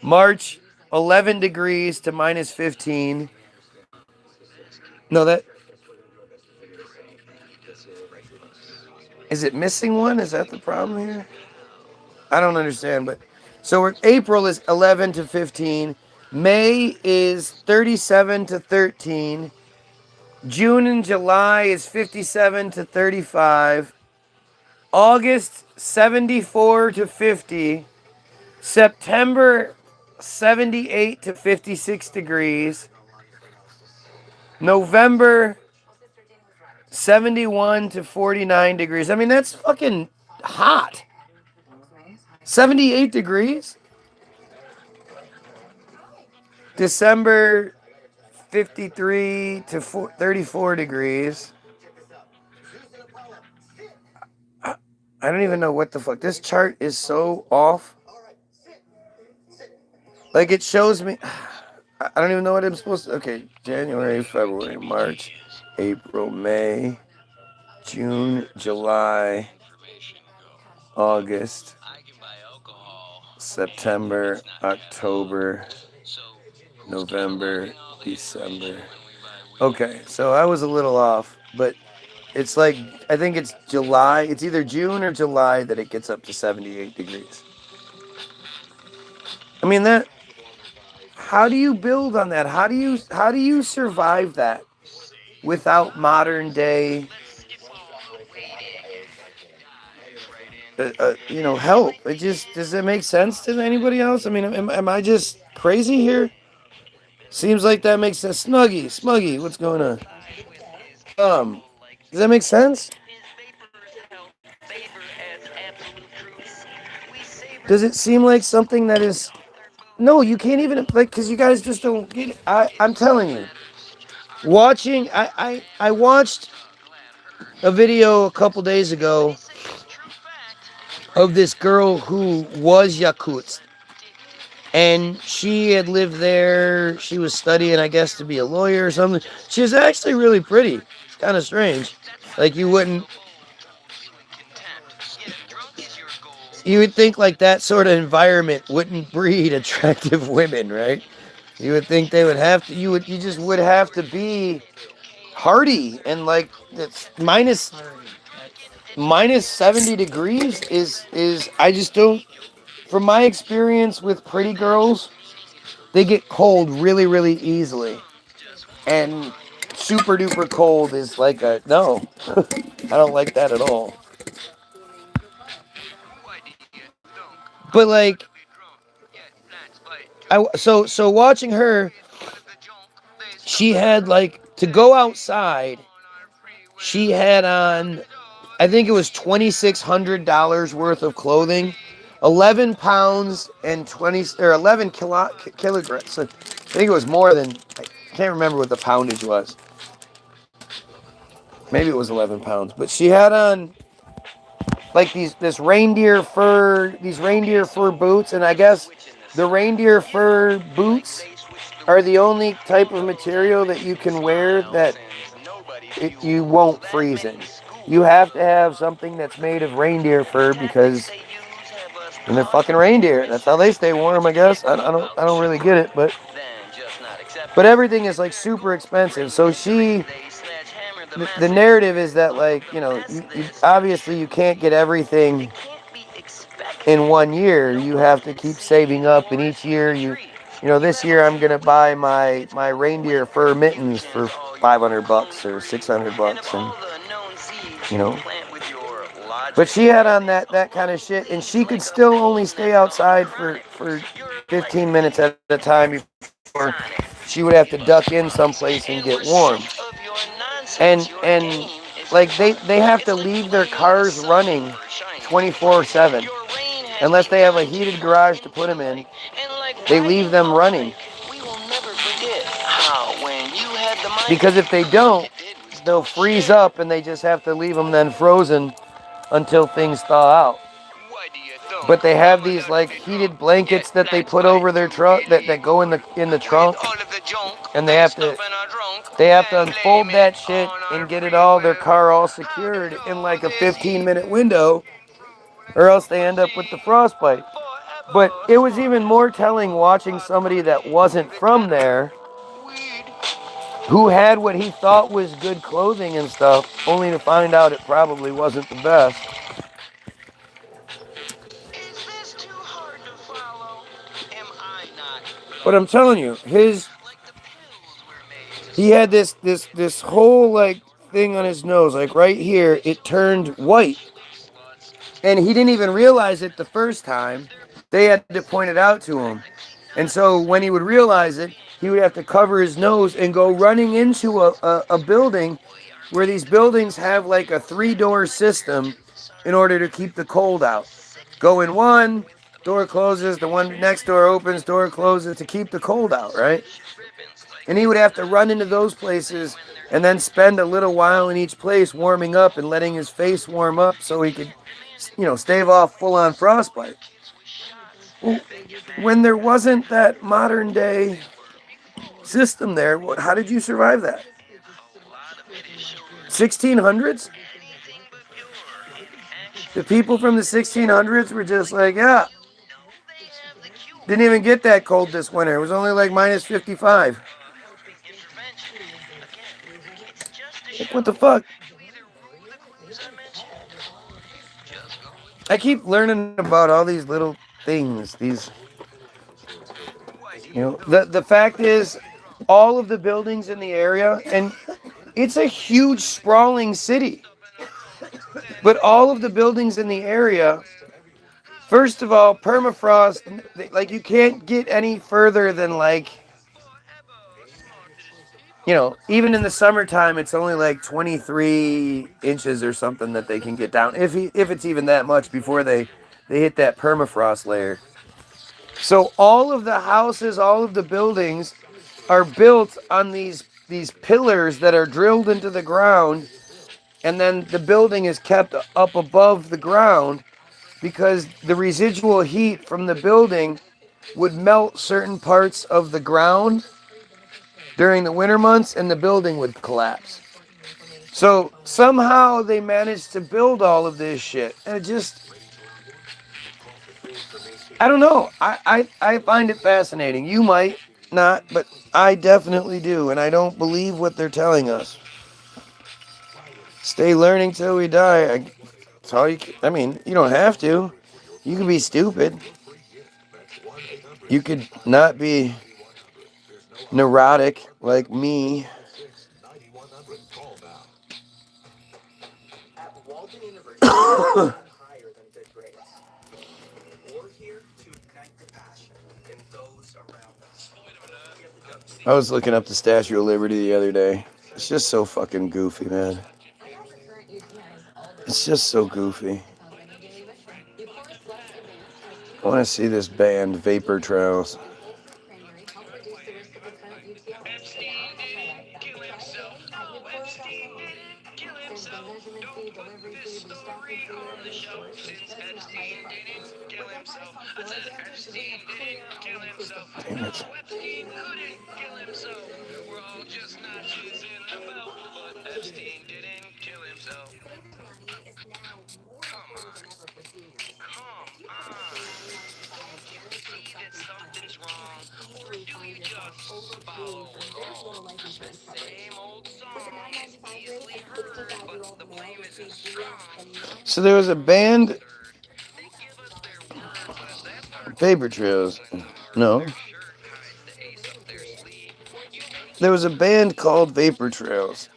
March 11 degrees to minus 15. No, that is it missing one? Is that the problem here? I don't understand, but so April is 11 to 15. May is 37 to 13. June and July is 57 to 35. August 74 to 50. September 78 to 56 degrees. November 71 to 49 degrees. I mean, that's fucking hot. 78 degrees. December 53 to 34 degrees. I don't even know what the fuck. This chart is so off. Like it shows me. I don't even know what I'm supposed to. Okay, January, February, March, April, May, June, July, August, September, October, November, December. Okay, so I was a little off, but it's like, I think it's July. It's either June or July that it gets up to 78 degrees. I mean, that, how do you build on that? How do you survive that without modern day help? It just, does it make sense to anybody else? I mean, am I just crazy here? Seems like that makes sense. Smuggy, what's going on? Does that make sense? Does it seem like something that is? No, you can't even like, because you guys just don't get it. I'm telling you, watching. I watched a video a couple days ago of this girl who was Yakutsk. And she had lived there. She was studying, I guess, to be a lawyer or something. She was actually really pretty. It's kind of strange. Like you would think like that sort of environment wouldn't breed attractive women, right? You would think they would have to. You just would have to be hardy, and like it's minus 70 degrees is I just don't. From my experience with pretty girls, they get cold really, really easily. And super duper cold is like a no. I don't like that at all. But like so watching her, she had like to go outside, she had on, I think it was $2,600 worth of clothing, 11 pounds and 20 or 11 kilograms. So I think it was more than, I can't remember what the poundage was. Maybe it was 11 pounds, but she had on like these reindeer fur boots, and I guess the reindeer fur boots are the only type of material that you can wear that you won't freeze in. You have to have something that's made of reindeer fur because, and they're fucking reindeer. That's how they stay warm, I guess. I don't really get it, but everything is like super expensive. So the narrative is that like you obviously you can't get everything in 1 year. You have to keep saving up, and each year this year I'm gonna buy my reindeer fur mittens for $500 or $600, and you know. But she had on that kind of shit, and she could still only stay outside for 15 minutes at a time before she would have to duck in someplace and get warm. And like they have to leave their cars running 24/7 unless they have a heated garage to put them in. They leave them running because if they don't, they'll freeze up, and they just have to leave them then frozen until things thaw out. But they have these like heated blankets that they put over their truck that go in the trunk, and they have to unfold that shit and get their car all secured in like a 15-minute window, or else they end up with the frostbite. But it was even more telling watching somebody that wasn't from there, who had what he thought was good clothing and stuff, only to find out it probably wasn't the best. But I'm telling you, he had this whole like thing on his nose, like right here, it turned white. And he didn't even realize it the first time. They had to point it out to him. And so when he would realize it, he would have to cover his nose and go running into a building, where these buildings have like a 3-door system in order to keep the cold out. Go in one, door closes, the one next door opens, door closes, to keep the cold out, right? And he would have to run into those places and then spend a little while in each place warming up and letting his face warm up so he could stave off full-on frostbite. Well, when there wasn't that modern day system there, how did you survive that? 1600s? The people from the 1600s were just like, yeah, didn't even get that cold this winter. It was only like minus 55. Like, what the fuck? I keep learning about all these little things. The fact is, all of the buildings in the area, and it's a huge sprawling city, but all of the buildings in the area, first of all, permafrost, like you can't get any further than like, even in the summertime, it's only like 23 inches or something that they can get down, if it's even that much before they hit that permafrost layer. So all of the houses, all of the buildings are built on these pillars that are drilled into the ground, and then the building is kept up above the ground because the residual heat from the building would melt certain parts of the ground during the winter months, and the building would collapse. So somehow they managed to build all of this shit, and I don't know. I find it fascinating. You might not, but I definitely do, and I don't believe what they're telling us. Stay learning till we die. That's all you don't have to. You can be stupid. You could not be neurotic like me. I was looking up the Statue of Liberty the other day. It's just so fucking goofy, man. It's just so goofy. I want to see this band, Vapor Trails. Damn it. So there was a band, Vapor Trails. No. There was a band called Vapor Trails.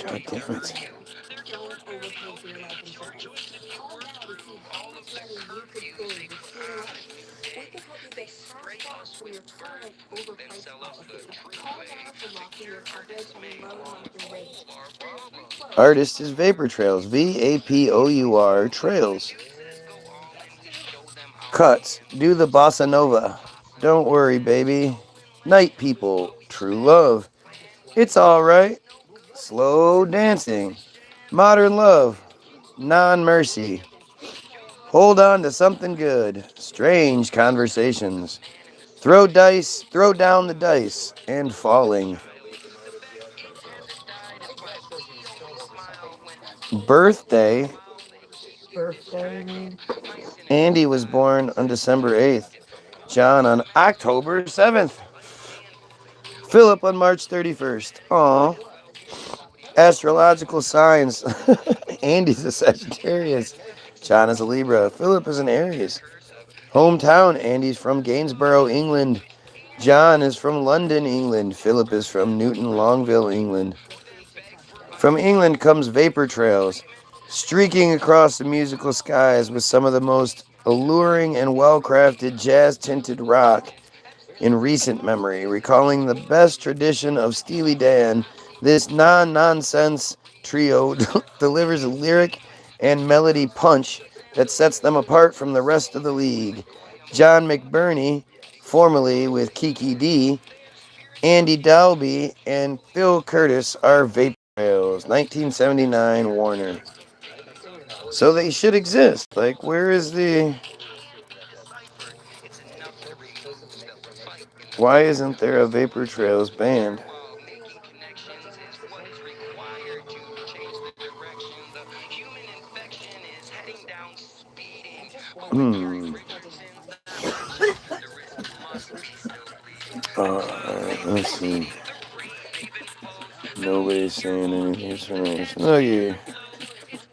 God damn it. Artist is Vapor Trails. VAPOUR Trails. Cuts. Do the bossa nova. Don't worry, baby. Night people. True love. It's alright. Slow dancing. Modern love. Non-mercy. Hold on to something good. Strange conversations. Throw down the dice. And falling. Birthday. Andy was born on December 8th. John on October 7th. Philip on March 31st. Aww. Astrological signs. Andy's a Sagittarius. John is a Libra. Philip is an Aries. Hometown. Andy's from Gainsborough, England. John is from London, England. Philip is from Newton Longville, England. From England comes Vapor Trails, streaking across the musical skies with some of the most alluring and well-crafted jazz-tinted rock in recent memory, recalling the best tradition of Steely Dan. This non-nonsense trio delivers a lyric and melody punch that sets them apart from the rest of the league. John McBurney, formerly with Kiki D, Andy Dalby, and Phil Curtis are vapor trails. 1979 Warner. So they should exist. Like, where is the... Why isn't there a vapor trails band? Hmm. Let's see. Nobody's saying anything. Okay.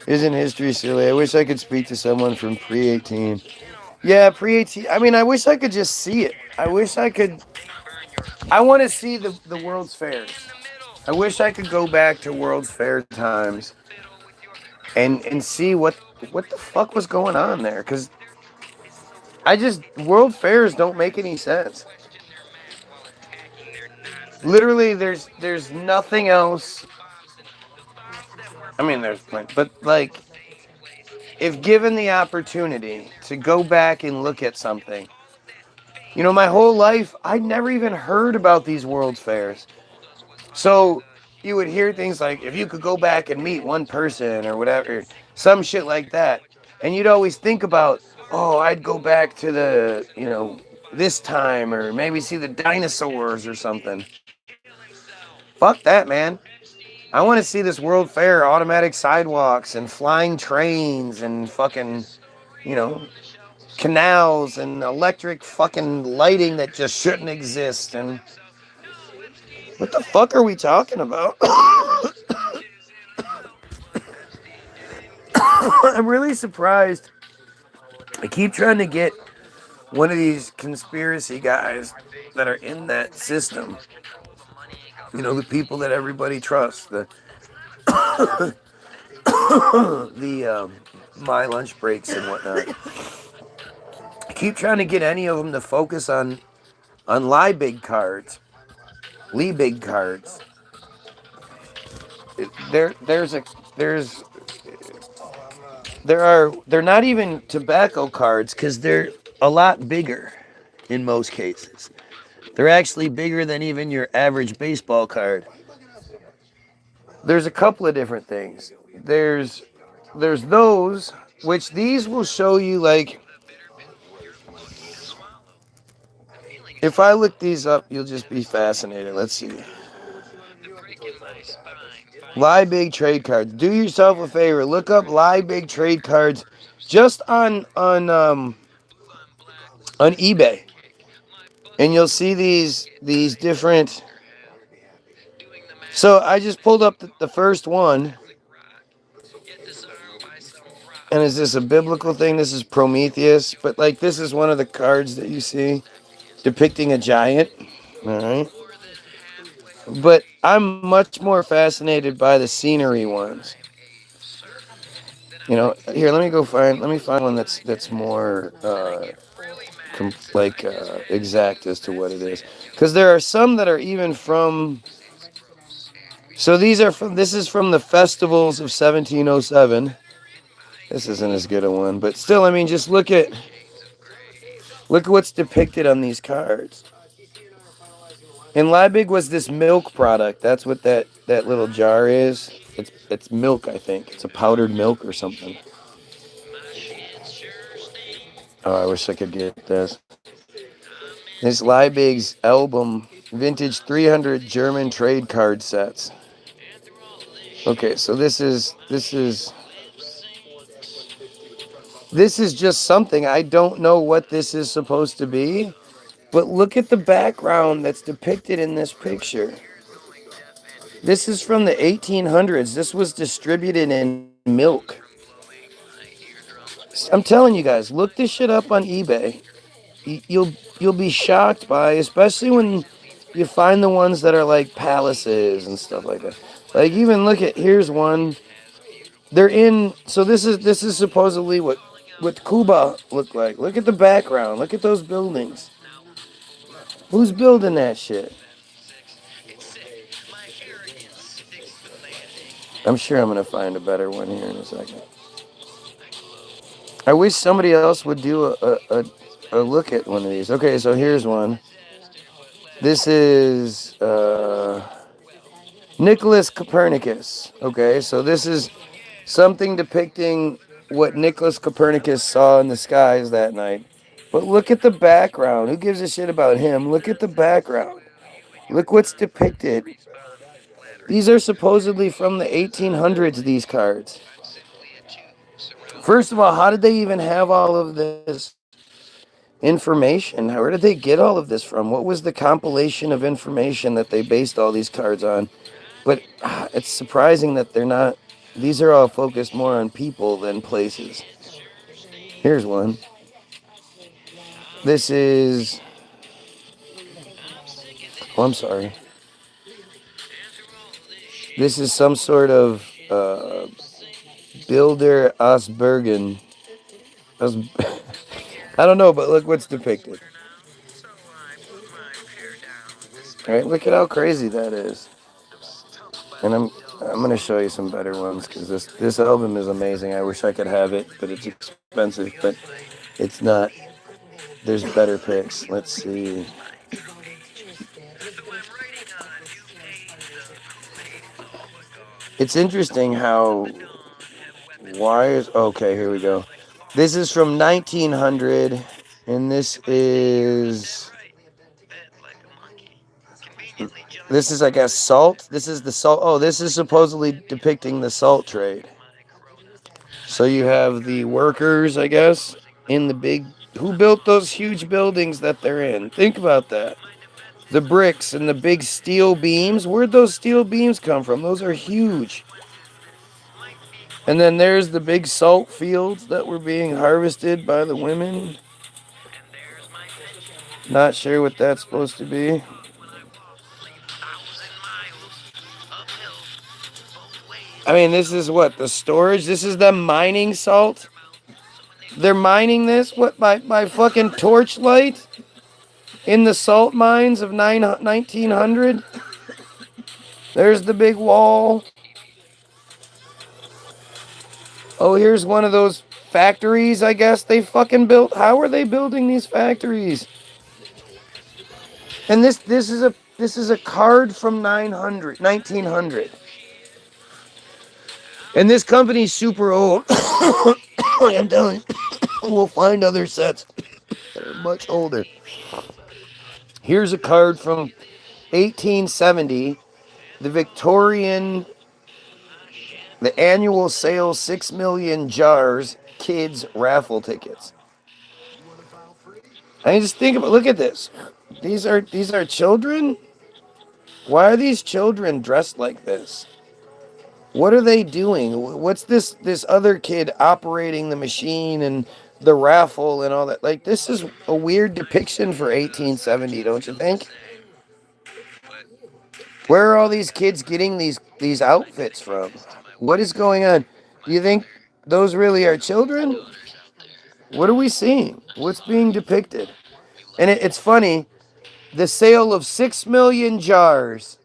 Isn't history silly? I wish I could speak to someone from pre-18. Yeah, pre-18. I mean, I wish I could just see it. I wish I could. I want to see the World's Fairs. I wish I could go back to World's Fair times and see what the fuck was going on there. Because World Fairs don't make any sense. Literally, there's nothing else. I mean, there's plenty, but like, if given the opportunity to go back and look at something, you know, my whole life, I'd never even heard about these World's Fairs. So you would hear things like, if you could go back and meet one person or whatever, some shit like that. And you'd always think about, oh, I'd go back to the, you know, this time, or maybe see the dinosaurs or something. Fuck that, man. I want to see this World Fair, automatic sidewalks and flying trains and fucking, you know, canals and electric fucking lighting that just shouldn't exist. And what the fuck are we talking about? I'm really surprised. I keep trying to get one of these conspiracy guys that are in that system. You know, the people that everybody trusts. The my lunch breaks and whatnot. I keep trying to get any of them to focus on Liebig cards. Liebig cards. They're not even tobacco cards because they're a lot bigger in most cases. They're actually bigger than even your average baseball card. There's a couple of different things. There's those, which these will show you, like, if I look these up, you'll just be fascinated. Let's see. Liebig trade cards. Do yourself a favor. Look up Liebig trade cards just on eBay, and you'll see these different. So I just pulled up the first one, and is this a biblical thing? This is Prometheus, but like, this is one of the cards that you see depicting a giant. All right. But I'm much more fascinated by the scenery ones. You know, here, let me find one that's more exact as to what it is. Because there are some that are even from. So this is from the festivals of 1707. This isn't as good a one, but still, I mean, just look at what's depicted on these cards. And Liebig was this milk product. That's what that little jar is. It's milk, I think. It's a powdered milk or something. Oh, I wish I could get this. This Liebig's album, vintage 300 German trade card sets. Okay, so this is just something. I don't know what this is supposed to be, but look at the background that's depicted in this picture. This is from the 1800s. This was distributed in milk. I'm telling you guys, look this shit up on eBay. You'll be shocked by, especially when you find the ones that are like palaces and stuff like that. Like, even look at, here's one. They're in. So this is supposedly what Cuba looked like. Look at the background. Look at those buildings. Who's building that shit? I'm sure I'm gonna find a better one here in a second. I wish somebody else would do a look at one of these. Okay, so here's one. This is Nicholas Copernicus. Okay, so this is something depicting what Nicholas Copernicus saw in the skies that night. But look at the background. Who gives a shit about him? Look at the background. Look what's depicted. These are supposedly from the 1800s, these cards. First of all, how did they even have all of this information? Where did they get all of this from? What was the compilation of information that they based all these cards on? But it's surprising that they're not, these are all focused more on people than places. Here's one. This is, oh, I'm sorry. This is some sort of Builder Osbergen. I don't know, but look what's depicted. All right, look at how crazy that is. And I'm gonna show you some better ones because this album is amazing. I wish I could have it, but it's expensive. But it's not. There's better picks. Let's see. It's interesting how wires. Okay, here we go. This is from 1900, and this is I guess salt. This is the salt. Oh, this is supposedly depicting the salt trade. So you have the workers, I guess, in the big. Who built those huge buildings that they're in? Think about that. The bricks and the big steel beams. Where'd those steel beams come from? Those are huge. And then there's the big salt fields that were being harvested by the women. Not sure what that's supposed to be. I mean, this is what? The storage? This is them mining salt? They're mining this? What, by fucking torchlight? In the salt mines of 1900? There's the big wall. Oh, here's one of those factories, I guess they fucking built. How are they building these factories? And this is a card from 1900. And this company's super old. I'm telling you, we'll find other sets that are much older. Here's a card from 1870, the Victorian, the annual sale 6 million jars, kids raffle tickets. I mean, just think about, look at this. These are children? Why are these children dressed like this? What are they doing? What's this other kid operating the machine and the raffle and all that? Like, this is a weird depiction for 1870, don't you think? Where are all these kids getting these outfits from? What is going on? Do you think those really are children? What are we seeing? What's being depicted? And it's funny, the sale of 6 million jars.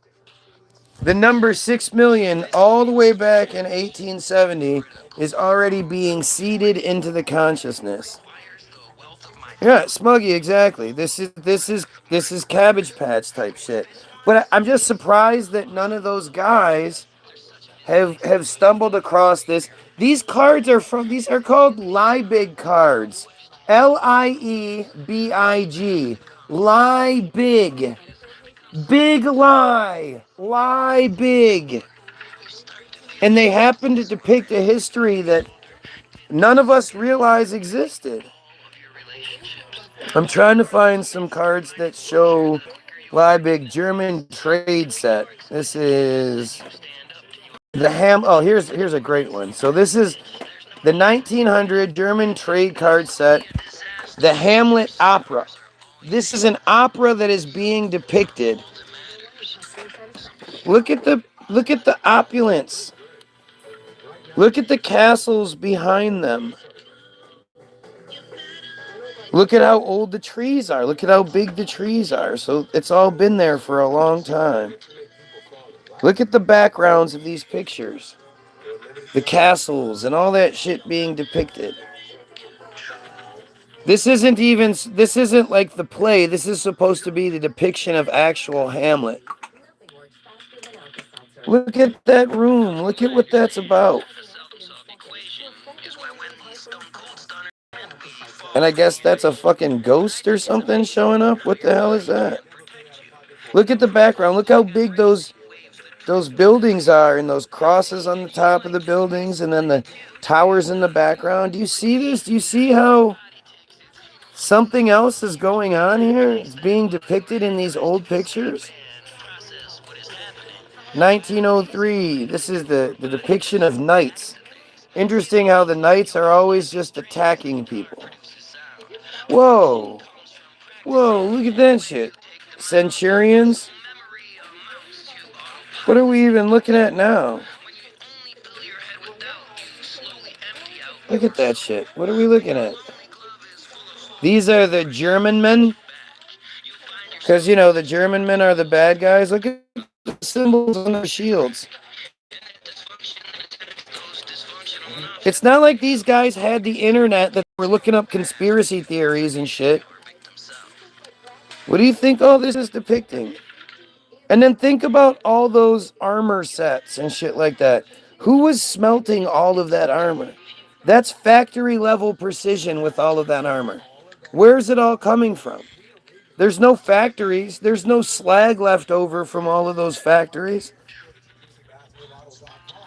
The number 6 million, all the way back in 1870, is already being seeded into the consciousness. Yeah, Smuggy, exactly. This is Cabbage Patch type shit. But I'm just surprised that none of those guys have stumbled across this. These cards are these are called Liebig cards. Liebig. Liebig. Big lie. Lie big. And they happen to depict a history that none of us realize existed. I'm trying to find some cards that show Liebig German trade set. This is the Oh, here's a great one. So this is the 1900 German trade card set, the Hamlet Opera. This is an opera that is being depicted. Look at the opulence. Look at the castles behind them. Look at how old the trees are. Look at how big the trees are. So it's all been there for a long time. Look at the backgrounds of these pictures. The castles and all that shit being depicted. This isn't like the play. This is supposed to be the depiction of actual Hamlet. Look at that room. Look at what that's about. And I guess that's a fucking ghost or something showing up. What the hell is that? Look at the background. Look how big those buildings are, and those crosses on the top of the buildings, and then the towers in the background. Do you see this? Do you see how something else is going on here? It's being depicted in these old pictures. 1903. This is the depiction of knights. Interesting how the knights are always just attacking people. Whoa. Whoa, look at that shit. Centurions? What are we even looking at now? Look at that shit. What are we looking at? These are the German men? Because, you know, the German men are the bad guys. Look at the symbols on their shields. It's not like these guys had the internet that were looking up conspiracy theories and shit. What do you think all this is depicting? And then think about all those armor sets and shit like that. Who was smelting all of that armor? That's factory level precision with all of that armor. Where's it all coming from? There's no factories. There's no slag left over from all of those factories.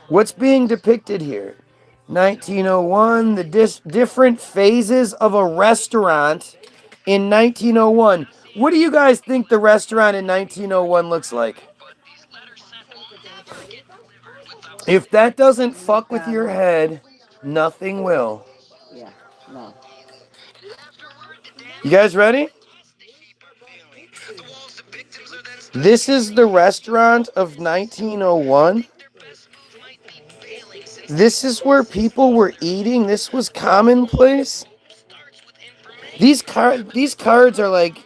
What's being depicted here? 1901, the different phases of a restaurant in 1901. What do you guys think the restaurant in 1901 looks like? If that doesn't fuck with your head, nothing will. Yeah, no. You guys ready? This is the restaurant of 1901. This is where people were eating. This was commonplace. These cards are like,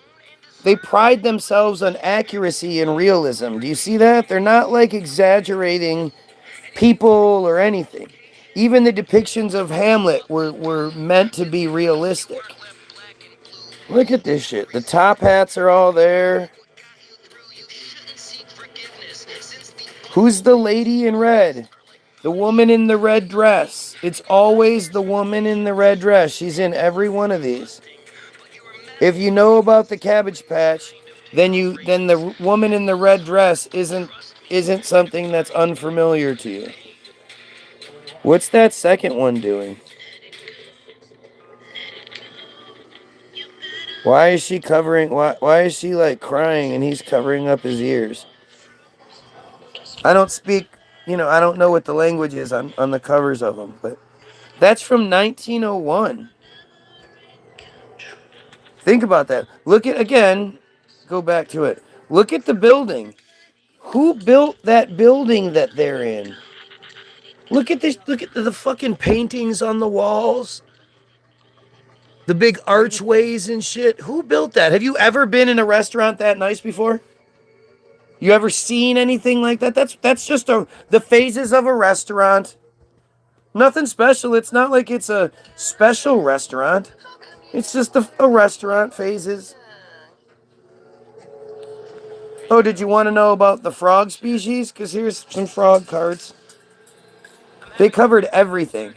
they pride themselves on accuracy and realism. Do you see that? They're not like exaggerating people or anything. Even the depictions of Hamlet were meant to be realistic. Look at this shit. The top hats are all there. Who's the lady in red? The woman in the red dress. It's always the woman in the red dress. She's in every one of these. If you know about the Cabbage Patch, then the woman in the red dress isn't something that's unfamiliar to you. What's that second one doing? Why is she covering? Why is she like crying and he's covering up his ears? I don't speak, I don't know what the language is on the covers of them, but that's from 1901. Think about that. Look at, again, go back to it. Look at the building. Who built that building that they're in? Look at this. Look at the fucking paintings on the walls. The big archways and shit. Who built that? Have you ever been in a restaurant that nice before? You ever seen anything like that? That's just the phases of a restaurant. Nothing special. It's not like it's a special restaurant. It's just a restaurant phases. Oh, did you want to know about the frog species? Because here's some frog cards. They covered everything.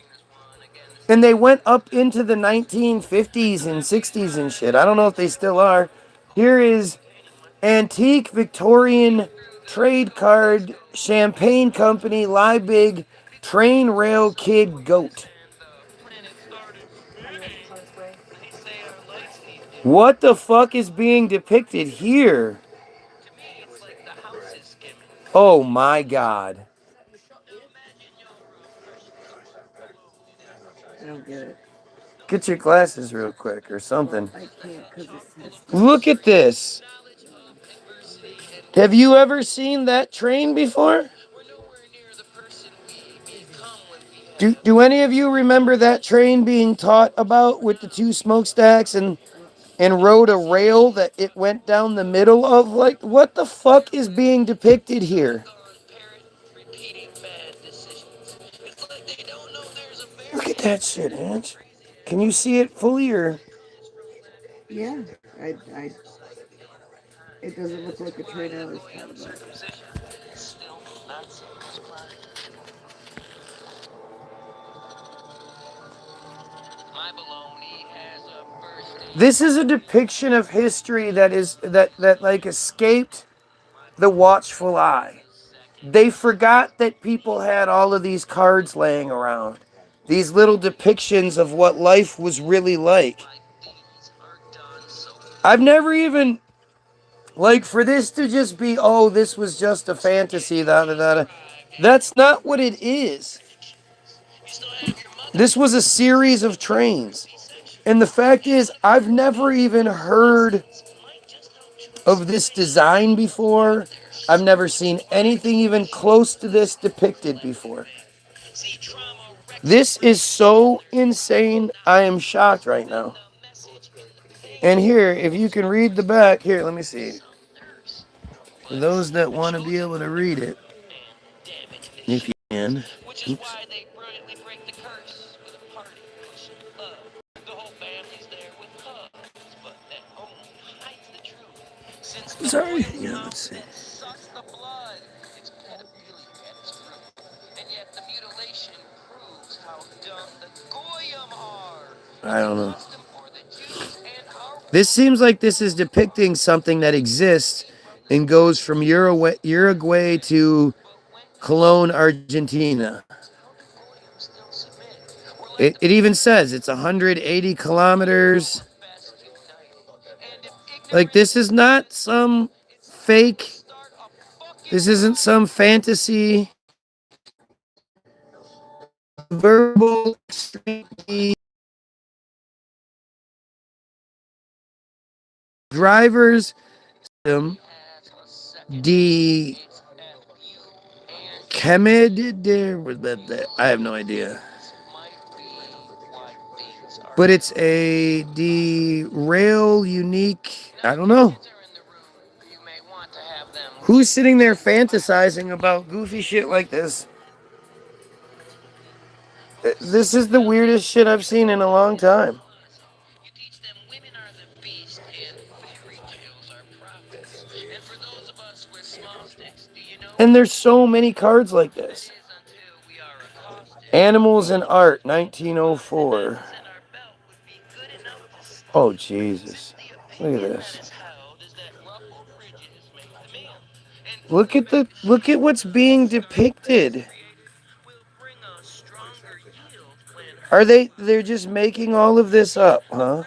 And they went up into the 1950s and 60s and shit. I don't know if they still are. Here is Antique Victorian Trade Card Champagne Company Liebig Train Rail Kid Goat. What the fuck is being depicted here? Oh my god. I don't get it. Get your glasses real quick or something. I can't because it's... Look at this. Have you ever seen that train before? Do any of you remember that train being taught about with the two smokestacks and rode a rail that it went down the middle of? Like, what the fuck is being depicted here? Look at that shit, Ange. Can you see it fully or? Yeah, it doesn't look like a train I was talking about. This is a depiction of history that like escaped the watchful eye. They forgot that people had all of these cards laying around. These little depictions of what life was really like. I've never even, like, for this to just be, oh, this was just a fantasy, that's not what it is. This was a series of trains. And the fact is, I've never even heard of this design before. I've never seen anything even close to this depicted before. This is so insane. I am shocked right now. And here, if you can read the back, here, let me see. For those that want to be able to read it, if you can. Oops. Sorry. Yeah, let's see. I don't know. This seems like this is depicting something that exists and goes from Uruguay to Cologne, Argentina. It even says it's 180 kilometers. Like, this is not some fake. This isn't some fantasy. Verbal drivers. The Chemid. I have no idea. But it's the rail unique. I don't know. Who's sitting there fantasizing about goofy shit like this? This is the weirdest shit I've seen in a long time. And there's so many cards like this. Animals and Art, 1904. Oh, Jesus. Look at this. Look at what's being depicted. They're just making all of this up, huh?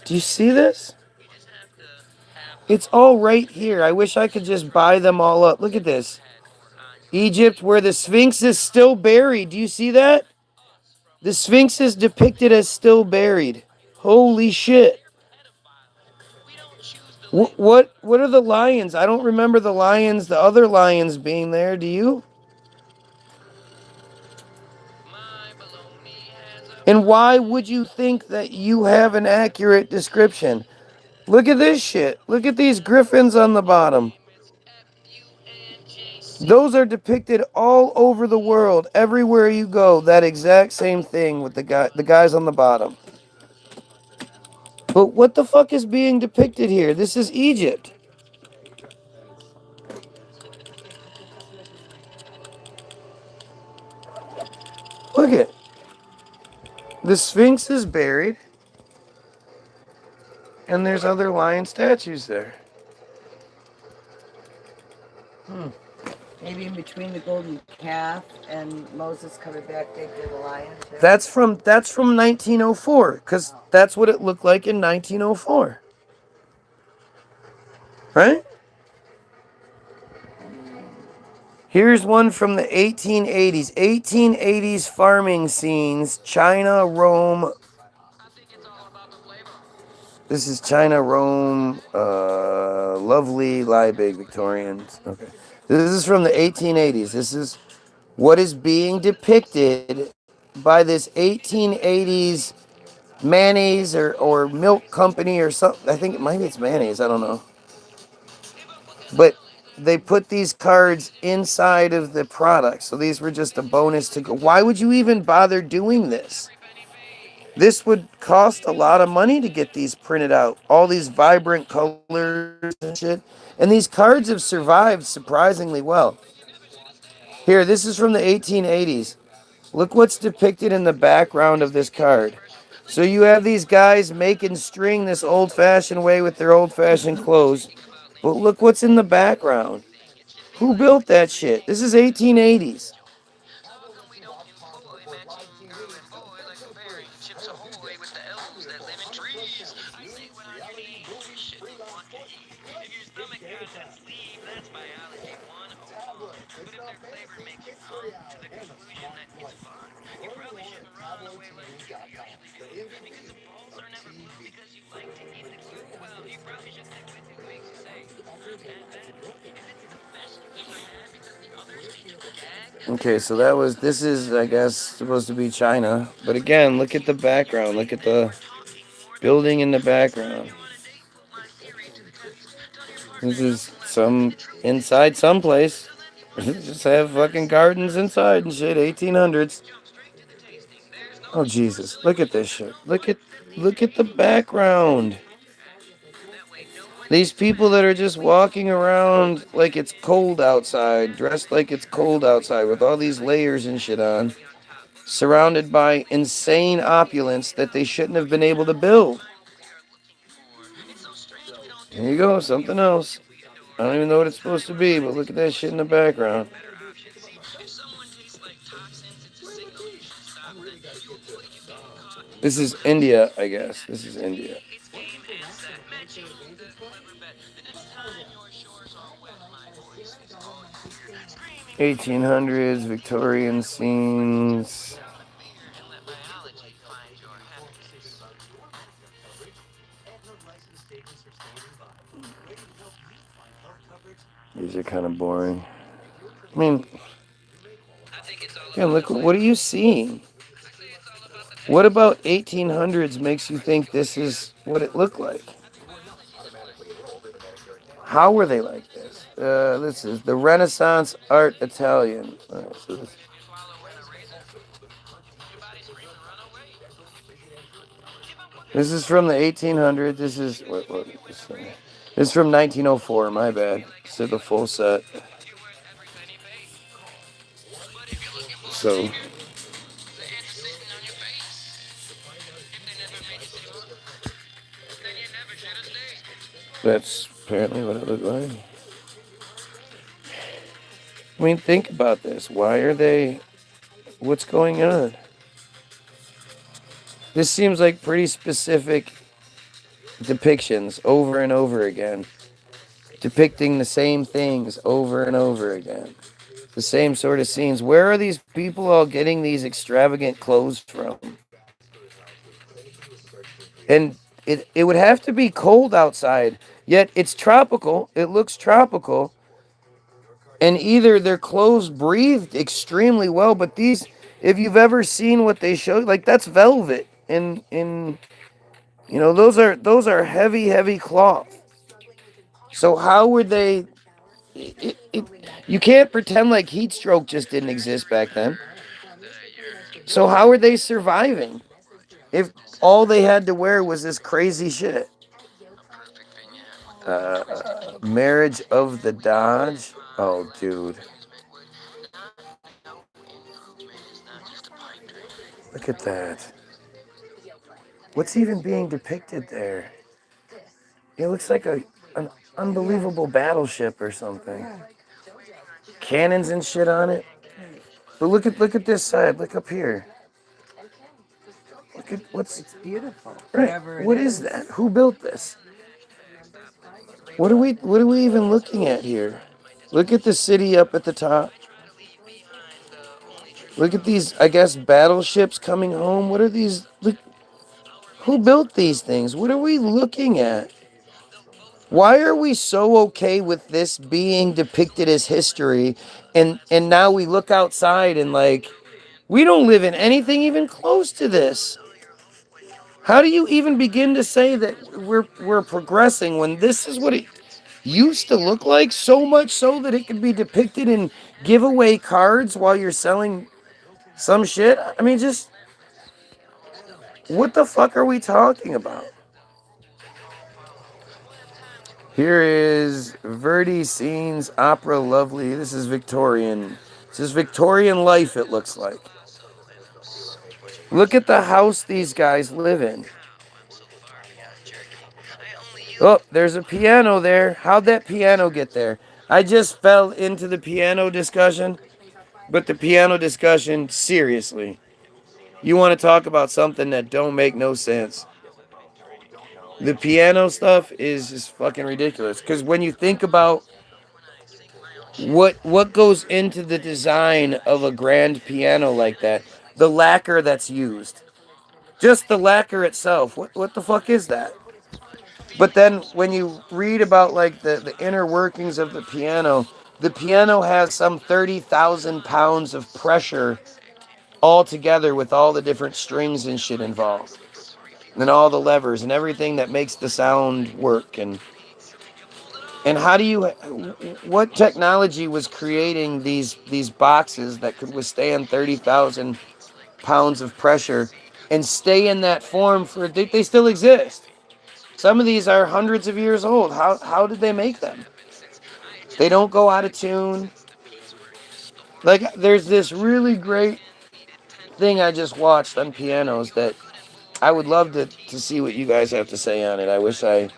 Do you see this? It's all right here. I wish I could just buy them all up. Look at this. Egypt, where the Sphinx is still buried. Do you see that? The Sphinx is depicted as still buried. Holy shit. What are the lions? I don't remember the other lions being there. Do you? And why would you think that you have an accurate description? Look at this shit. Look at these griffins on the bottom. Those are depicted all over the world. Everywhere you go, that exact same thing with the guys on the bottom. But what the fuck is being depicted here? This is Egypt. Look at it. The Sphinx is buried. And there's other lion statues there. Maybe in between the golden calf and Moses coming back, they did a lion too. That's from 1904, because that's what it looked like in 1904. Right? Here's one from the 1880s. 1880s farming scenes. China, Rome. This is China, Rome, lovely, Liebig, Victorians. Okay. This is from the 1880s. This is what is being depicted by this 1880s mayonnaise or milk company or something. I think maybe it's mayonnaise. I don't know. But they put these cards inside of the product. So these were just a bonus to go. Why would you even bother doing this? This would cost a lot of money to get these printed out. All these vibrant colors and shit. And these cards have survived surprisingly well. Here, this is from the 1880s. Look what's depicted in the background of this card. So you have these guys making string this old-fashioned way with their old-fashioned clothes. But look what's in the background. Who built that shit? This is 1880s. Okay, so this is, I guess, supposed to be China. But again, look at the background. Look at the building in the background. This is inside someplace. Just have fucking gardens inside and shit, 1800s. Oh, Jesus. Look at this shit. Look at the background. These people that are just walking around like it's cold outside, dressed like it's cold outside with all these layers and shit on, surrounded by insane opulence that they shouldn't have been able to build. Here you go, something else. I don't even know what it's supposed to be, but look at that shit in the background. This is India, I guess. This is India. 1800s, Victorian scenes. These are kind of boring. I mean, again, look, what are you seeing? What about 1800s makes you think this is what it looked like? How were they like this? This is the Renaissance art Italian. This is from the 1800s. This is this is from 1904. My bad. So the full set. So that's apparently what it looked like. I mean, think about this. Why are they? What's going on? This seems like pretty specific depictions over and over again, depicting the same things over and over again, the same sort of scenes. Where are these people all getting these extravagant clothes from? And it would have to be cold outside, yet it's tropical. It looks tropical. And either their clothes breathed extremely well, but these, if you've ever seen what they show, like that's velvet, and those are heavy cloth. So how would they? You can't pretend like heat stroke just didn't exist back then. So how are they surviving if all they had to wear was this crazy shit? Marriage of the Dodge. Oh, dude. Look at that. What's even being depicted there? It looks like an unbelievable battleship or something. Cannons and shit on it. But look at this side. Look up here. Look at It's beautiful. right. What is that? Who built this? What are we even looking at here? Look at the city up at the top. Look at these, I guess, battleships coming home. What are these? Look, who built these things? What are we looking at? Why are we so okay with this being depicted as history, and now we look outside and like, we don't live in anything even close to this? How do you even begin to say that we're progressing when this is what it? used to look like, so much so that it could be depicted in giveaway cards while you're selling some shit. I mean, just what the fuck are we talking about? Here is Verdi Scenes Opera Lovely. This is Victorian. This is Victorian life, it looks like. Look at the house these guys live in. Oh, there's a piano there. How'd that piano get there? I just fell into the piano discussion, but the piano discussion, seriously. You want to talk about something that don't make no sense. The piano stuff is just fucking ridiculous. Because when you think about what goes into the design of a grand piano like that, the lacquer that's used, just the lacquer itself, what the fuck is that? But then when you read about like the inner workings of the piano has some 30,000 pounds of pressure all together with all the different strings and shit involved. And all the levers and everything that makes the sound work. And how do you, what technology was creating these boxes that could withstand 30,000 pounds of pressure and stay in that form for, they still exist. Some of these are hundreds of years old. How did they make them? They don't go out of tune. Like, there's this really great thing I just watched on pianos that I would love to see what you guys have to say on it. I wish I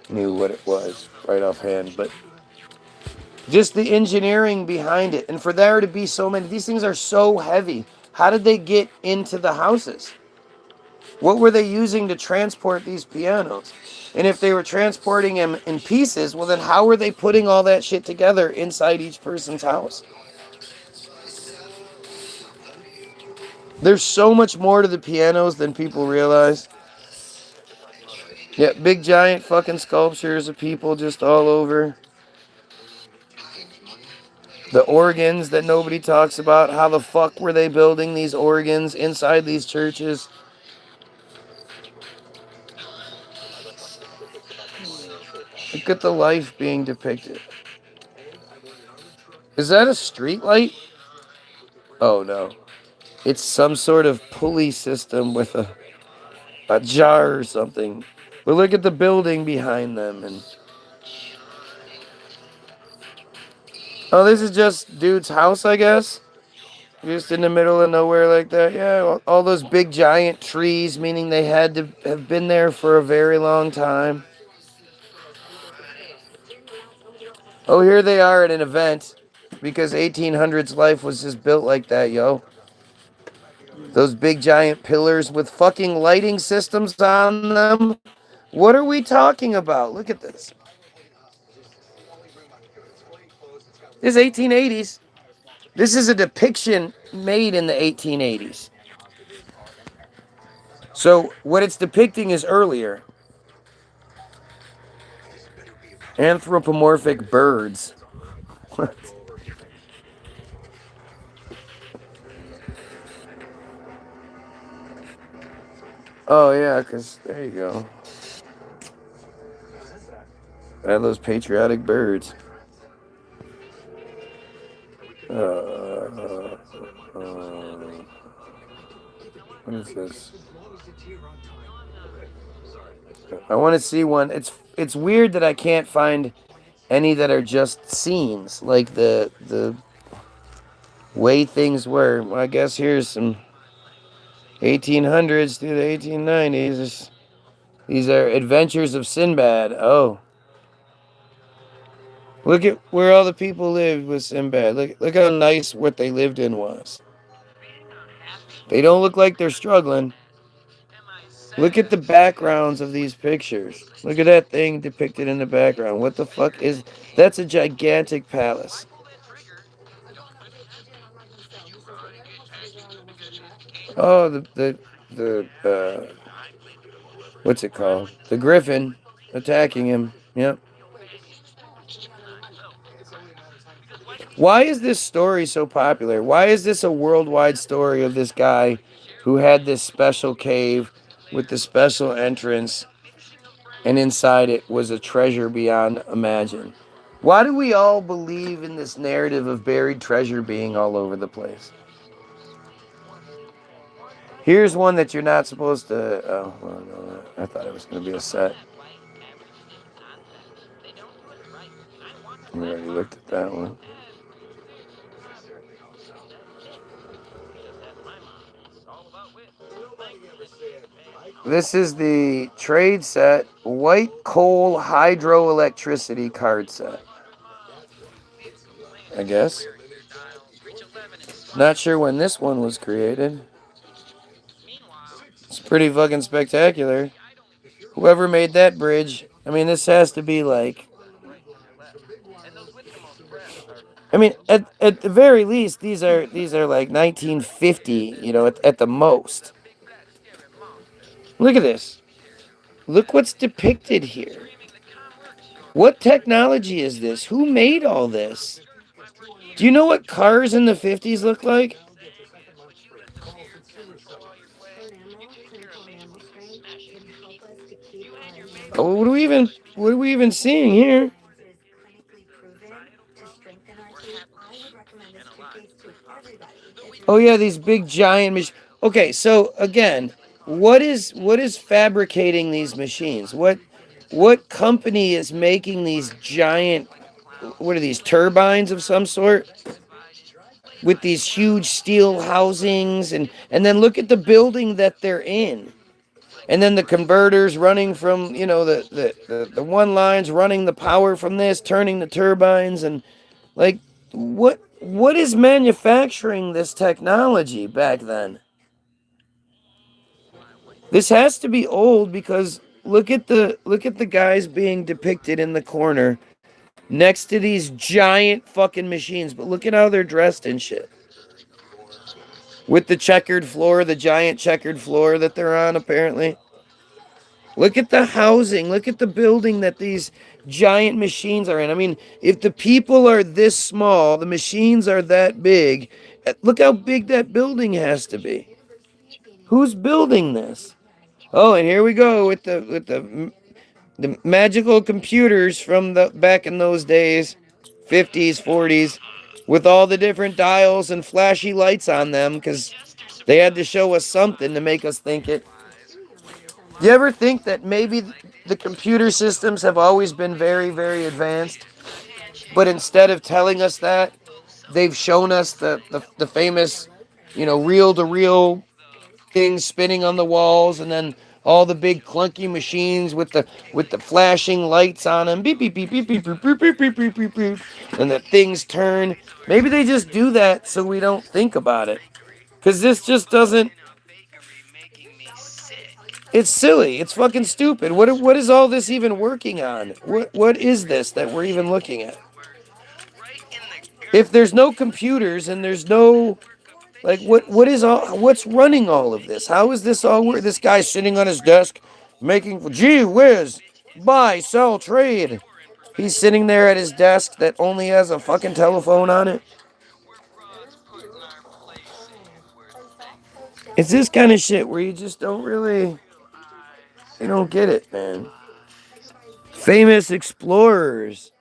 knew what it was right offhand, but just the engineering behind it. And for there to be so many, these things are so heavy. How did they get into the houses? What were they using to transport these pianos? And if they were transporting them in pieces, well, then how were they putting all that shit together inside each person's house? There's so much more to the pianos than people realize. Yeah, big giant fucking sculptures of people just all over. The organs that nobody talks about. How the fuck were they building these organs inside these churches? Look at the life being depicted. Is that a street light? Oh no. It's some sort of pulley system with a jar or something. But look at the building behind them. And oh, this is just dude's house, I guess. Just in the middle of nowhere like that. Yeah, all those big giant trees, meaning they had to have been there for a very long time. Oh, here they are at an event. Because 1800s life was just built like that, yo. Those big giant pillars with fucking lighting systems on them. What are we talking about? Look at this. This is 1880s. This is a depiction made in the 1880s. So what it's depicting is earlier. Anthropomorphic birds. What? Oh yeah, because there you go. I have those patriotic birds. What is this? I want to see one. It's weird that I can't find any that are just scenes, like the way things were. Well, I guess here's some 1800s through the 1890s. These are Adventures of Sinbad. Oh. Look at where all the people lived with Sinbad. Look how nice what they lived in was. They don't look like they're struggling. Look at the backgrounds of these pictures. Look at that thing depicted in the background. What the fuck is... That's a gigantic palace. Oh, the what's it called? The griffin attacking him. Yep. Why is this story so popular? Why is this a worldwide story of this guy who had this special cave with the special entrance and inside it was a treasure beyond imagine. Why do we all believe in this narrative of buried treasure being all over the place? Here's one that you're not supposed to. Oh, well, no, I thought it was going to be a set. We already looked at that one. This is the trade set white coal hydroelectricity card set. I guess. Not sure when this one was created. It's pretty fucking spectacular. Whoever made that bridge, I mean, this has to be like. I mean, at the very least, these are like 1950, you know, at the most. Look at this. Look what's depicted here. What technology is this? Who made all this? Do you know what cars in the 50s looked like? Oh, what are we even seeing here? Oh yeah, these big giant machines. Okay, so again, what is fabricating these machines? What company is making these giant, what are these, turbines of some sort? With these huge steel housings, and then look at the building that they're in. And then the converters running from, you know, the one lines running the power from this, turning the turbines, and like what is manufacturing this technology back then? This has to be old because look at the guys being depicted in the corner next to these giant fucking machines, but look at how they're dressed and shit. With the checkered floor, the giant checkered floor that they're on apparently. Look at the housing, look at the building that these giant machines are in. I mean, if the people are this small, the machines are that big, look how big that building has to be. Who's building this? Oh, and here we go with the magical computers from the back in those days, 50s, 40s, with all the different dials and flashy lights on them because they had to show us something to make us think it. Do you ever think that maybe the computer systems have always been very, very advanced, but instead of telling us that, they've shown us the famous, you know, reel-to-reel things spinning on the walls, and then all the big clunky machines with the flashing lights on them, beep beep beep beep beep beep beep beep beep beep beep beep, and the things turn. Maybe they just do that so we don't think about it, because this just doesn't. It's silly. It's fucking stupid. What is all this even working on? What is this that we're even looking at? If there's no computers and there's no like what's running all of this? How is this all work? This guy's sitting on his desk making gee whiz, buy, sell, trade. He's sitting there at his desk that only has a fucking telephone on it. It's this kind of shit where you just don't really you don't get it, man. Famous explorers.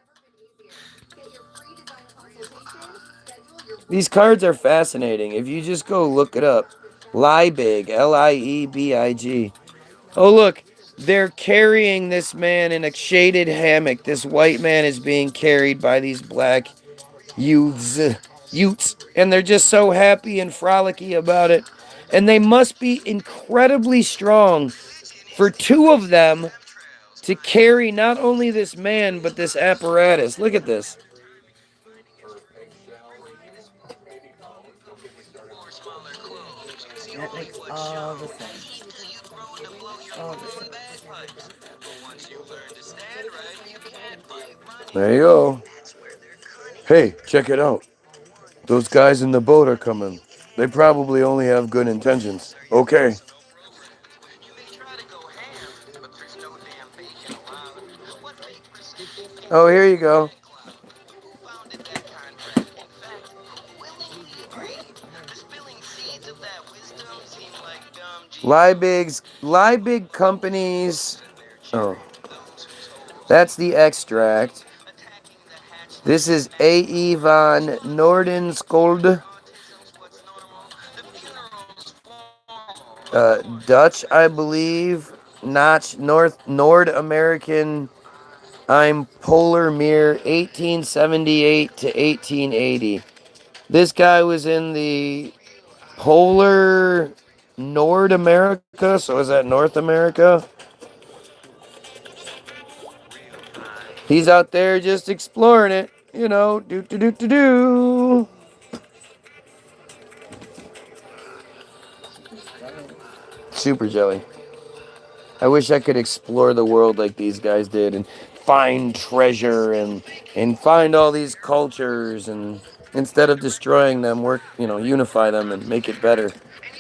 These cards are fascinating. If you just go look it up. Liebig, Liebig. Oh, look. They're carrying this man in a shaded hammock. This white man is being carried by these black youths. And they're just so happy and frolicky about it. And they must be incredibly strong for two of them to carry not only this man, but this apparatus. Look at this. That makes all the sense. All the sense. There you go. Hey, check it out. Those guys in the boat are coming. They probably only have good intentions. Okay. Oh, here you go. Liebig companies. Oh, That's the extract. This is A.E. van Noordenskold. Dutch, I believe. Notch, Nord American. I'm Polar Mirror, 1878 to 1880. This guy was in the Polar Nord America, so is that North America? He's out there just exploring it, you know, do do do do do. Super jelly. I wish I could explore the world like these guys did and find treasure and find all these cultures and instead of destroying them, work, you know, unify them and make it better.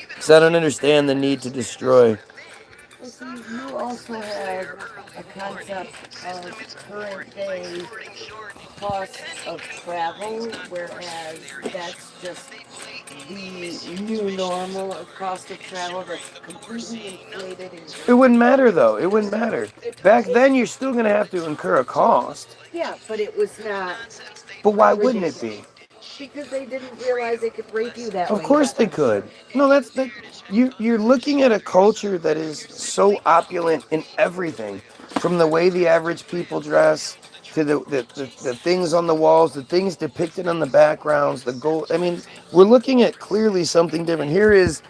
Because I don't understand the need to destroy. Well, see, you also have a concept of current day cost of travel, whereas that's just the new normal of cost of travel that's completely inflated. It wouldn't matter though. It wouldn't matter. Back then, you're still going to have to incur a cost. Yeah, but it was not. But why wouldn't it be? Because they didn't realize they could rape you that way. Of course they could. No, that's that. You're looking at a culture that is so opulent in everything, from the way the average people dress to the things on the walls, the things depicted on the backgrounds, the gold. I mean, we're looking at clearly something different. Here is,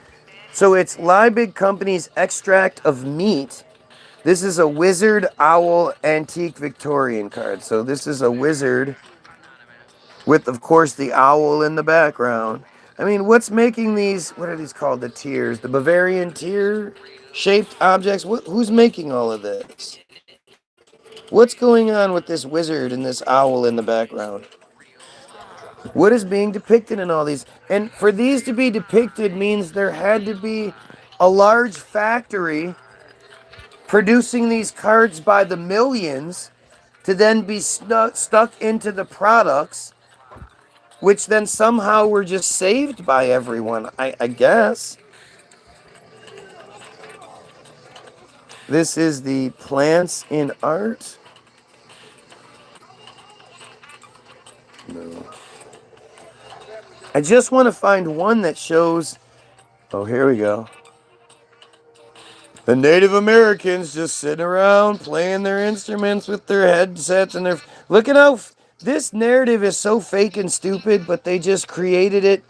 so it's Liebig Company's extract of meat. This is a wizard owl antique Victorian card. So this is a wizard with, of course, the owl in the background. I mean, what's making these, what are these called, the tears? The Bavarian tear shaped objects? Who's making all of this? What's going on with this wizard and this owl in the background? What is being depicted in all these? And for these to be depicted means there had to be a large factory producing these cards by the millions to then be stuck into the products, which then somehow were just saved by everyone, I guess. This is the plants in art. No. I just want to find one that shows. Oh, here we go. The Native Americans just sitting around playing their instruments with their headsets and their. Look at how this narrative is so fake and stupid, but they just created it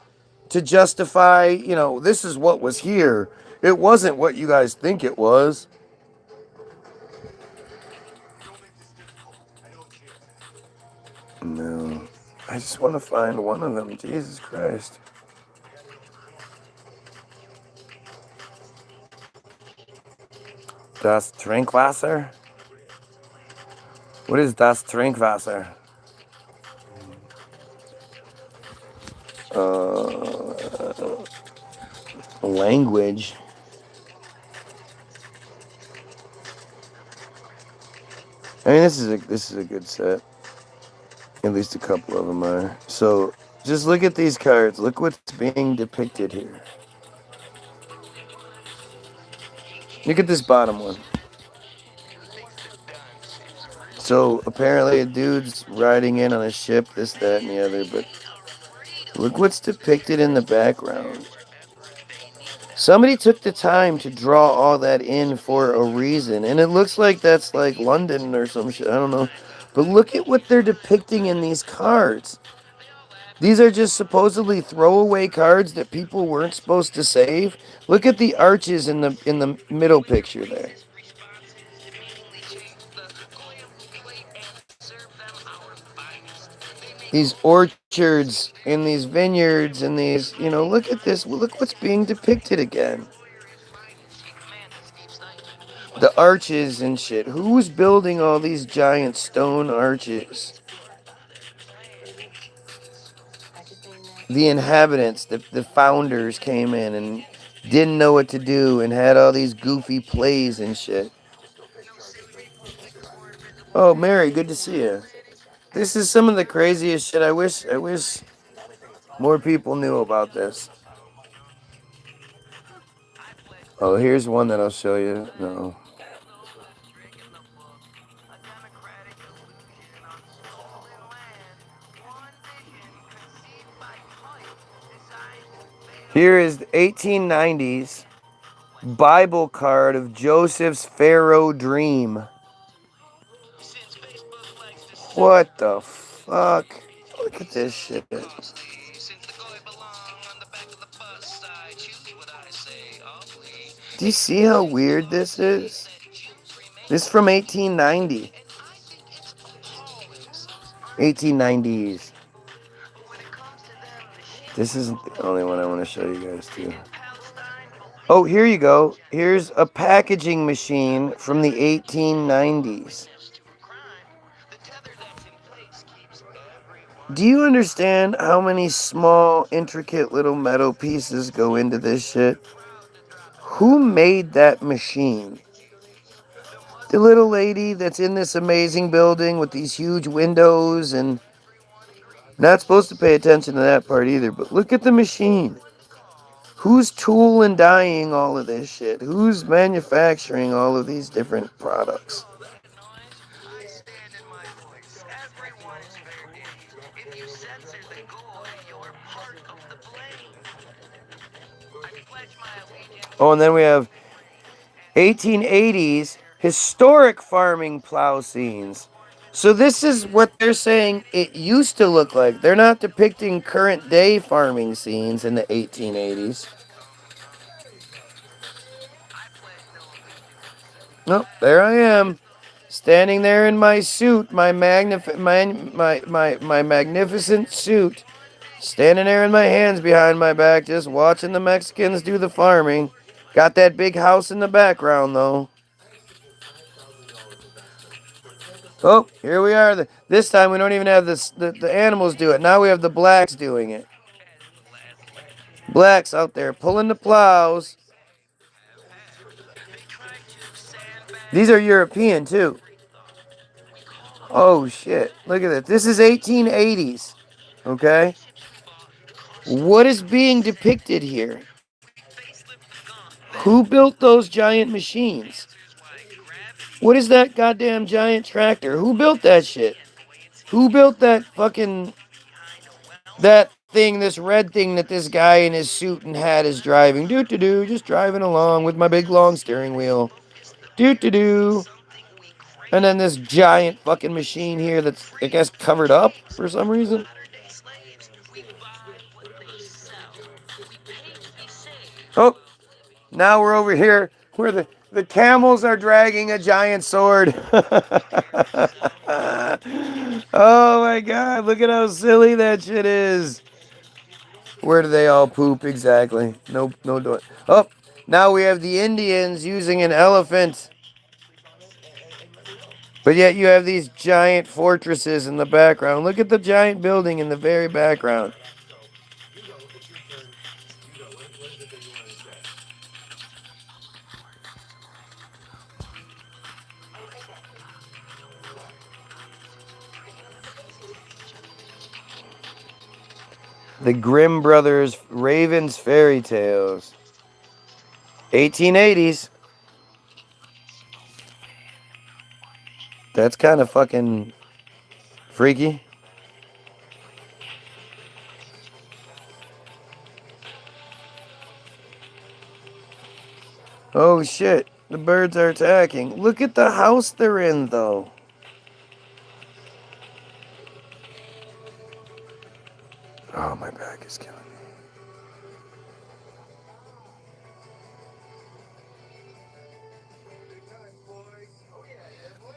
to justify, you know, this is what was here. It wasn't what you guys think it was. No. I just want to find one of them. Jesus Christ. Das Trinkwasser? What is das Trinkwasser? Language. I mean, this is a good set. At least a couple of them are. So, just look at these cards. Look what's being depicted here. Look at this bottom one. So, apparently a dude's riding in on a ship, this, that, and the other, but look what's depicted in the background. Somebody took the time to draw all that in for a reason, and it looks like that's like London or some shit, I don't know. But look at what they're depicting in these cards. These are just supposedly throwaway cards that people weren't supposed to save. Look at the arches in the middle picture there. These orchards and these vineyards and these, you know, look at this. Look what's being depicted again. The arches and shit. Who's building all these giant stone arches? The inhabitants, the founders came in and didn't know what to do and had all these goofy plays and shit. Oh, Mary, good to see you. This is some of the craziest shit. I wish more people knew about this. Oh, here's one that I'll show you. No. Here is the 1890s Bible card of Joseph's Pharaoh dream. What the fuck? Look at this shit. Do you see how weird this is? This is from 1890. 1890s. This isn't the only one I want to show you guys too. Oh, here you go. Here's a packaging machine from the 1890s. Do you understand how many small, intricate little metal pieces go into this shit? Who made that machine? The little lady that's in this amazing building with these huge windows, and not supposed to pay attention to that part either, but look at the machine. Who's tool and dyeing all of this shit? Who's manufacturing all of these different products? Oh, and then we have 1880s historic farming plow scenes. So this is what they're saying it used to look like. They're not depicting current day farming scenes in the 1880s. Nope, there I am, standing there in my suit, my magnificent suit, standing there in my hands behind my back, just watching the Mexicans do the farming. Got that big house in the background, though. Oh, here we are. This time we don't even have the animals do it. Now we have the blacks doing it. Blacks out there pulling the plows. These are European, too. Oh, shit. Look at this. This is 1880s. Okay? What is being depicted here? Who built those giant machines? What is that goddamn giant tractor? Who built that shit? Who built that fucking... that thing, this red thing that this guy in his suit and hat is driving? Doo-doo-doo, just driving along with my big long steering wheel. Doo-doo-doo. And then this giant fucking machine here that's, I guess, covered up for some reason. Oh, now we're over here where the camels are dragging a giant sword. Oh my god, look at how silly that shit is. Where do they all poop exactly? No door. Oh, now we have the Indians using an elephant. But yet you have these giant fortresses in the background. Look at the giant building in the very background. The Grimm Brothers Raven's Fairy Tales. 1880s. That's kind of fucking freaky. Oh shit, the birds are attacking. Look at the house they're in, though. Oh, my back is killing me.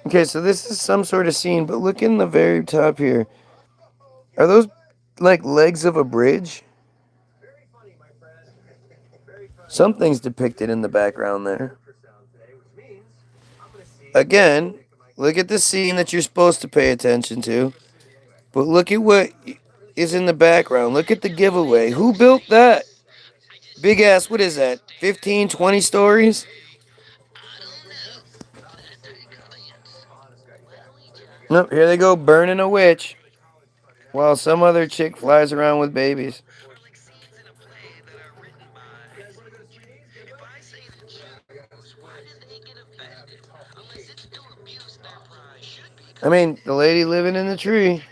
Okay, so this is some sort of scene, but look in the very top here. Are those like legs of a bridge? Something's depicted in the background there. Again, look at the scene that you're supposed to pay attention to. But look at what is in the background. Look at the giveaway. Who built that? Big ass, what is that? 15, 20 stories? Nope, here they go burning a witch while some other chick flies around with babies. I mean, the lady living in the tree.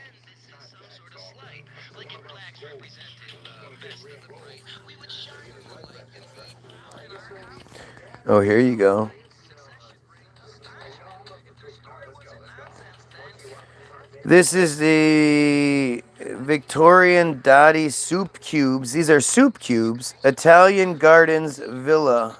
Oh, here you go. This is the Victorian Dottie soup cubes. These are soup cubes. Italian Gardens Villa.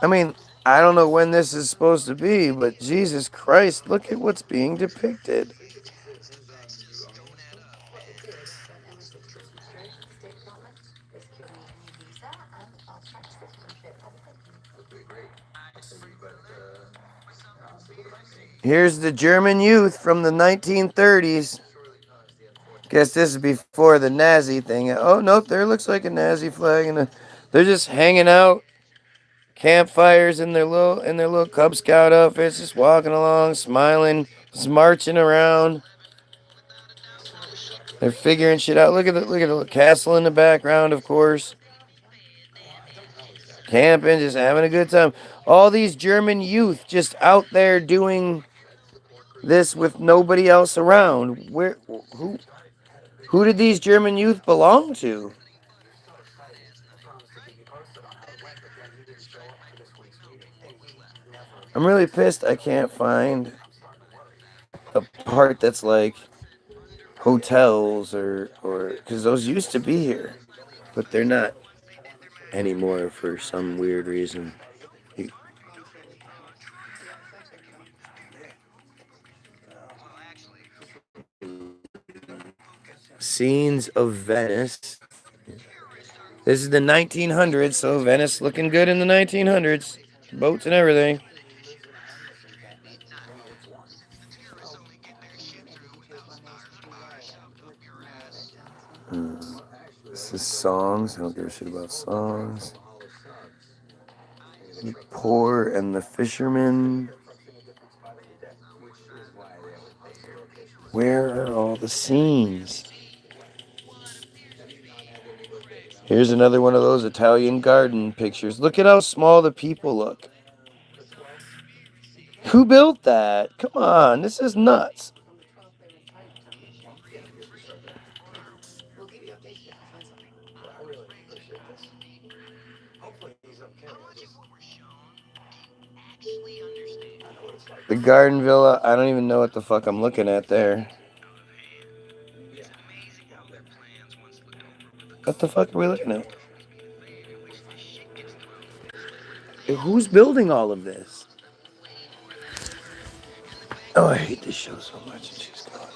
I mean, I don't know when this is supposed to be, but Jesus Christ, look at what's being depicted. Here's the German youth from the 1930s. Guess this is before the Nazi thing. Oh, nope, there looks like a Nazi flag. And they're just hanging out, campfires in their little Cub Scout outfits, just walking along, smiling, just marching around. They're figuring shit out. Look at the castle in the background, of course. Camping, just having a good time. All these German youth just out there doing this with nobody else around. Who did these German youth belong to? I'm really pissed I can't find a part that's like hotels or because those used to be here, but they're not anymore for some weird reason. Scenes of Venice. This is the 1900s, so Venice looking good in the 1900s. Boats and everything. This is songs. I don't give a shit about songs. The Poor and the Fisherman. Where are all the scenes? Here's another one of those Italian garden pictures. Look at how small the people look. Who built that? Come on, this is nuts. The garden villa, I don't even know what the fuck I'm looking at there. What the fuck are we looking at? Who's building all of this? Oh, I hate this show so much. She's gone.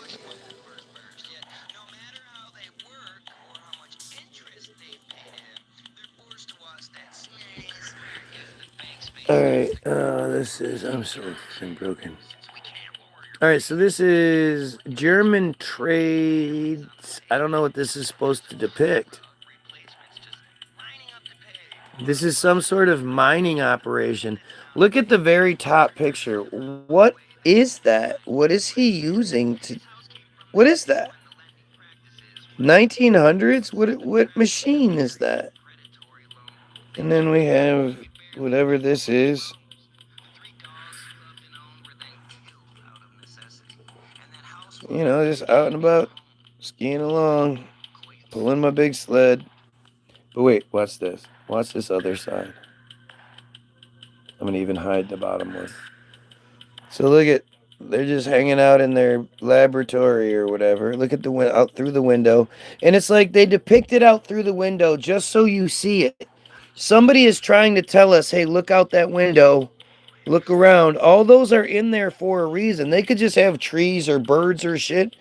Alright, this is, I'm so fucking broken. Alright, so this is German trades. I don't know what this is supposed to depict. This is some sort of mining operation. Look at the very top picture. What is that? What is he using to... What is that? 1900s? What machine is that? And then we have whatever this is. You know, just out and about, skiing along, pulling my big sled. But wait, watch this. Watch this other side. I'm gonna even hide the bottom one. So look at, they're just hanging out in their laboratory or whatever. Look at the out through the window, and it's like they depict it out through the window just so you see it. Somebody is trying to tell us, hey, look out that window, look around. All those are in there for a reason. They could just have trees or birds or shit,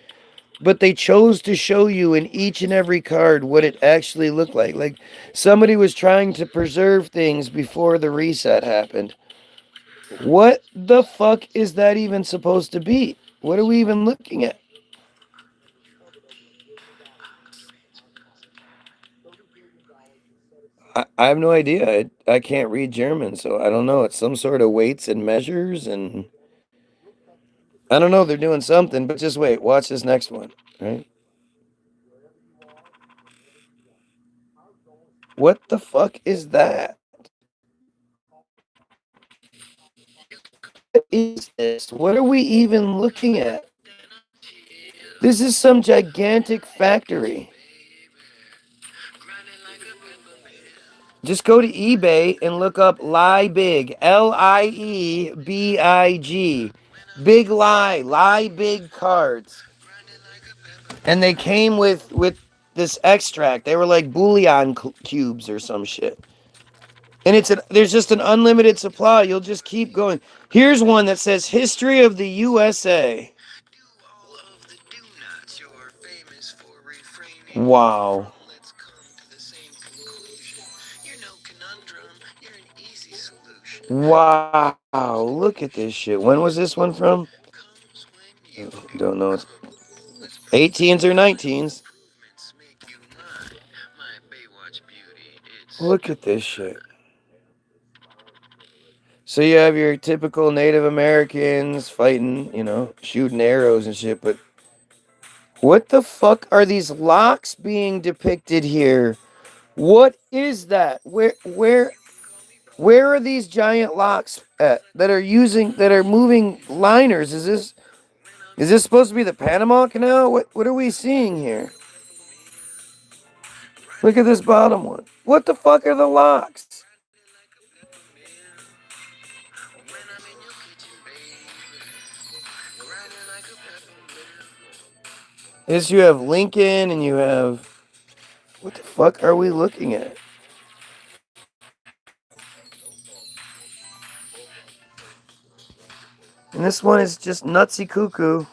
but they chose to show you in each and every card what it actually looked like. Like somebody was trying to preserve things before the reset happened. What the fuck is that even supposed to be? What are we even looking at? I have no idea. I can't read German, so I don't know. It's some sort of weights and measures, and I don't know. They're doing something, but just wait. Watch this next one, right? What the fuck is that? What is this? What are we even looking at? This is some gigantic factory. Just go to eBay and look up Liebig. Liebig. Big Liebig cards. And they came with this extract. They were like bouillon cubes or some shit. And there's just an unlimited supply. You'll just keep going. Here's one that says History of the USA. Wow. Wow. Look at this shit. When was this one from? Don't know. 18s or 19s. Look at this shit. So you have your typical Native Americans fighting, shooting arrows and shit, but what the fuck are these locks being depicted here? What is that? Where are these giant locks at that are moving liners? Is this supposed to be the Panama Canal? What are we seeing here? Look at this bottom one. What the fuck are the locks? Yes, you have Lincoln and you have... What the fuck are we looking at? And this one is just nutsy cuckoo.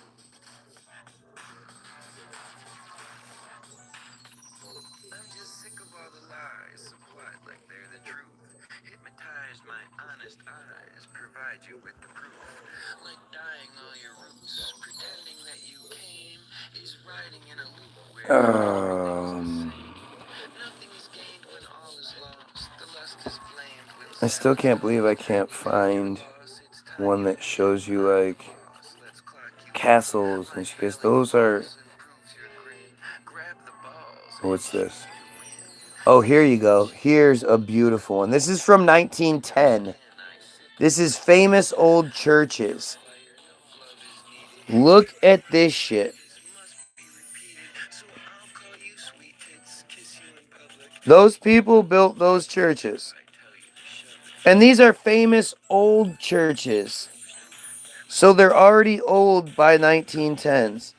I still can't believe I can't find one that shows you like castles and shit, because those are... What's this? Oh, here you go. Here's a beautiful one. This is from 1910. This is famous old churches. Look at this shit. Those people built those churches. And these are famous old churches. So they're already old by 1910s.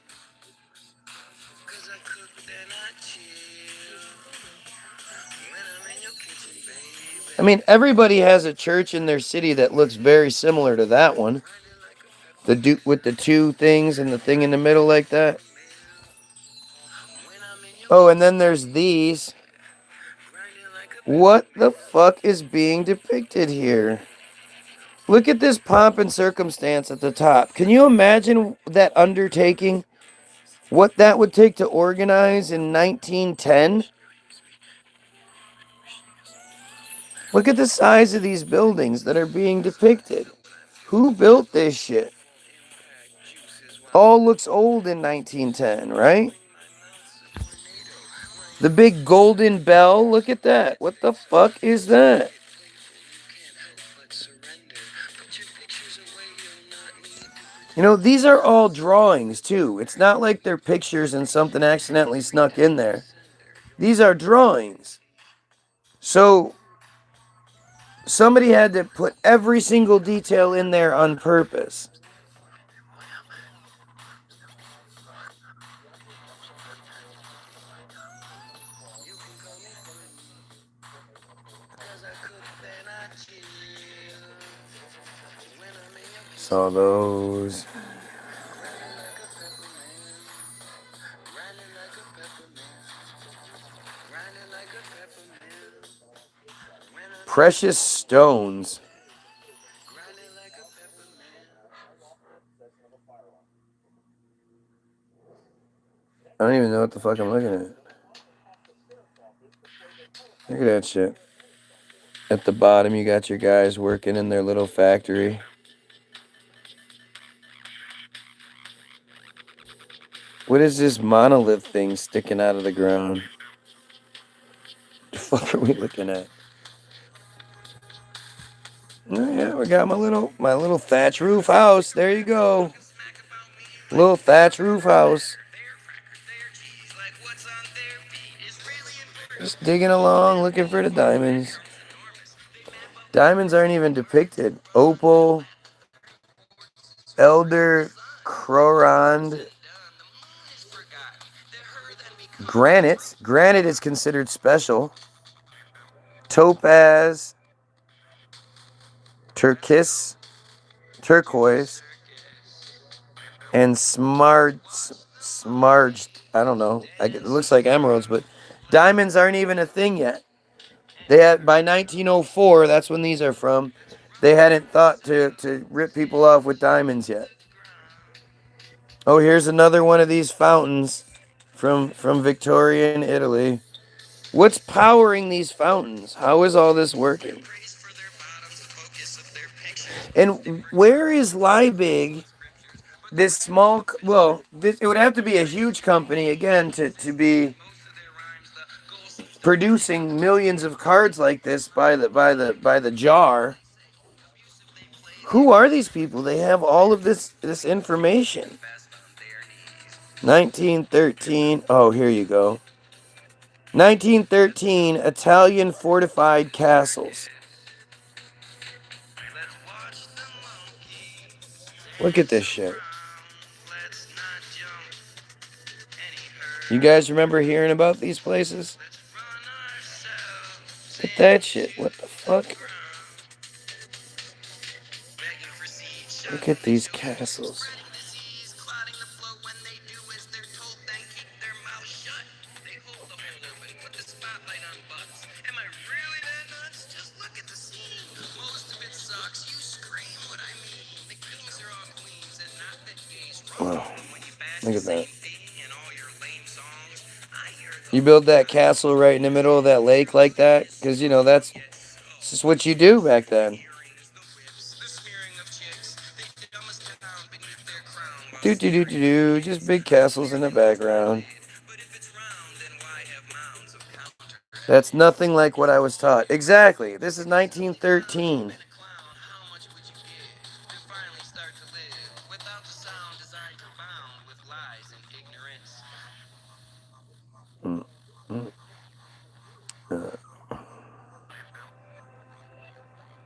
I mean, everybody has a church in their city that looks very similar to that one. With the two things and the thing in the middle like that. Oh, and then there's these. What the fuck is being depicted here? Look at this pomp and circumstance at the top. Can you imagine that undertaking? What that would take to organize in 1910? Look at the size of these buildings that are being depicted. Who built this shit? All looks old in 1910, right? The big golden bell, look at that. What the fuck is that? These are all drawings, too. It's not like they're pictures and something accidentally snuck in there. These are drawings. So, somebody had to put every single detail in there on purpose. Saw those. Precious stones. I don't even know what the fuck I'm looking at. Look at that shit. At the bottom, you got your guys working in their little factory. What is this monolith thing sticking out of the ground? What the fuck are we looking at? Oh yeah, we got my little thatch roof house. There you go. Little thatch roof house. Just digging along, looking for the diamonds. Diamonds aren't even depicted. Opal, elder, crorand, granite. Granite is considered special. Topaz, turquoise, and smarged. I don't know. It looks like emeralds, but diamonds aren't even a thing yet. They had by 1904. That's when these are from. They hadn't thought to rip people off with diamonds yet. Oh, here's another one of these fountains from Victorian Italy. What's powering these fountains? How is all this working? And where is Liebig? This small, it would have to be a huge company again to be producing millions of cards like this by the jar. Who are these people? They have all of this information. 1913. Oh, here you go. 1913 Italian fortified castles. Look at this shit. You guys remember hearing about these places? Look at that shit. What the fuck? Look at these castles. Wow. Look at that. You build that castle right in the middle of that lake like that? Because, that's just what you do back then. Do. Just big castles in the background. That's nothing like what I was taught. Exactly. This is 1913.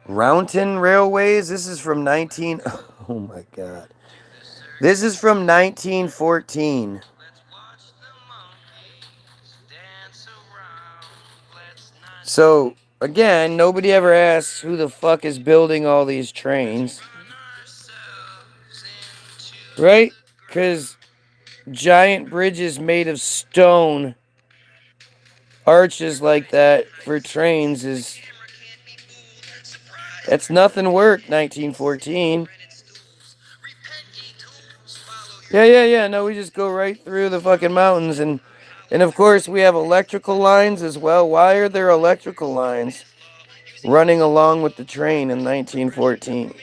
Rounton Railways. This is from 19. Oh my God. This is from 1914. So, again, nobody ever asks who the fuck is building all these trains. Right? Because giant bridges made of stone, arches like that for trains that's nothing worked, 1914. Yeah. No, we just go right through the fucking mountains. And of course, we have electrical lines as well. Why are there electrical lines running along with the train in 1914?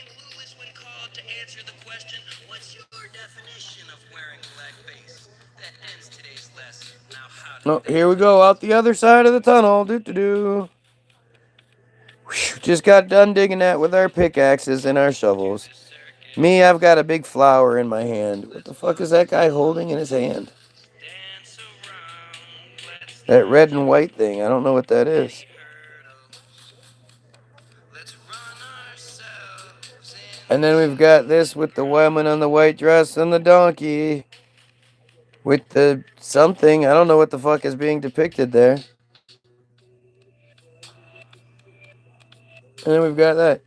Oh, here we go, out the other side of the tunnel. Whew, just got done digging that with our pickaxes and our shovels. Me, I've got a big flower in my hand. What the fuck is that guy holding in his hand? That red and white thing. I don't know what that is. And then we've got this with the woman on the white dress and the donkey. With the something. I don't know what the fuck is being depicted there. And then we've got that.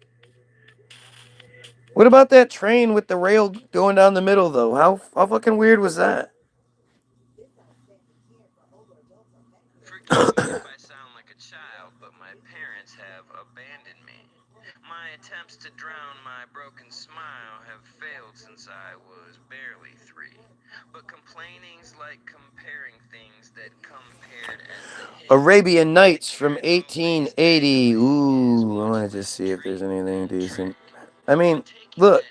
What about that train with the rail going down the middle, though? How fucking weird was that? Forgive me if I sound like a child, but my parents have abandoned me. My attempts to drown my broken smile have failed since I was barely 3. But complaining's like comparing things that compared as the Arabian Nights from 1880. Ooh, I want to just see if there's anything decent. I mean, look.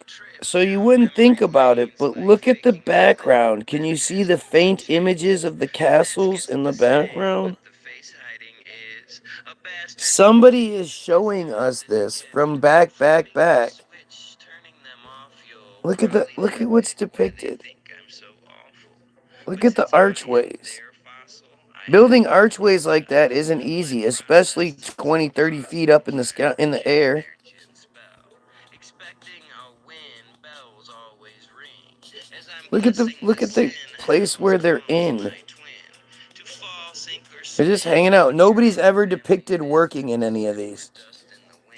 So you wouldn't think about it, but look at the background. Can you see the faint images of the castles in the background? Somebody is showing us this from back. Look at what's depicted. Look at the archways. Building archways like that isn't easy, especially 20, 30 feet up in the sky, in the air. Look at the place where they're in. They're just hanging out. Nobody's ever depicted working in any of these.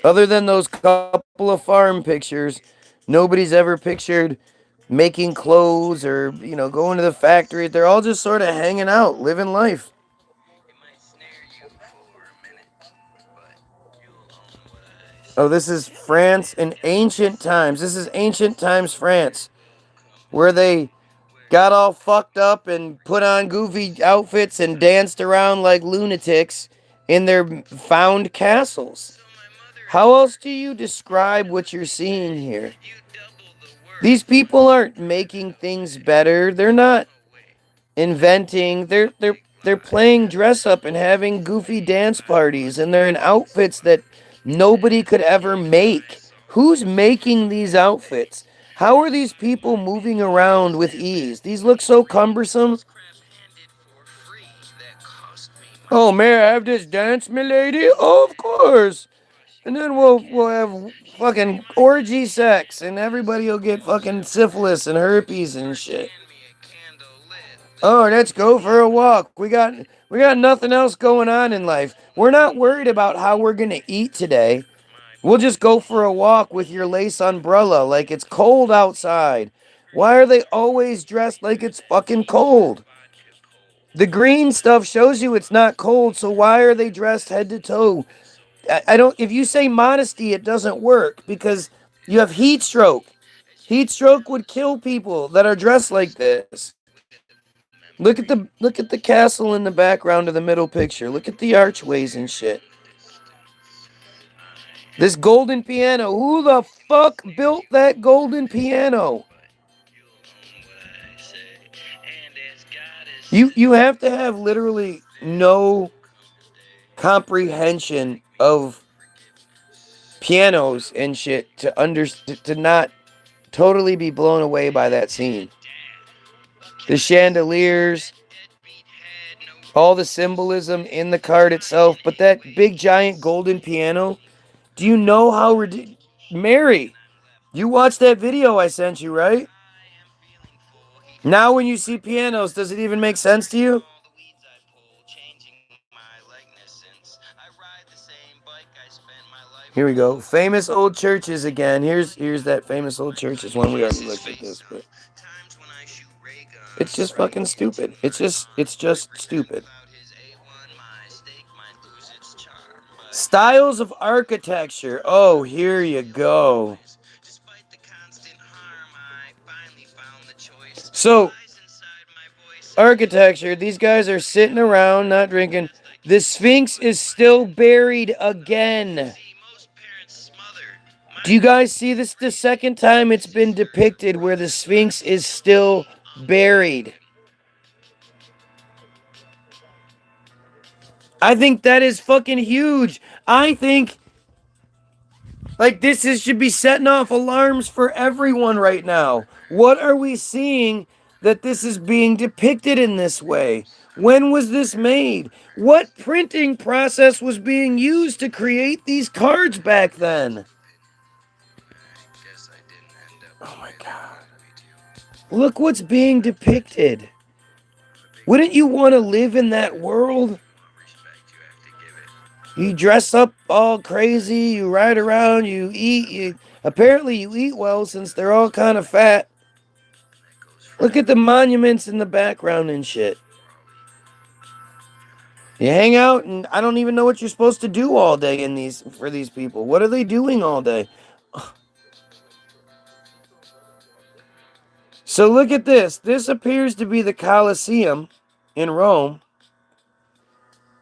Other than those couple of farm pictures, nobody's ever pictured making clothes or, going to the factory. They're all just sort of hanging out, living life. Oh, this is France in ancient times. This is ancient times France, where they got all fucked up and put on goofy outfits and danced around like lunatics in their found castles. How else do you describe what you're seeing here? These people aren't making things better. They're not inventing. They're playing dress up and having goofy dance parties, and they're in outfits that nobody could ever make. Who's making these outfits? How are these people moving around with ease? These look so cumbersome. Oh, may I have this dance, milady? Oh, of course. And then we'll have fucking orgy sex, and everybody will get fucking syphilis and herpes and shit. Oh, let's go for a walk. We got nothing else going on in life. We're not worried about how we're gonna eat today. We'll just go for a walk with your lace umbrella like it's cold outside. Why are they always dressed like it's fucking cold? The green stuff shows you it's not cold, so why are they dressed head to toe? I don't. If you say modesty, it doesn't work because you have heat stroke. Heat stroke would kill people that are dressed like this. Look at the castle in the background of the middle picture. Look at the archways and shit. This golden piano. Who the fuck built that golden piano? You have to have literally no comprehension of pianos and shit to not totally be blown away by that scene. The chandeliers, all the symbolism in the card itself, but that big giant golden piano. Do you know how Mary, you watched that video I sent you, right? Now when you see pianos, does it even make sense to you? Here we go. Famous old churches again. Here's that famous old churches one. We already looked at this, but it's just fucking stupid. It's just stupid. Styles of architecture. Oh, here you go. So, architecture, these guys are sitting around, not drinking. The Sphinx is still buried again. Do you guys see this? The second time it's been depicted where the Sphinx is still buried. I think that is fucking huge. I think should be setting off alarms for everyone right now. What are we seeing that this is being depicted in this way? When was this made? What printing process was being used to create these cards back then? Oh my God. Look what's being depicted. Wouldn't you want to live in that world? You dress up all crazy, you ride around, you eat, apparently you eat well since they're all kind of fat. Look at the monuments in the background and shit. You hang out and I don't even know what you're supposed to do all day for these people. What are they doing all day? So look at this. This appears to be the Colosseum in Rome,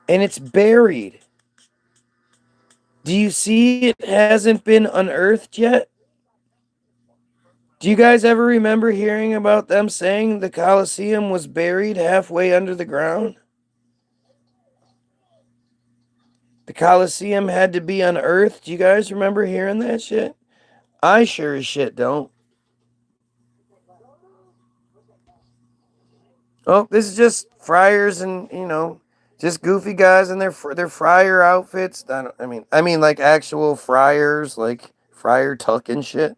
and it's buried. Do you see it hasn't been unearthed yet? Do you guys ever remember hearing about them saying the Colosseum was buried halfway under the ground? The Colosseum had to be unearthed. Do you guys remember hearing that shit? I sure as shit don't. Oh, this is just friars and, Just goofy guys in their friar outfits. I mean, like actual friars, like Friar Tuck and shit.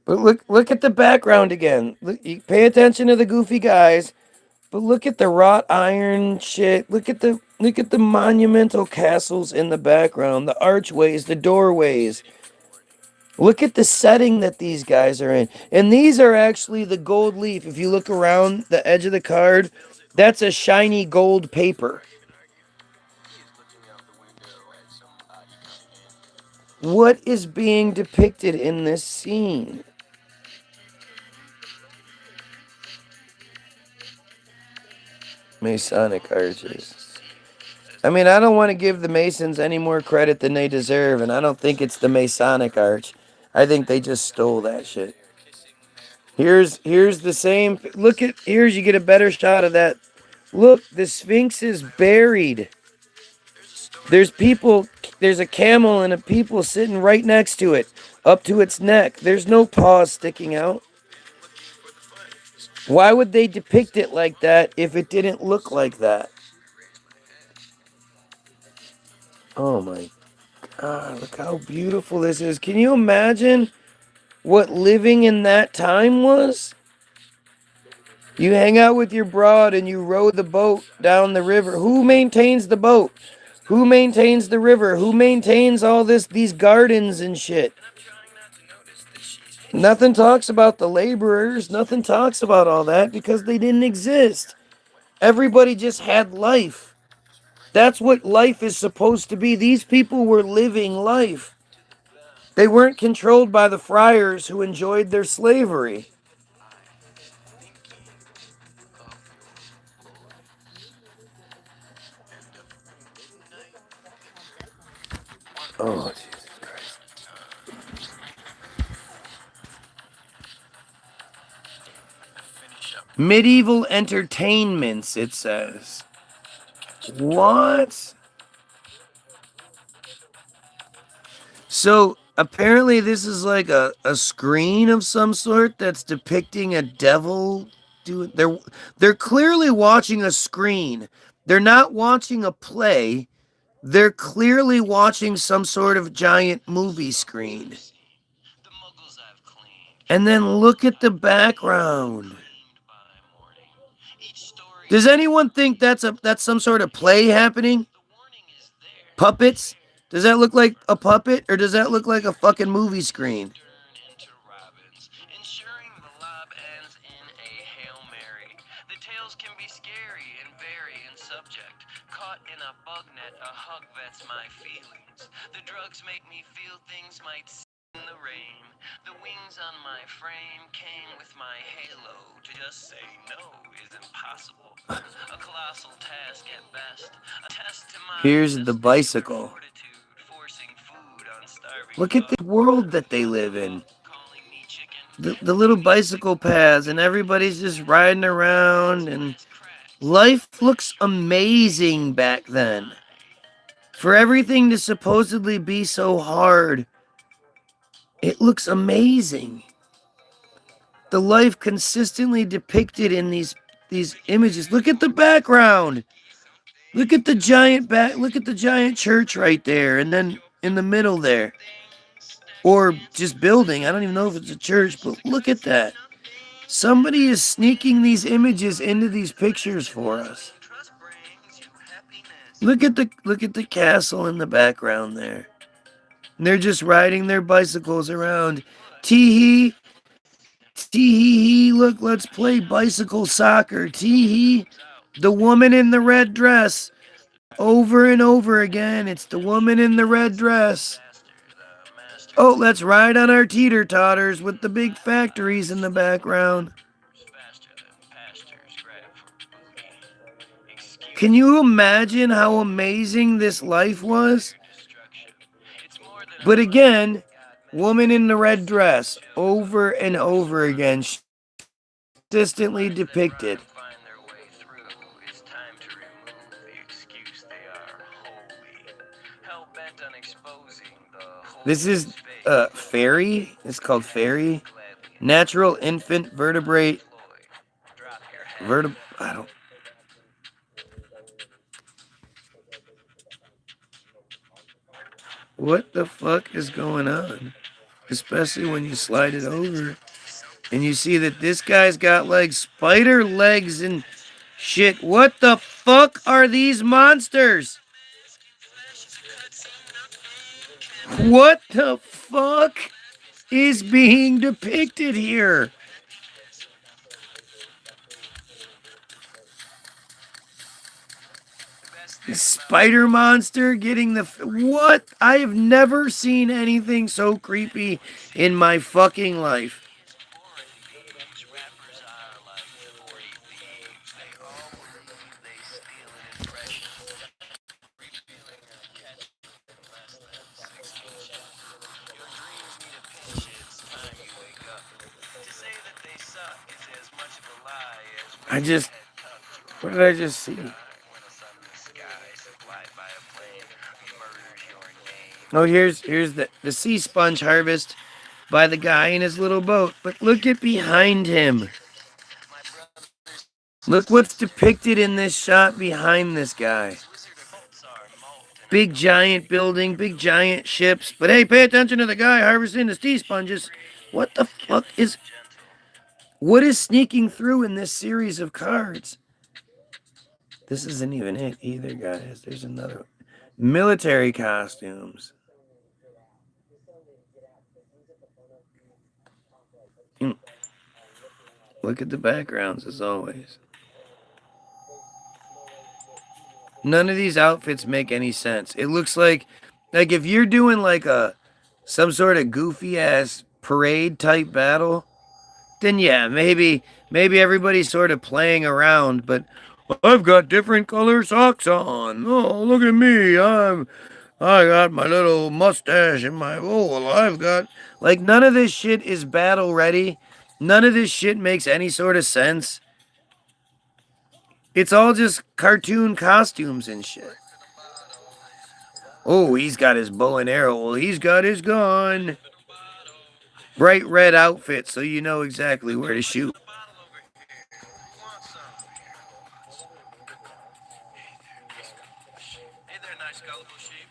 But look at the background again. Look, you pay attention to the goofy guys, but look at the wrought iron shit. Look at the monumental castles in the background, the archways, the doorways. Look at the setting that these guys are in. And these are actually the gold leaf. If you look around the edge of the card, that's a shiny gold paper. What is being depicted in this scene? Masonic arches. I mean, I don't want to give the Masons any more credit than they deserve, and I don't think it's the Masonic arch. I think they just stole that shit. Here's the same. Look at here's you get a better shot of that. Look, the Sphinx is buried. There's people. There's a camel and a people sitting right next to it, up to its neck. There's no paws sticking out. Why would they depict it like that if it didn't look like that? Oh my God, look how beautiful this is. Can you imagine what living in that time was? You hang out with your broad and you row the boat down the river. Who maintains the boat? Who maintains the river? Who maintains all these gardens and shit? Nothing talks about the laborers. Nothing talks about all that because they didn't exist. Everybody just had life. That's what life is supposed to be. These people were living life. They weren't controlled by the friars who enjoyed their slavery. Oh, Jesus Christ. Medieval entertainments, it says. What? So apparently this is like a screen of some sort that's depicting a devil doing they're clearly watching a screen. They're not watching a play. They're clearly watching some sort of giant movie screen. And then look at the background. Does anyone think that's some sort of play happening? Puppets? Does that look like a puppet or does that look like a fucking movie screen? Ensuring the lob ends in a Hail Mary. The tales can be scary and vary in subject. Caught in a bug net, a hug vets my feelings. The drugs make me feel things might in the rain. The wings on my frame came with my halo. To just say no is impossible. A colossal task at best. A test to my Here's the bicycle. Look at the world that they live in. The little bicycle paths and everybody's just riding around and life looks amazing back then. For everything to supposedly be so hard, it looks amazing. The life consistently depicted in these images. Look at the background. Look at the giant church right there and then in the middle there. Or just building. I don't even know if it's a church, but look at that. Somebody is sneaking these images into these pictures for us. Look at the castle in the background there. And they're just riding their bicycles around. Tee hee, tee hee, look, let's play bicycle soccer. Tee hee, the woman in the red dress. Over and over again, it's the woman in the red dress. Oh, let's ride on our teeter-totters with the big factories in the background. Can you imagine how amazing this life was? But again, woman in the red dress, over and over again, consistently depicted. This is fairy. It's called fairy. Natural infant vertebrate. I don't. What the fuck is going on? Especially when you slide it over and you see that this guy's got like spider legs and shit. What the fuck are these monsters? What the fuck is being depicted here? Spider monster getting the what? I have never seen anything so creepy in my fucking life. What did I just see? Oh, here's the sea sponge harvest by the guy in his little boat. But look at behind him. Look what's depicted in this shot behind this guy. Big giant building, big giant ships. But hey, pay attention to the guy harvesting the sea sponges. What the fuck is... What is sneaking through in this series of cards? This isn't even it either, guys. There's another one. Military costumes. Look at the backgrounds as always. None of these outfits make any sense. It looks like if you're doing like some sort of goofy ass parade type battle, then yeah, maybe everybody's sort of playing around, but I've got different color socks on. Oh, look at me. I got my little mustache and I've got like none of this shit is battle ready. None of this shit makes any sort of sense. It's all just cartoon costumes and shit. Oh, he's got his bow and arrow. Well, he's got his gun. Bright red outfit, so you know exactly where to shoot. Hey there, nice gullible sheep.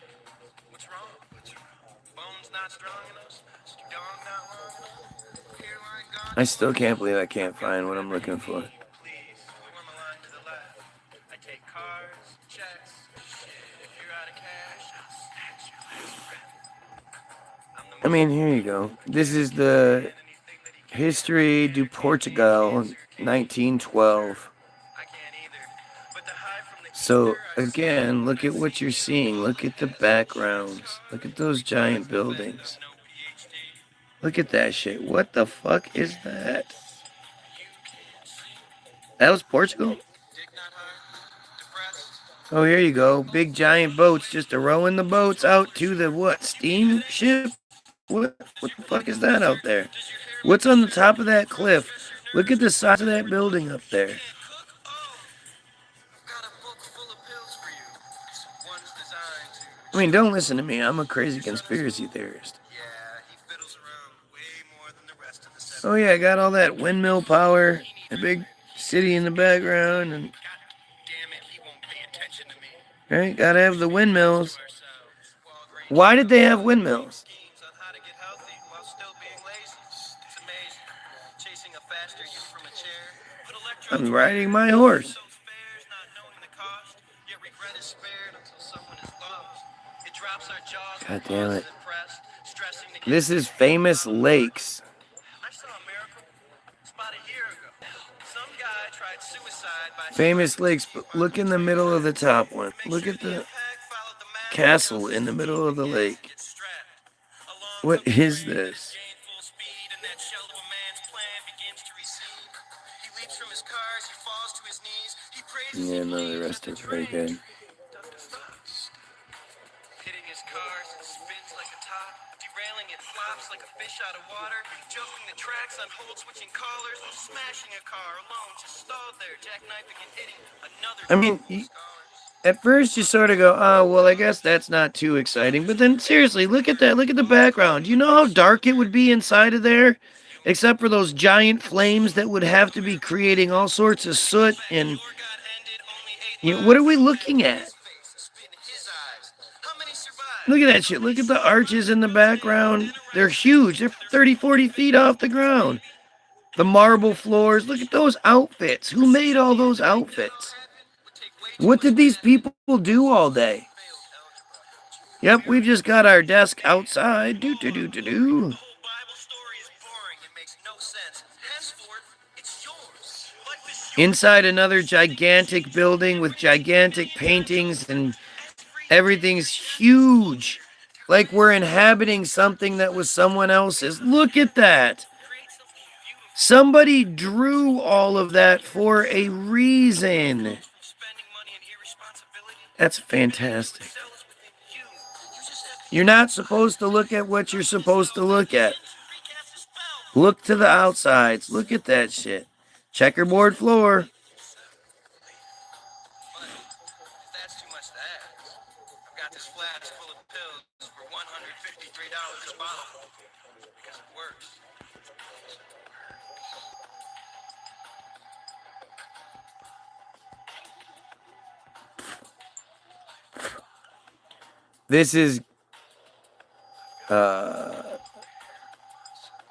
What's wrong? Bones not strong enough? Dog not long enough? Hairline gone? I still can't believe I can't find what I'm looking for. Please, form a line to the left. I take cards, checks. If you're out of cash, I'll snatch your last breath. I mean, here you go. This is the History do Portugal, 1912. So, again, look at what you're seeing. Look at the backgrounds. Look at those giant buildings. Look at that shit. What the fuck is that? That was Portugal? Oh, here you go. Big giant boats just rowing the boats out to the what? Steamship? What the fuck is that out there? What's on the top of that cliff? Look at the size of that building up there. I mean, don't listen to me. I'm a crazy conspiracy theorist. Oh yeah, I got all that windmill power, a big city in the background, and right, gotta have the windmills. Why did they have windmills? I'm riding my horse. God damn it. This is Famous Lakes. Famous Lakes, but look in the middle of the top one. Look at the castle in the middle of the lake. What is this? Yeah, no, the rest is very good. Hitting his cars, it spins like a top. Derailing, it flops like a fish out of water. Jumping the tracks on hold, switching collars. Smashing a car alone, just stalled there. Jackknifing and hitting another. I mean, at first you sort of go, oh, well, I guess that's not too exciting. But then seriously, look at that. Look at the background. Do you know how dark it would be inside of there? Except for those giant flames that would have to be creating all sorts of soot and, what are we looking at? Look at that shit. Look at the arches in the background. They're huge. They're 30, 40 feet off the ground. The marble floors. Look at those outfits. Who made all those outfits? What did these people do all day? Yep, we've just got our desk outside. Do. Inside another gigantic building with gigantic paintings and everything's huge. Like we're inhabiting something that was someone else's. Look at that. Somebody drew all of that for a reason. That's fantastic. You're not supposed to look at what you're supposed to look at. Look to the outsides. Look at that shit. Checkerboard floor. That's too much to ask. I've got this flask full of pills for $153 a bottle. Because it works. This is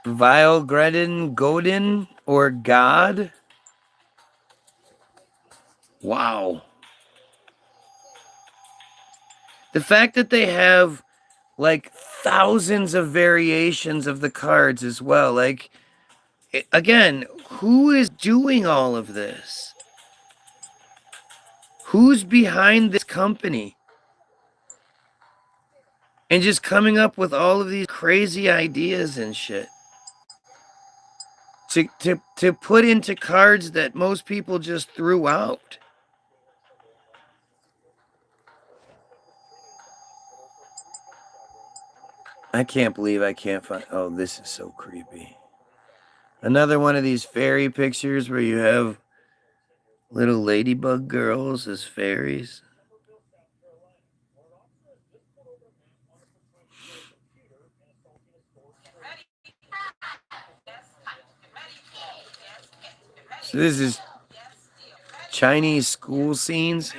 Vilegredin Godin or God. Wow. The fact that they have like thousands of variations of the cards as well. Like, again, who is doing all of this? Who's behind this company? And just coming up with all of these crazy ideas and shit. To put into cards that most people just threw out. I can't believe I can't find... Oh, this is so creepy. Another one of these fairy pictures where you have little ladybug girls as fairies. So this is Chinese school scenes.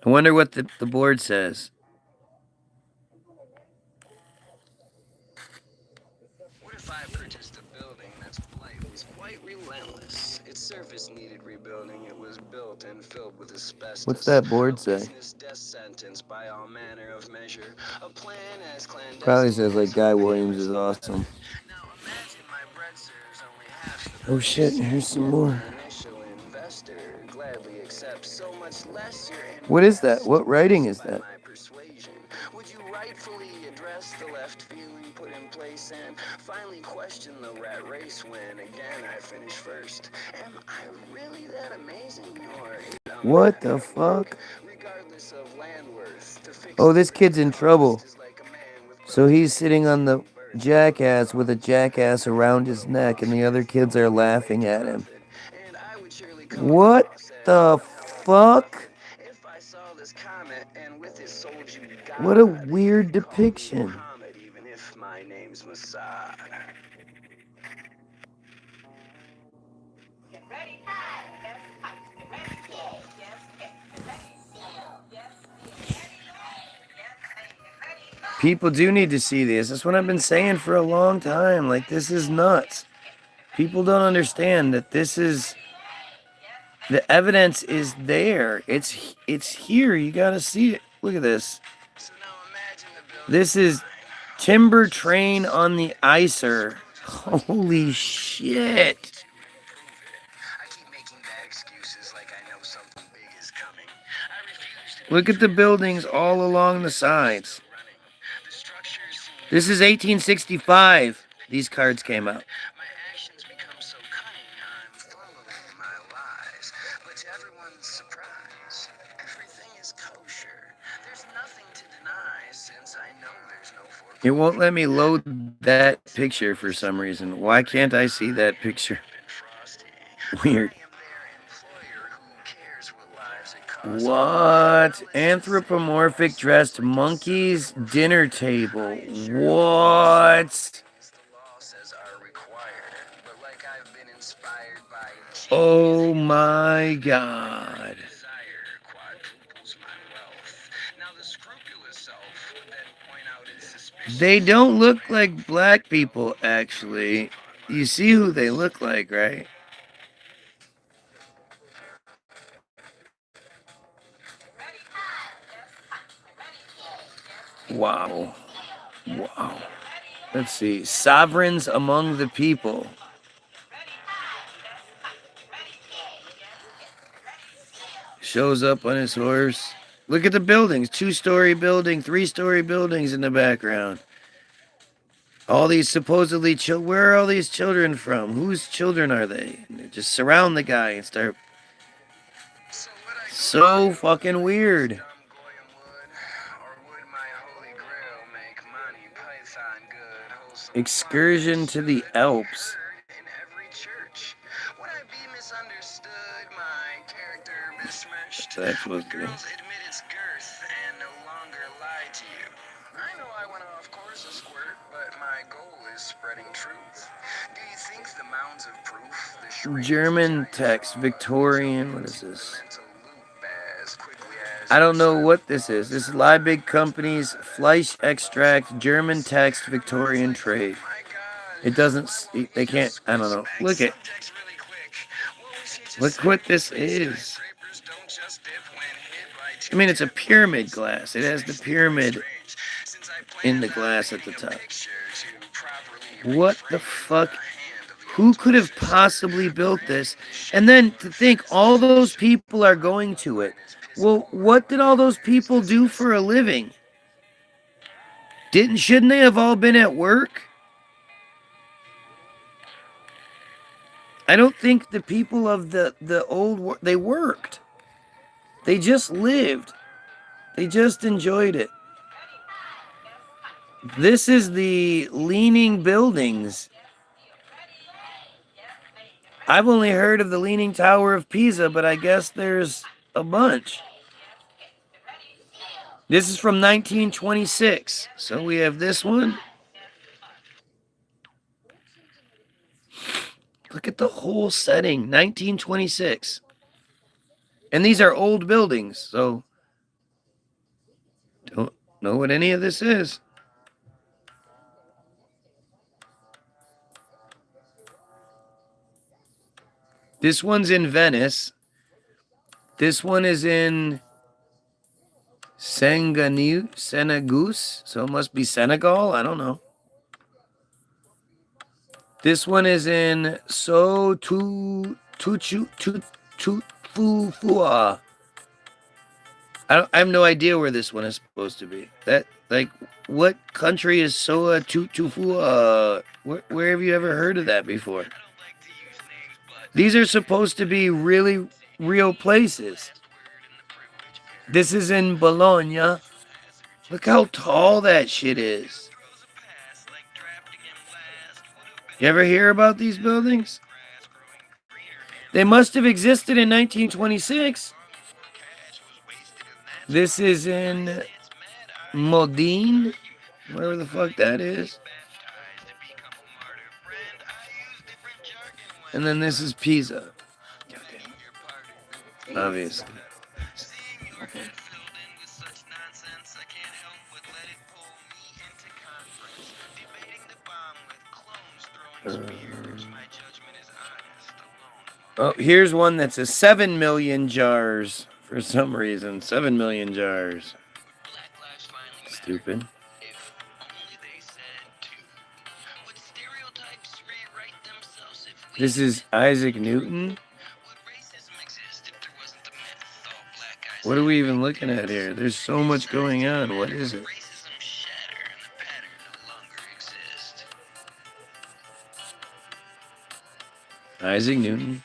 I wonder what the board says. What if I purchased a building that's blight was quite relentless? Its surface needed rebuilding. It was built and filled with asbestos. What's that board A say? business death sentence by all manner of measure. A plan as clandestine. Probably says like as a Guy famous Williams is letter. awesome. Now imagine my bread serves only half the Oh shit, here's some more. initial investor gladly accepts so much less your What is that? What writing is by that? my persuasion. Would you rightfully address the left feeling put in place and finally question the rat race when again I finish first? Am I really that amazing or What the fuck? regardless of land worth to fix Oh, this kid's in trouble. is like a man with So he's sitting on the jackass with a jackass around his neck, and the other kids are laughing at him. and I would surely What the fuck? if I saw this comet and with it sold you What a weird depiction. Muhammad, even if my name's Mossad. Get ready. Yes, get ready. Yes, get ready. Yes, get ready. People do need to see this. That's what I've been saying for a long time. Like, this is nuts. People don't understand that this is... The evidence is there. It's here. You gotta see it. Look at this. So now imagine the building. This is timber train on the icer. Holy shit. I keep making bad excuses like I know something big is coming. I refuse to Look at the buildings all along the sides. running. The structures seem This is 1865. These cards came out. my actions become so cunning I'm fumbling my lies. But to everyone's surprise, everything is kosher. There's nothing to deny since I know there's no It won't let me load that picture for some reason. Why can't I see that picture? Weird. What? Anthropomorphic dressed monkeys dinner table. What? Oh my god. They don't look like black people, actually. You see who they look like, right? Wow. Wow. Let's see. Sovereigns among the people. Shows up on his horse. Look at the buildings. 2-story building, 3-story buildings in the background. All these supposedly children. Where are all these children from? Whose children are they? And they just surround the guy and start. So fucking weird. Excursion to the Alps. That's supposed to be. German text, Victorian, what is this? I don't know what this is. This is Liebig Companies, Fleisch Extract, German text, Victorian trade. It doesn't, they can't, I don't know. Look what this is. I mean, it's a pyramid glass. It has the pyramid in the glass at the top. What the fuck? Who could have possibly built this? And then to think all those people are going to it. Well, what did all those people do for a living? Shouldn't they have all been at work? I don't think the people of the old, they worked. They just lived. They just enjoyed it. This is the Leaning Buildings. I've only heard of the Leaning Tower of Pisa, but I guess there's a bunch. This is from 1926. So we have this one. Look at the whole setting, 1926. And these are old buildings, so don't know what any of this is. This one's in Venice. This one is in Senegus, so it must be Senegal. I don't know. This one is in Fufua. I have no idea where this one is supposed to be. What country is Soa Tutufua? Where have you ever heard of that before? These are supposed to be really real places. This is in Bologna. Look how tall that shit is. You ever hear about these buildings? They must have existed in 1926. This is in Modene, wherever the fuck that is. And then this is Pisa. Obviously. Okay. Oh, here's one that's a 7 million jars for some reason. 7 million jars. Stupid. This is Isaac Newton. What are we even looking at here? There's so much going on. What is it? Isaac Newton.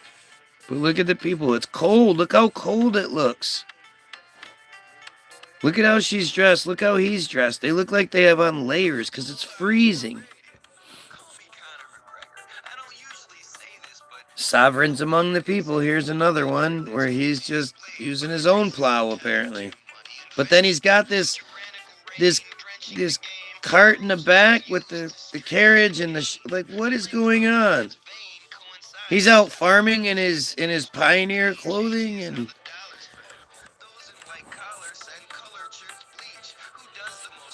But look at the people. It's cold. Look how cold it looks. Look at how she's dressed. Look how he's dressed. They look like they have on layers because it's freezing. Sovereigns among the people. Here's another one where he's just using his own plow, apparently. But then he's got this cart in the back with the carriage and like, what is going on? He's out farming in his pioneer clothing and.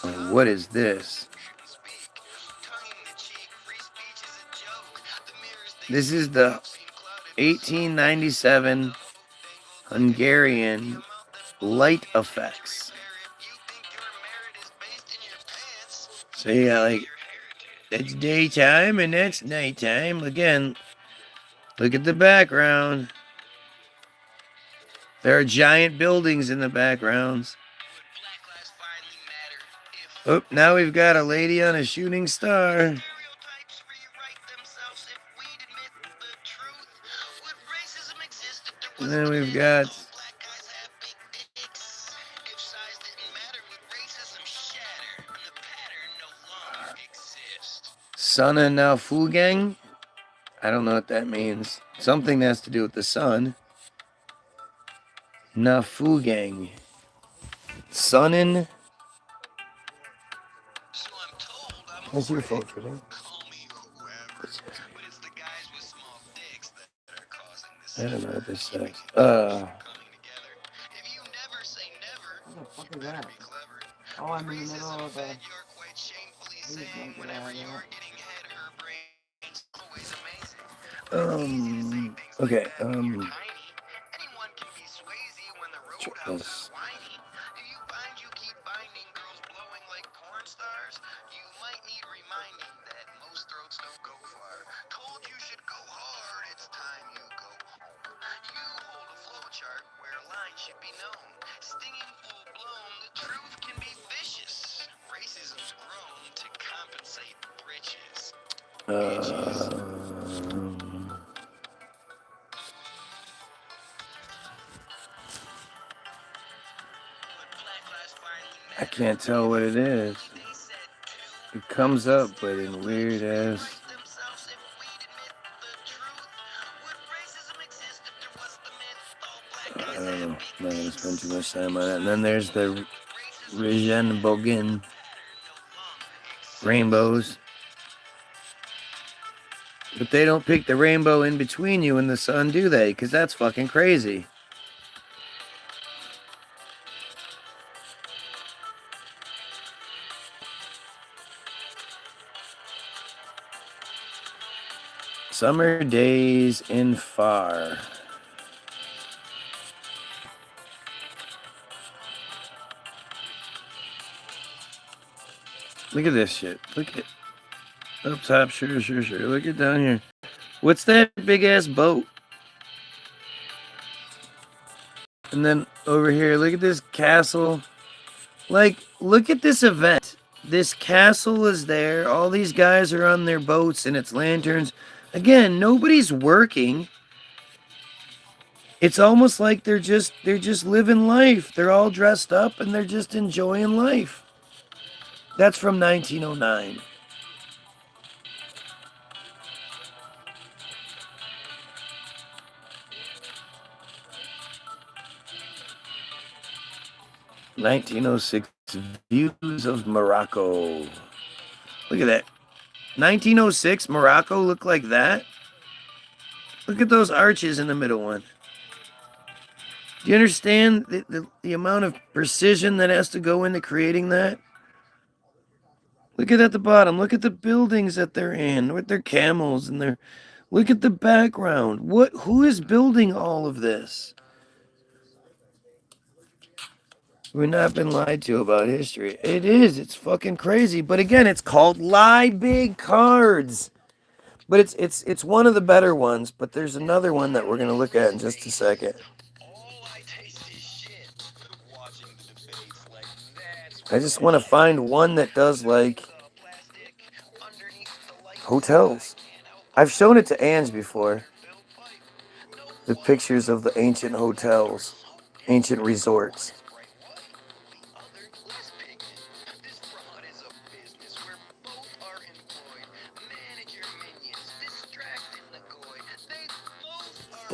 Oh, what is this? This is the 1897 Hungarian light effects. So yeah, like, that's daytime and that's nighttime. Again, look at the background. There are giant buildings in the backgrounds. Oh, now we've got a lady on a shooting star. And then we've got Sana Nafugang. I don't know what that means. Something that has to do with the sun. Nafugang. Sunin. What's your phone for that? I don't know what this says. What the fuck is that? Oh, I'm in the middle of a. Okay, check this. I can't tell what it is. It comes up, but in weird ass. I don't know. I'm not gonna spend too much time on that. And then there's the Regenbogen rainbows. But they don't pick the rainbow in between you and the sun, do they? Because that's fucking crazy. Summer days in Far. Look at this shit. Look at up top. Sure. Look at down here. What's that big ass boat? And then over here, look at this castle. Like, look at this event. This castle is there. All these guys are on their boats and it's lanterns. Again, nobody's working. It's almost like they're just living life. They're all dressed up and they're just enjoying life. That's from 1909. "1906 views of Morocco." Look at that. 1906 Morocco look like that? Look at those arches in the middle one. Do you understand the amount of precision that has to go into creating that? Look at the bottom. Look at the buildings that they're in with their camels and their. Look at the background. Who is building all of this? We've not been lied to about history. It is. It's fucking crazy. But again, it's called Lie Big Cards. But it's one of the better ones. But there's another one that we're gonna look at in just a second. I just want to find one that does like hotels. I've shown it to Ange before. The pictures of the ancient hotels, ancient resorts.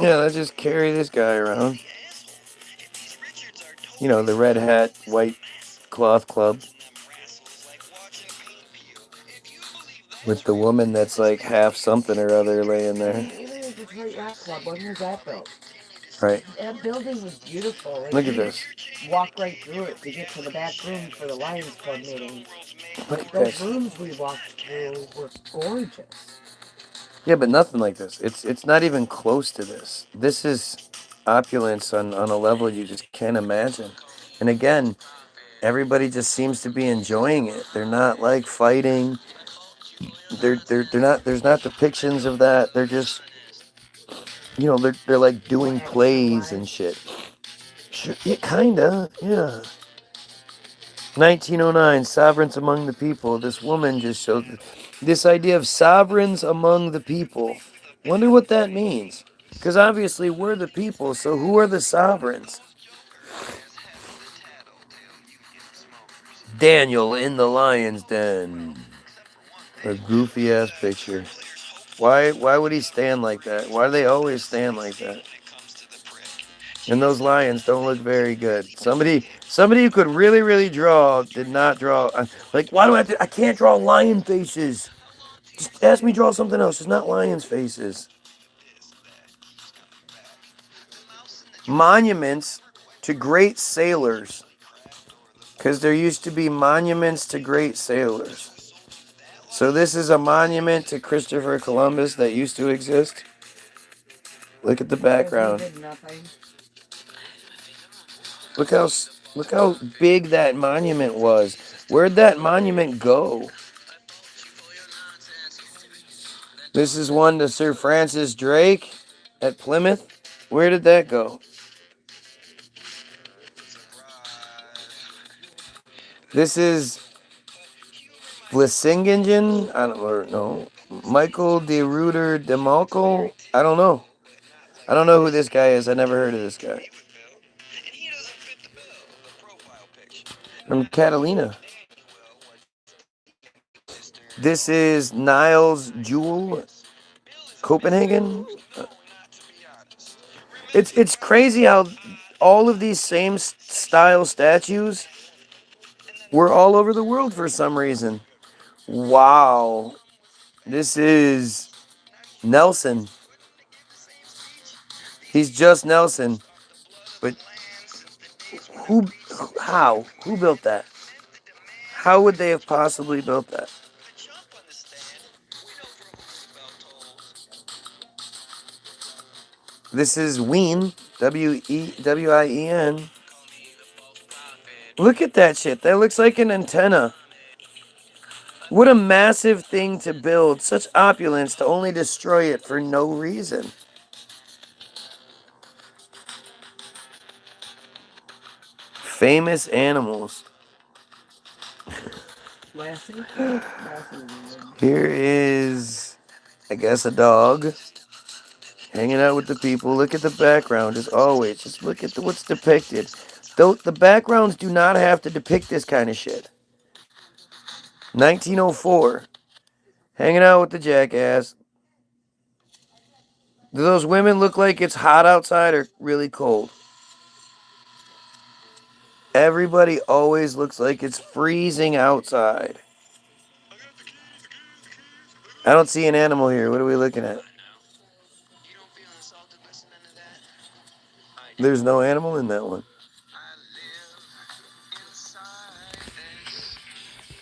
Yeah, let's just carry this guy around. You know, the red hat, white cloth club. With the woman that's like half something or other laying I there. mean, even the Detroit Yacht Club, when was that built? Right. That building was beautiful. Like, Look at we this. walk right through it to get to the back rooms for the Lions Club meetings. Look Like, at those this. rooms we walked through were gorgeous. Yeah, but nothing like this. It's not even close to this. This is opulence on a level you just can't imagine. And again, everybody just seems to be enjoying it. They're not like fighting. They're not. There's not depictions of that. They're just, you know, they're like doing Black plays and civilized. shit. Sure, yeah, kinda. Yeah. 1909, sovereigns among the people. This woman just showed this idea of sovereigns among the people. Wonder what that means. Because obviously we're the people, so who are the sovereigns? Daniel in the lion's den. A goofy ass picture. Why would he stand like that? Why do they always stand like that? And those lions don't look very good. Somebody who could really draw did not draw. Like, why do I can't draw lion faces. Just ask me draw something else. It's not lions faces. Monuments to great sailors. Because there used to be monuments to great sailors. So this is a monument to Christopher Columbus that used to exist. Look at the Because he background. did nothing. Look how big that monument was. Where'd that monument go? This is one to Sir Francis Drake at Plymouth. Where did that go? This is Vlissingen. I don't know. Michael de Ruyter de Malco. I don't know. I don't know who this guy is. I never heard of this guy. From Catalina. This is Niles Jewel, Copenhagen. It's crazy how all of these same style statues were all over the world for some reason. Wow. This is Nelson. He's just Nelson. But who, how? Who built that? How would they have possibly built that? This is Wien, Wien. Look at that shit. That looks like an antenna. What a massive thing to build. Such opulence to only destroy it for no reason. Famous animals. Lassie? Here is, I guess, a dog hanging out with the people. Look at the background, as always. Just look at what's depicted. Though the backgrounds do not have to depict this kind of shit. 1904, hanging out with the jackass. Do those women look like it's hot outside or really cold? Everybody always looks like it's freezing outside. I don't see an animal here. What are we looking at? There's no animal in that one.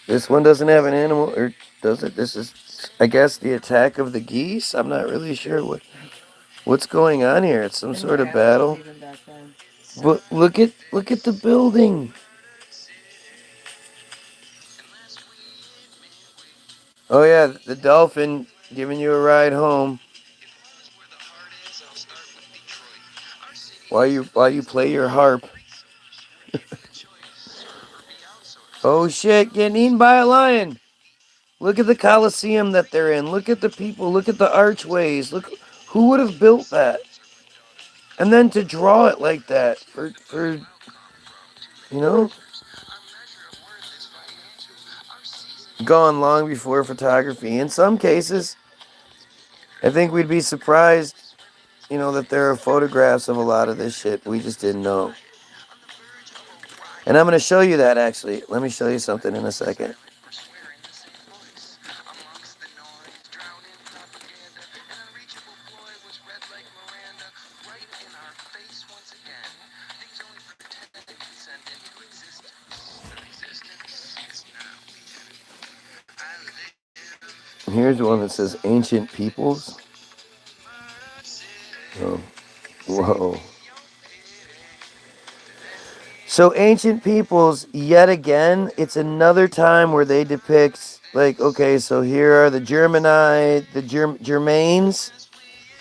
This one doesn't have an animal, or does it? This is, I guess, the attack of the geese. I'm not really sure what's going on here. It's some sort of battle. But look at the building. Oh yeah, the dolphin giving you a ride home. While you play your harp. Oh shit, getting eaten by a lion. Look at the Colosseum that they're in. Look at the people. Look at the archways. Look, who would have built that? And then to draw it like that for you know, gone long before photography. In some cases, I think we'd be surprised that there are photographs of a lot of this shit. We just didn't know. And I'm going to show you that, actually. Let me show you something in a second. Here's one that says ancient peoples. Oh, whoa. So ancient peoples, yet again, it's another time where they depict, like, okay, so here are the Germains.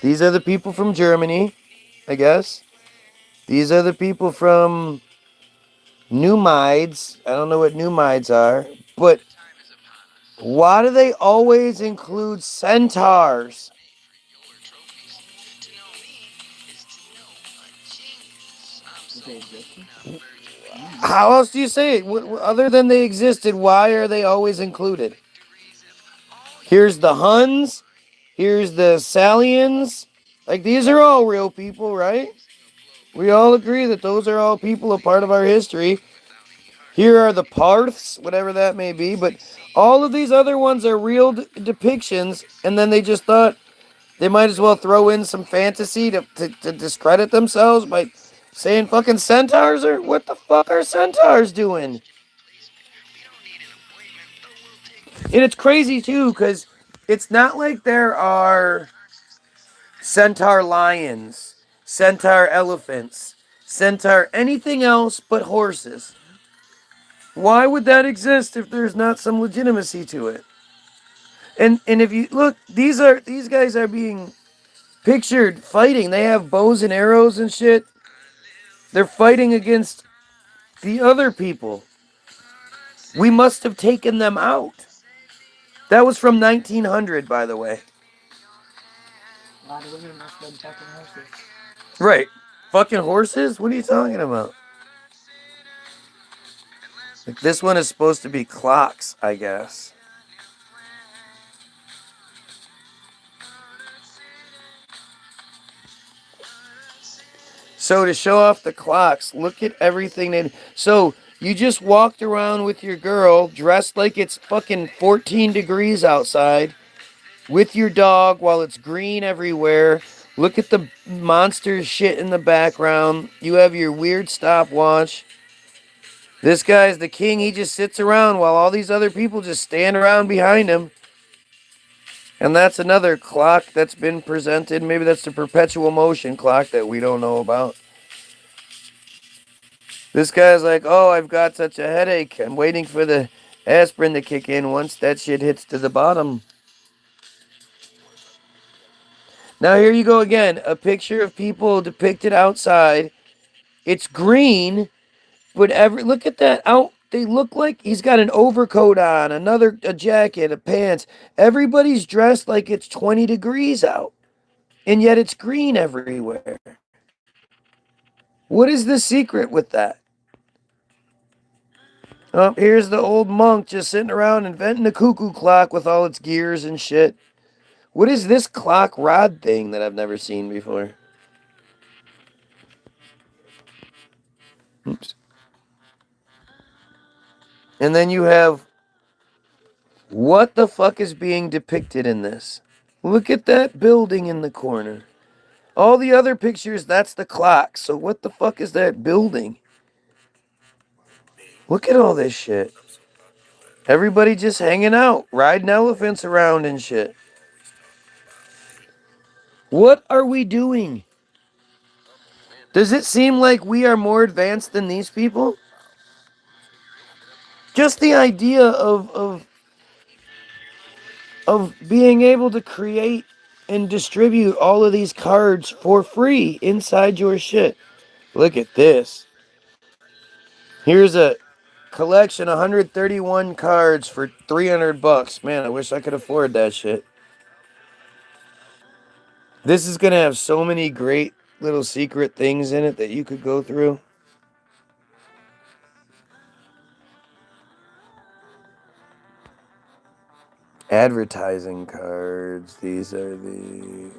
These are the people from Germany, I guess. These are the people from Numides. I don't know what Numides are, but why do they always include centaurs? How else do you say it? Other than they existed, why are they always included? Here's the Huns. Here's the Salians. Like, these are all real people, right? We all agree that those are all people, a part of our history. Here are the Parths, whatever that may be. But all of these other ones are real depictions. And then they just thought they might as well throw in some fantasy to discredit themselves by saying fucking centaurs. Or what the fuck are centaurs doing? And it's crazy, too, because it's not like there are centaur lions, centaur elephants, centaur anything else but horses. Why would that exist if there's not some legitimacy to it? And if you look, these guys are being pictured fighting. They have bows and arrows and shit. They're fighting against the other people. We must have taken them out. That was from 1900, by the way. A lot of women must have been fucking horses. Right. Fucking horses? What are you talking about? Like, this one is supposed to be clocks, I guess. So to show off the clocks, look at everything they... So you just walked around with your girl dressed like it's fucking 14 degrees outside with your dog while it's green everywhere. Look at the monster shit in the background. You have your weird stopwatch. This guy's the king. He just sits around while all these other people just stand around behind him. And that's another clock that's been presented. Maybe that's the perpetual motion clock that we don't know about. This guy's like, oh, I've got such a headache. I'm waiting for the aspirin to kick in once that shit hits to the bottom. Now here you go again. A picture of people depicted outside. It's green, but look at that out. They look like he's got an overcoat on, a jacket, a pants. Everybody's dressed like it's 20 degrees out. And yet it's green everywhere. What is the secret with that? Oh, here's the old monk just sitting around inventing a cuckoo clock with all its gears and shit. What is this clock rod thing that I've never seen before? Oops. And then you have... What the fuck is being depicted in this? Look at that building in the corner. All the other pictures, that's the clock. So what the fuck is that building? Look at all this shit. Everybody just hanging out, riding elephants around and shit. What are we doing? Does it seem like we are more advanced than these people? Just the idea of being able to create and distribute all of these cards for free inside your shit. Look at this. Here's a collection, 131 cards for $300. Man, I wish I could afford that shit. This is going to have so many great little secret things in it that you could go through. Advertising cards. These are the...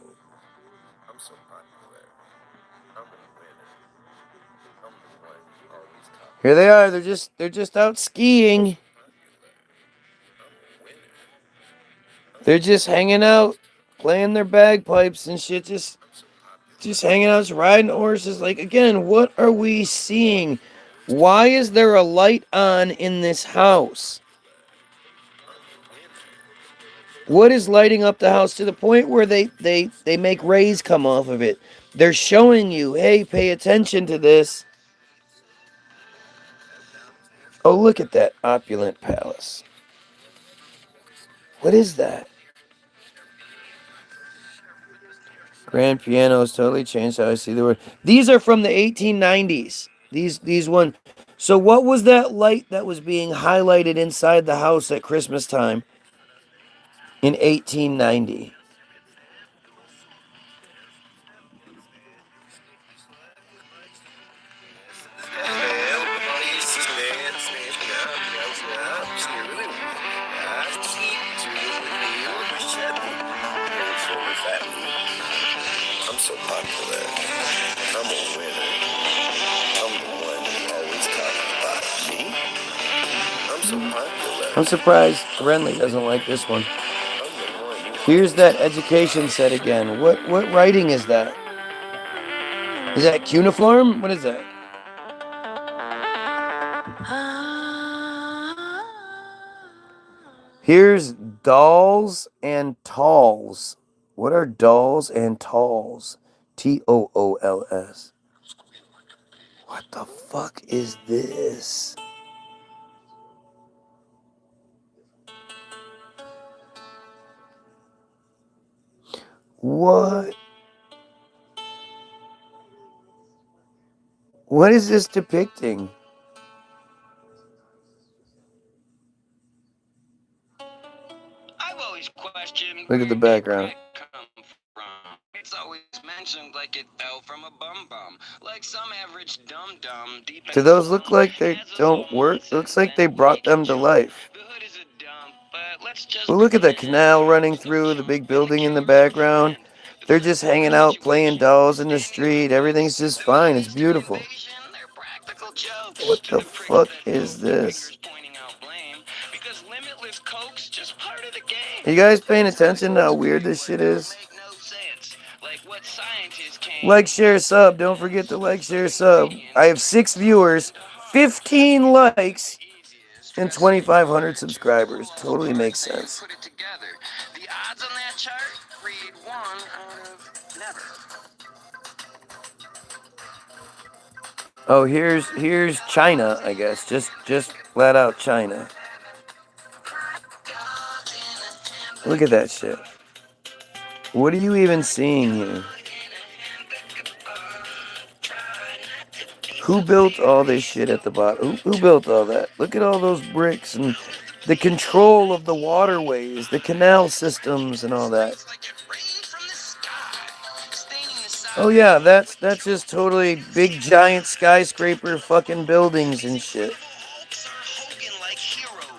Here they are. They're just out skiing. They're just hanging out, playing their bagpipes and shit. Just hanging out, just riding horses. Like, again, what are we seeing? Why is there a light on in this house? What is lighting up the house to the point where they make rays come off of it? They're showing you, hey, pay attention to this. Oh, look at that opulent palace. What is that? Grand piano has totally changed how I see the world. These are from the 1890s. These one. So what was that light that was being highlighted inside the house at Christmas time in 1890? I'm so popular. I'm a winner. I'm the one who always talking about me. I'm so popular. I'm surprised Renly doesn't like this one. Here's that education set again. What writing is that? Is that cuneiform? What is that? Here's dolls and talls. What are dolls and talls? TOOLS. What the fuck is this? What? What is this depicting? I've always questioned Look at the where did background. crack come from. It's always mentioned like it fell from a bum, like some average dum-dum deep in Do the those look slums like they has a don't home work? once Looks and like they then brought make a them to jump. life. The hood is a dump, but let's just Well, look at the pretend canal the running hood's no through the chump big and the building in the camera's your background. friend. The They're first just world hanging out playing situation, dolls in the standing on street. Everything's posts. just The fine. It's movies to beautiful. invasion, they're practical jokes. What To the the pricks fuck that is poke their this? fingers pointing out blame, because limitless coke's just part of the game. Are you guys paying It's like attention to how sports weird grades this where it shit don't is? make no sense. Like what scientists came Like, share, sub. Don't forget to like, share, sub. I have 6 viewers, 15 likes, and 2,500 subscribers. Totally makes sense. put it together. The odds on that chart read 1 out of never. Oh, here's China, I guess. Just flat out China. Look at that shit. What are you even seeing here? Who built all this shit at the bottom? Who built all that? Look at all those bricks and the control of the waterways, the canal systems and all that. Oh yeah, that's just totally big giant skyscraper fucking buildings and shit.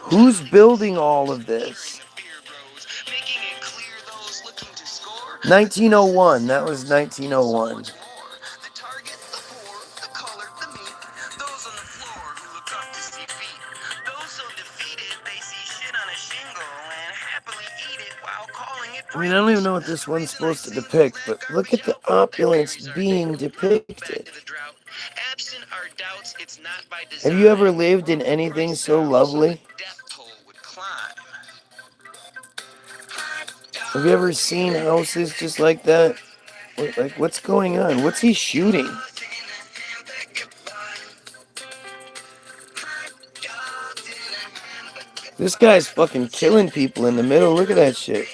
Who's building all of this? 1901. That was 1901. I mean, I don't even know what this one's supposed to depict, but look at the opulence being depicted. Have you ever lived in anything so lovely? Have you ever seen houses just like that? Like, what's going on? What's he shooting? This guy's fucking killing people in the middle. Look at that shit.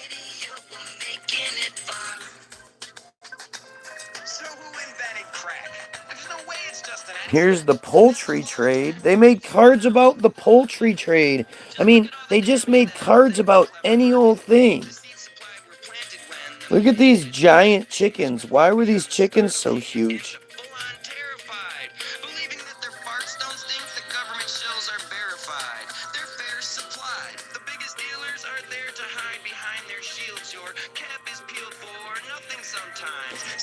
Here's the poultry trade. They made cards about the poultry trade. I mean, they just made cards about any old thing. Look at these giant chickens. Why were these chickens so huge?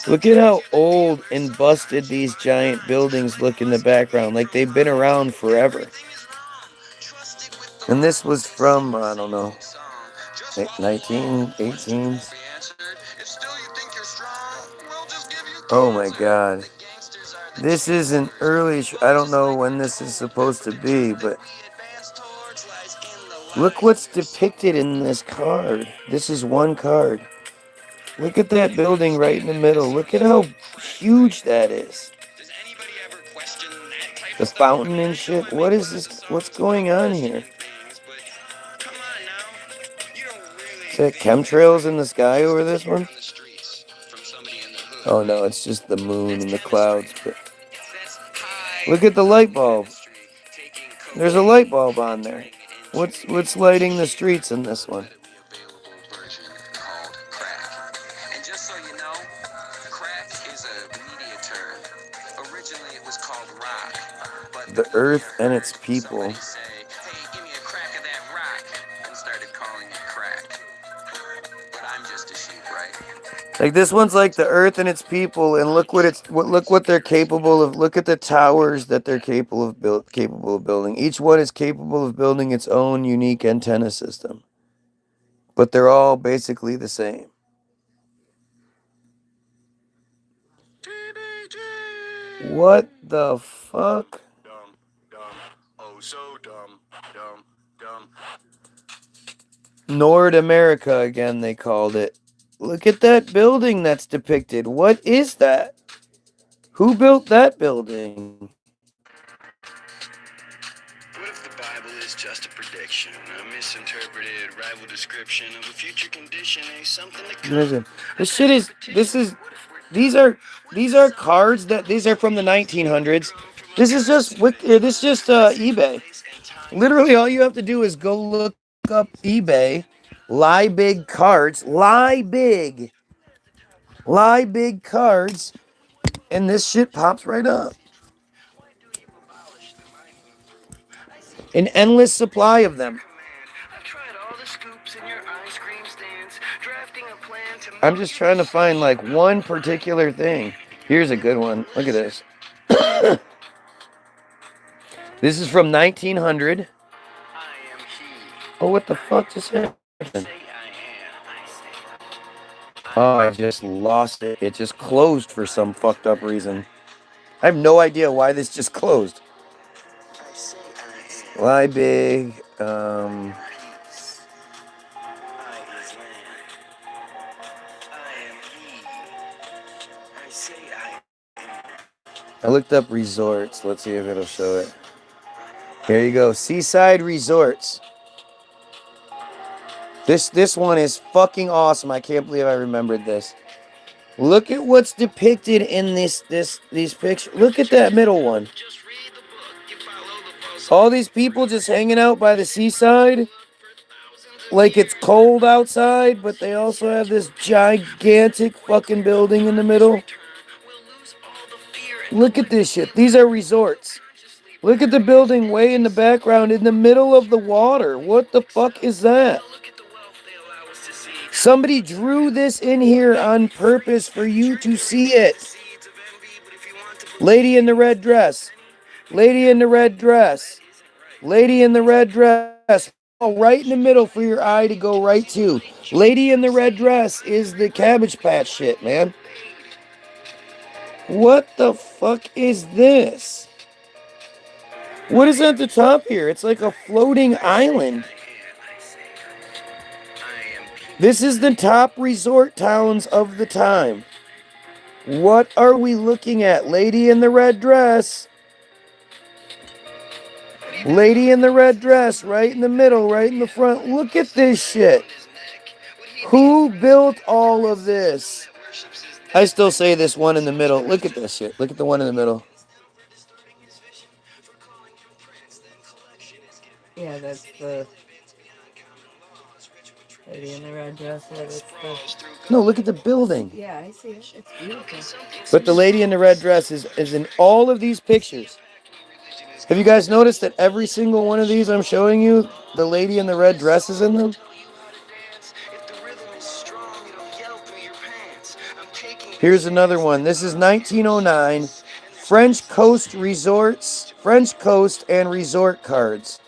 Look at how old and busted these giant buildings look in the background. Like they've been around forever. And this was from, I don't know, 1918s. Oh my god. This is an early, I don't know when this is supposed to be, but look what's depicted in this card. This is one card. Look at that building right in the middle. Look at how huge that is. The fountain and shit. What is this? What's going on here? Is that chemtrails in the sky over this one? Oh no, it's just the moon and the clouds. But look at the light bulb. There's a light bulb on there. What's lighting the streets in this one? And just so you know, crack is a media term. Originally it was called rock. But The earth and its people. somebody say, hey, give me a crack of that rock, and started calling it crack. But I'm just a sheep, right? Like this one's like the earth and its people, and look what they're capable of. Look at the towers that they're capable of building. Each one is capable of building its own unique antenna system, but they're all basically the same. What the fuck? Dumb, dumb, oh so dumb, dumb, dumb. Nord America again, they called it. Look at that building that's depicted. What is that? Who built that building? What if the Bible is just a prediction, a misinterpreted rival description of a future condition, something to come? Listen, these are cards these are from the 1900s. This is just eBay. Literally, all you have to do is go look up eBay, lie big cards, lie big cards, and this shit pops right up. An endless supply of them. I'm just trying to find like one particular thing. Here's a good one. Look at this. This is from 1900. Oh, what the fuck just happened? Oh, I just lost it. It just closed for some fucked up reason. I have no idea why this just closed. Lie big. I looked up resorts. Let's see if it'll show it. Here you go. Seaside Resorts. This one is fucking awesome. I can't believe I remembered this. Look at what's depicted in these pictures. Look at that middle one. All these people just hanging out by the seaside. Like it's cold outside, but they also have this gigantic fucking building in the middle. Look at this shit. These are resorts. Look at the building way in the background in the middle of the water. What the fuck is that? Somebody drew this in here on purpose for you to see it. Lady in the red dress. Lady in the red dress. Lady in the red dress. Oh, right in the middle for your eye to go right to. Lady in the red dress is the Cabbage Patch shit, man. What the fuck is this? What is at the top here? It's like a floating island. This is the top resort towns of the time. What are we looking at? Lady in the red dress. Lady in the red dress, right in the middle, right in the front. Look at this shit. Who built all of this? I still say this one in the middle. Look at this shit. Look at the one in the middle. Yeah, that's the lady in the red dress. Yeah, that's the... No, look at the building. Yeah, I see it. It's beautiful. But the lady in the red dress is in all of these pictures. Have you guys noticed that every single one of these I'm showing you, the lady in the red dress is in them? Here's another one. This is 1909. French Coast and Resort cards.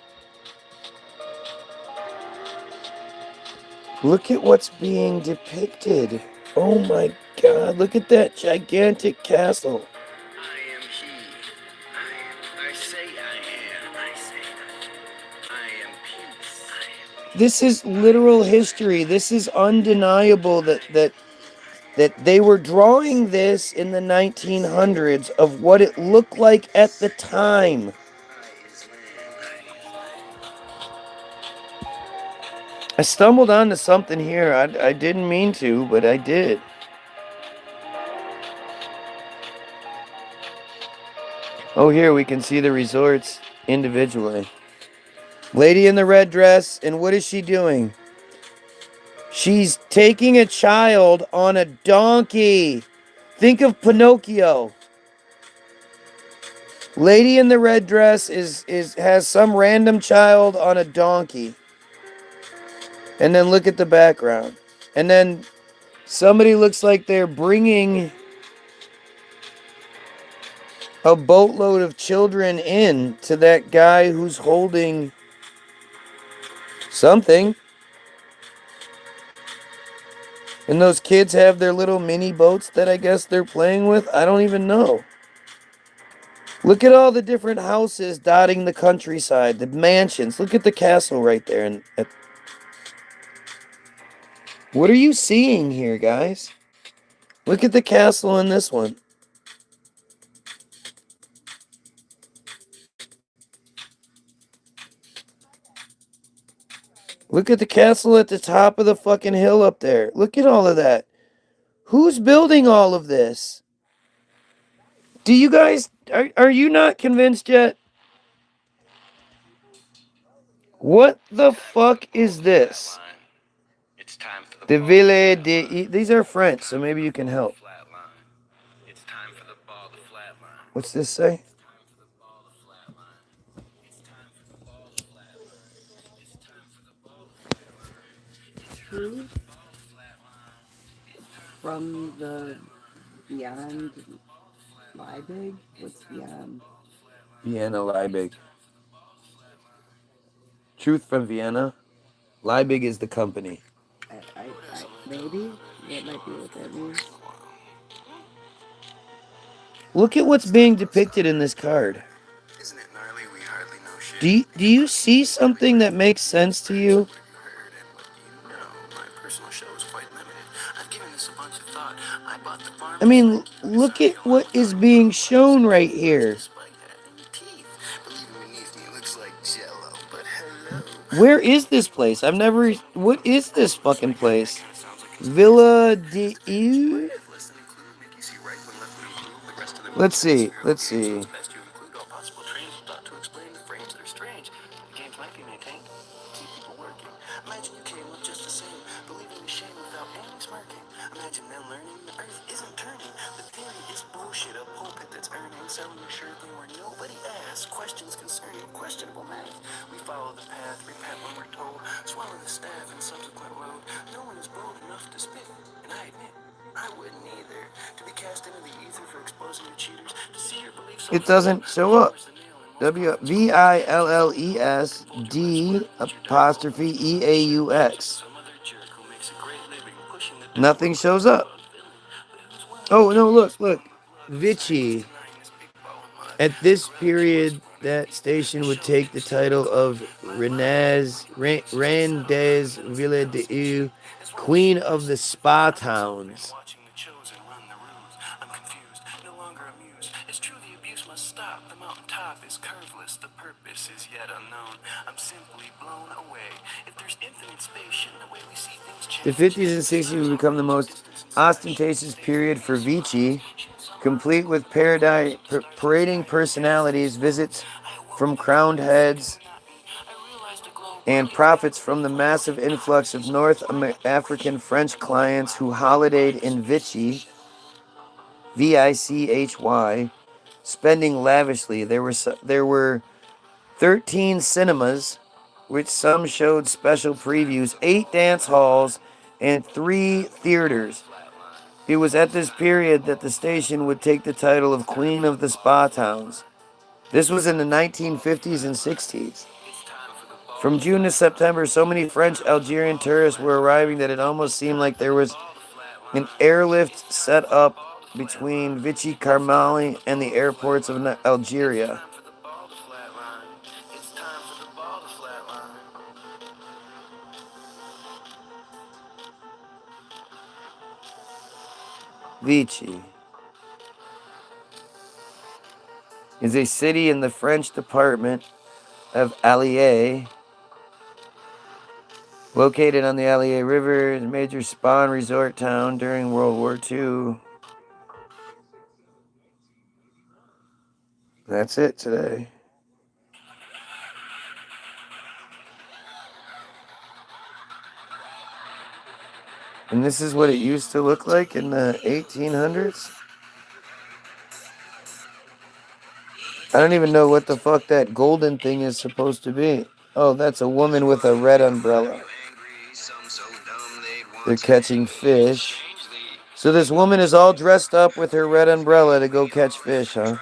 Look at what's being depicted. Oh my God, look at that gigantic castle. I am he. I say I am. I am peace. This is literal history. This is undeniable that they were drawing this in the 1900s of what it looked like at the time. I stumbled onto something here. I didn't mean to, but I did. Oh, here we can see the resorts individually. Lady in the red dress, and what is she doing? She's taking a child on a donkey. Think of Pinocchio. Lady in the red dress has some random child on a donkey. And then look at the background. And then somebody looks like they're bringing a boatload of children in to that guy who's holding something. And those kids have their little mini boats that I guess they're playing with. I don't even know. Look at all the different houses dotting the countryside, the mansions. Look at the castle right there. What are you seeing here, guys? Look at the castle in this one. Look at the castle at the top of the fucking hill up there. Look at all of that. Who's building all of this? Do you guys... Are you not convinced yet? What the fuck is this? The Ville de... These are French, so maybe you can help. What's this say? Truth from the beyond Liebig? What's beyond? Vienna, Liebig. Truth from Vienna. Liebig is the company. Maybe that might be what that means. Look at what's being depicted in this card. Isn't it gnarly? We hardly know shit. Do you see something that makes sense to you? My personal show is quite limited. I've given this a bunch of thought. I bought the farm. I mean, look at what is being shown right here. Where is this place? I've never... What is this fucking place? Villa de Eu? Let's see. It doesn't show up. Villesd''EAUX. Nothing shows up. Oh, no, look. Vichy. At this period, that station would take the title of Rennes Ville de Eu, Queen of the Spa Towns. The 50s and 60s would become the most ostentatious period for Vichy, complete with parading personalities, visits from crowned heads, and profits from the massive influx of North African French clients who holidayed in Vichy, Vichy, spending lavishly. There were 13 cinemas, which some showed special previews, 8 dance halls, and 3 theaters. It was at this period that the station would take the title of Queen of the Spa Towns. This was in the 1950s and 60s. From June to September, so many French Algerian tourists were arriving that it almost seemed like there was an airlift set up between Vichy Carmali and the airports of Algeria. Vichy is a city in the French department of Allier, located on the Allier River, a major spa and resort town during World War II. That's it today. And this is what it used to look like in the 1800s. I don't even know what the fuck that golden thing is supposed to be. Oh, that's a woman with a red umbrella. They're catching fish. So this woman is all dressed up with her red umbrella to go catch fish, huh?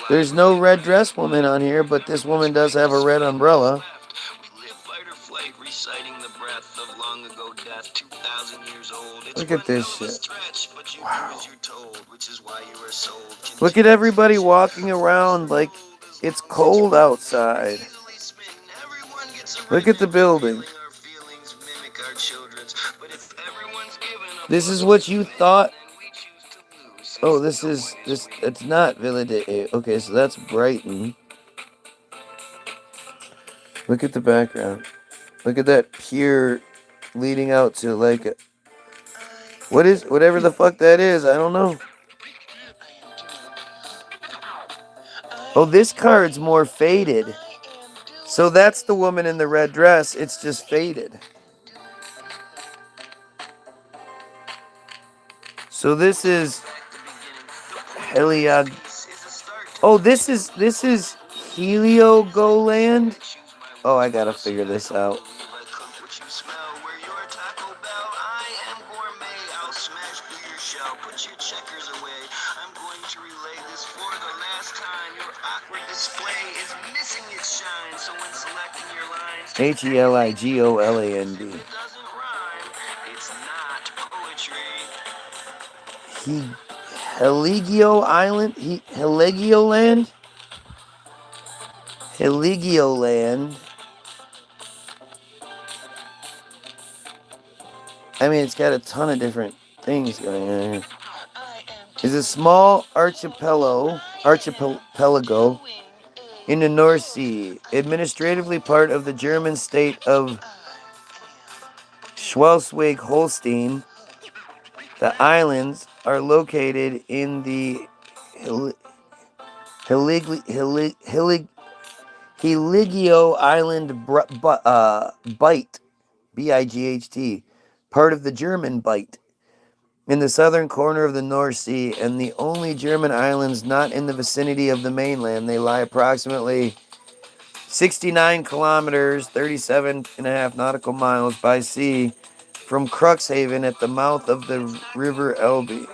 There's no red dress woman on here, but this woman does have a red umbrella. Look at this shit. Wow. Look at everybody walking around like it's cold outside. Look at the building. This is what you thought. Oh, this. It's not Villa de. Okay, so that's Brighton. Look at the background. Look at that pier leading out to like whatever the fuck that is. I don't know. Oh, this card's more faded. So that's the woman in the red dress. It's just faded. So this is Heliog. Oh, this is Heliogoland. Oh, I gotta figure this out. Heligoland. Heligio Island? Heligioland? Heligioland. I mean, it's got a ton of different things going on here. It's a small archipelago in the North Sea, administratively part of the German state of Schleswig-Holstein. The islands are located in the Heligio Island Bight, Bight, part of the German Bight, in the southern corner of the North Sea, and the only German islands not in the vicinity of the mainland. They lie approximately 69 kilometers, 37.5 nautical miles by sea from Cuxhaven at the mouth of the River Elbe.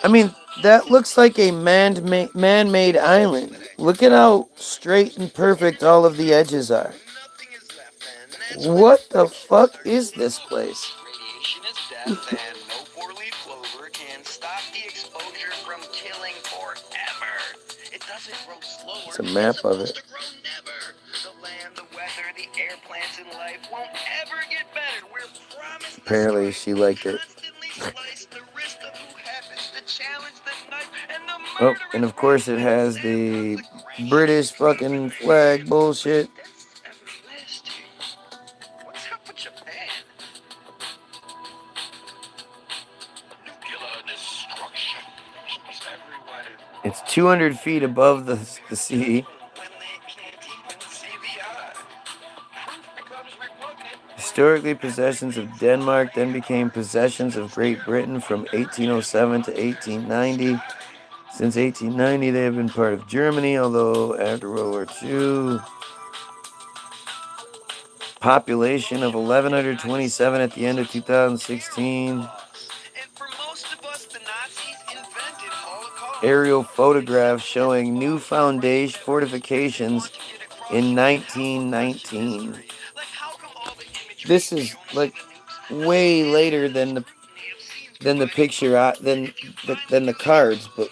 I mean, that looks like a man-made island. Look at how straight and perfect all of the edges are. What the fuck is this place? Radiation is death, and no four-leaf clover can stop the exposure from killing forever. It doesn't grow slower. It's a map of it. The land, the weather, the air plants in life won't ever get better. We're promised. Apparently, she liked it. Oh, and of course it has the British fucking flag bullshit. It's 200 feet above the sea. Historically, possessions of Denmark then became possessions of Great Britain from 1807 to 1890. Since 1890, they have been part of Germany, although after World War II, population of 1,127 at the end of 2016. Aerial photographs showing new foundation fortifications in 1919. This is like way later than the picture than the cards, but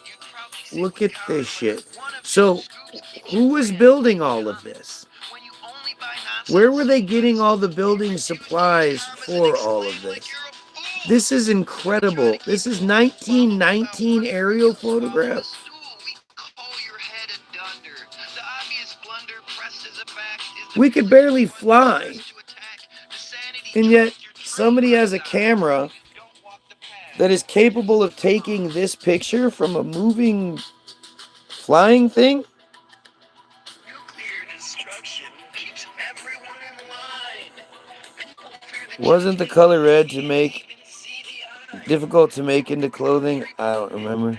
look at this shit. So, who was building all of this? Where were they getting all the building supplies for all of this? This is incredible. This is 1919 aerial photographs. We could barely fly. And yet, somebody has a camera that is capable of taking this picture from a moving, flying thing? Wasn't the color red difficult to make into clothing? I don't remember.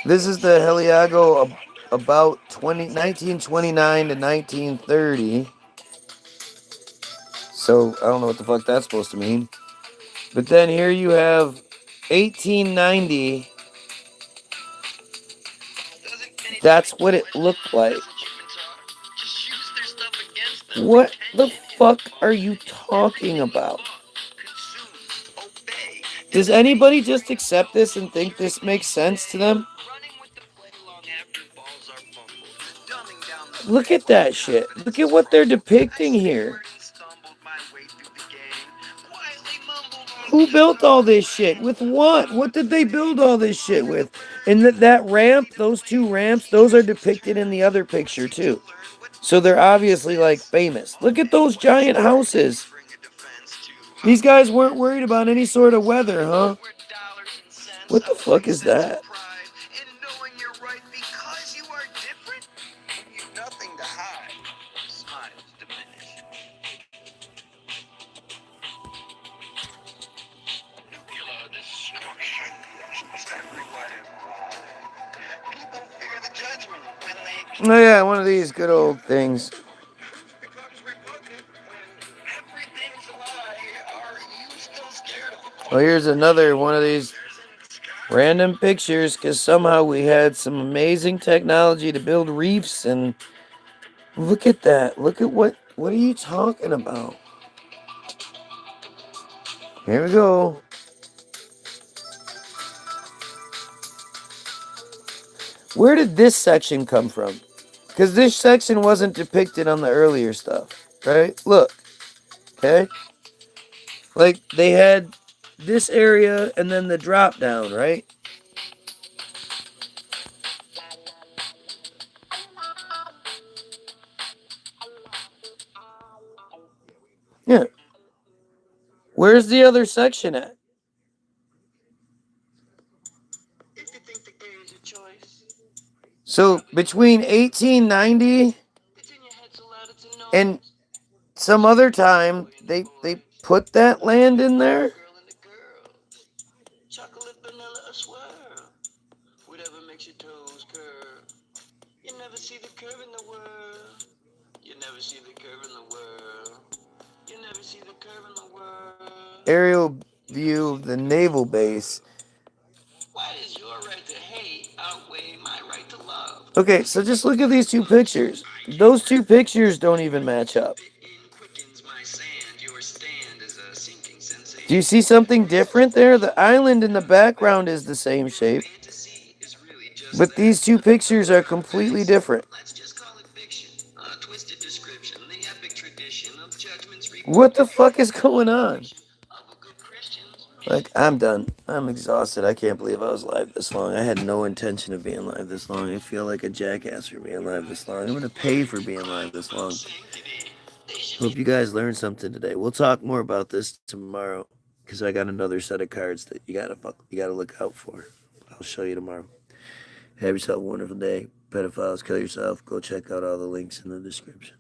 This is the Heliago about 1929 to 1930. So, I don't know what the fuck that's supposed to mean. But then here you have 1890. That's what it looked like. What the fuck are you talking about? Does anybody just accept this and think this makes sense to them? Look at that shit. Look at what they're depicting here. Who built all this shit? With what? What did they build all this shit with? And that ramp, those two ramps, those are depicted in the other picture too. So they're obviously like famous. Look at those giant houses. These guys weren't worried about any sort of weather, huh? What the fuck is that? Oh yeah, one of these good old things. Well, here's another one of these random pictures because somehow we had some amazing technology to build reefs, and look at that. Look at what are you talking about? Here we go. Where did this section come from? Because this section wasn't depicted on the earlier stuff, right? Look, okay? Like, they had this area and then the drop down, right? Yeah. Where's the other section at? So, between 1890 and some other time, they put that land in there? Aerial view of the naval base. Okay, so just look at these two pictures. Those two pictures don't even match up. Do you see something different there? The island in the background is the same shape, but these two pictures are completely different. What the fuck is going on? Like, I'm done. I'm exhausted. I can't believe I was live this long. I had no intention of being live this long. I feel like a jackass for being live this long. I'm going to pay for being live this long. Hope you guys learned something today. We'll talk more about this tomorrow because I got another set of cards that you gotta look out for. I'll show you tomorrow. Have yourself a wonderful day. Pedophiles, kill yourself. Go check out all the links in the description.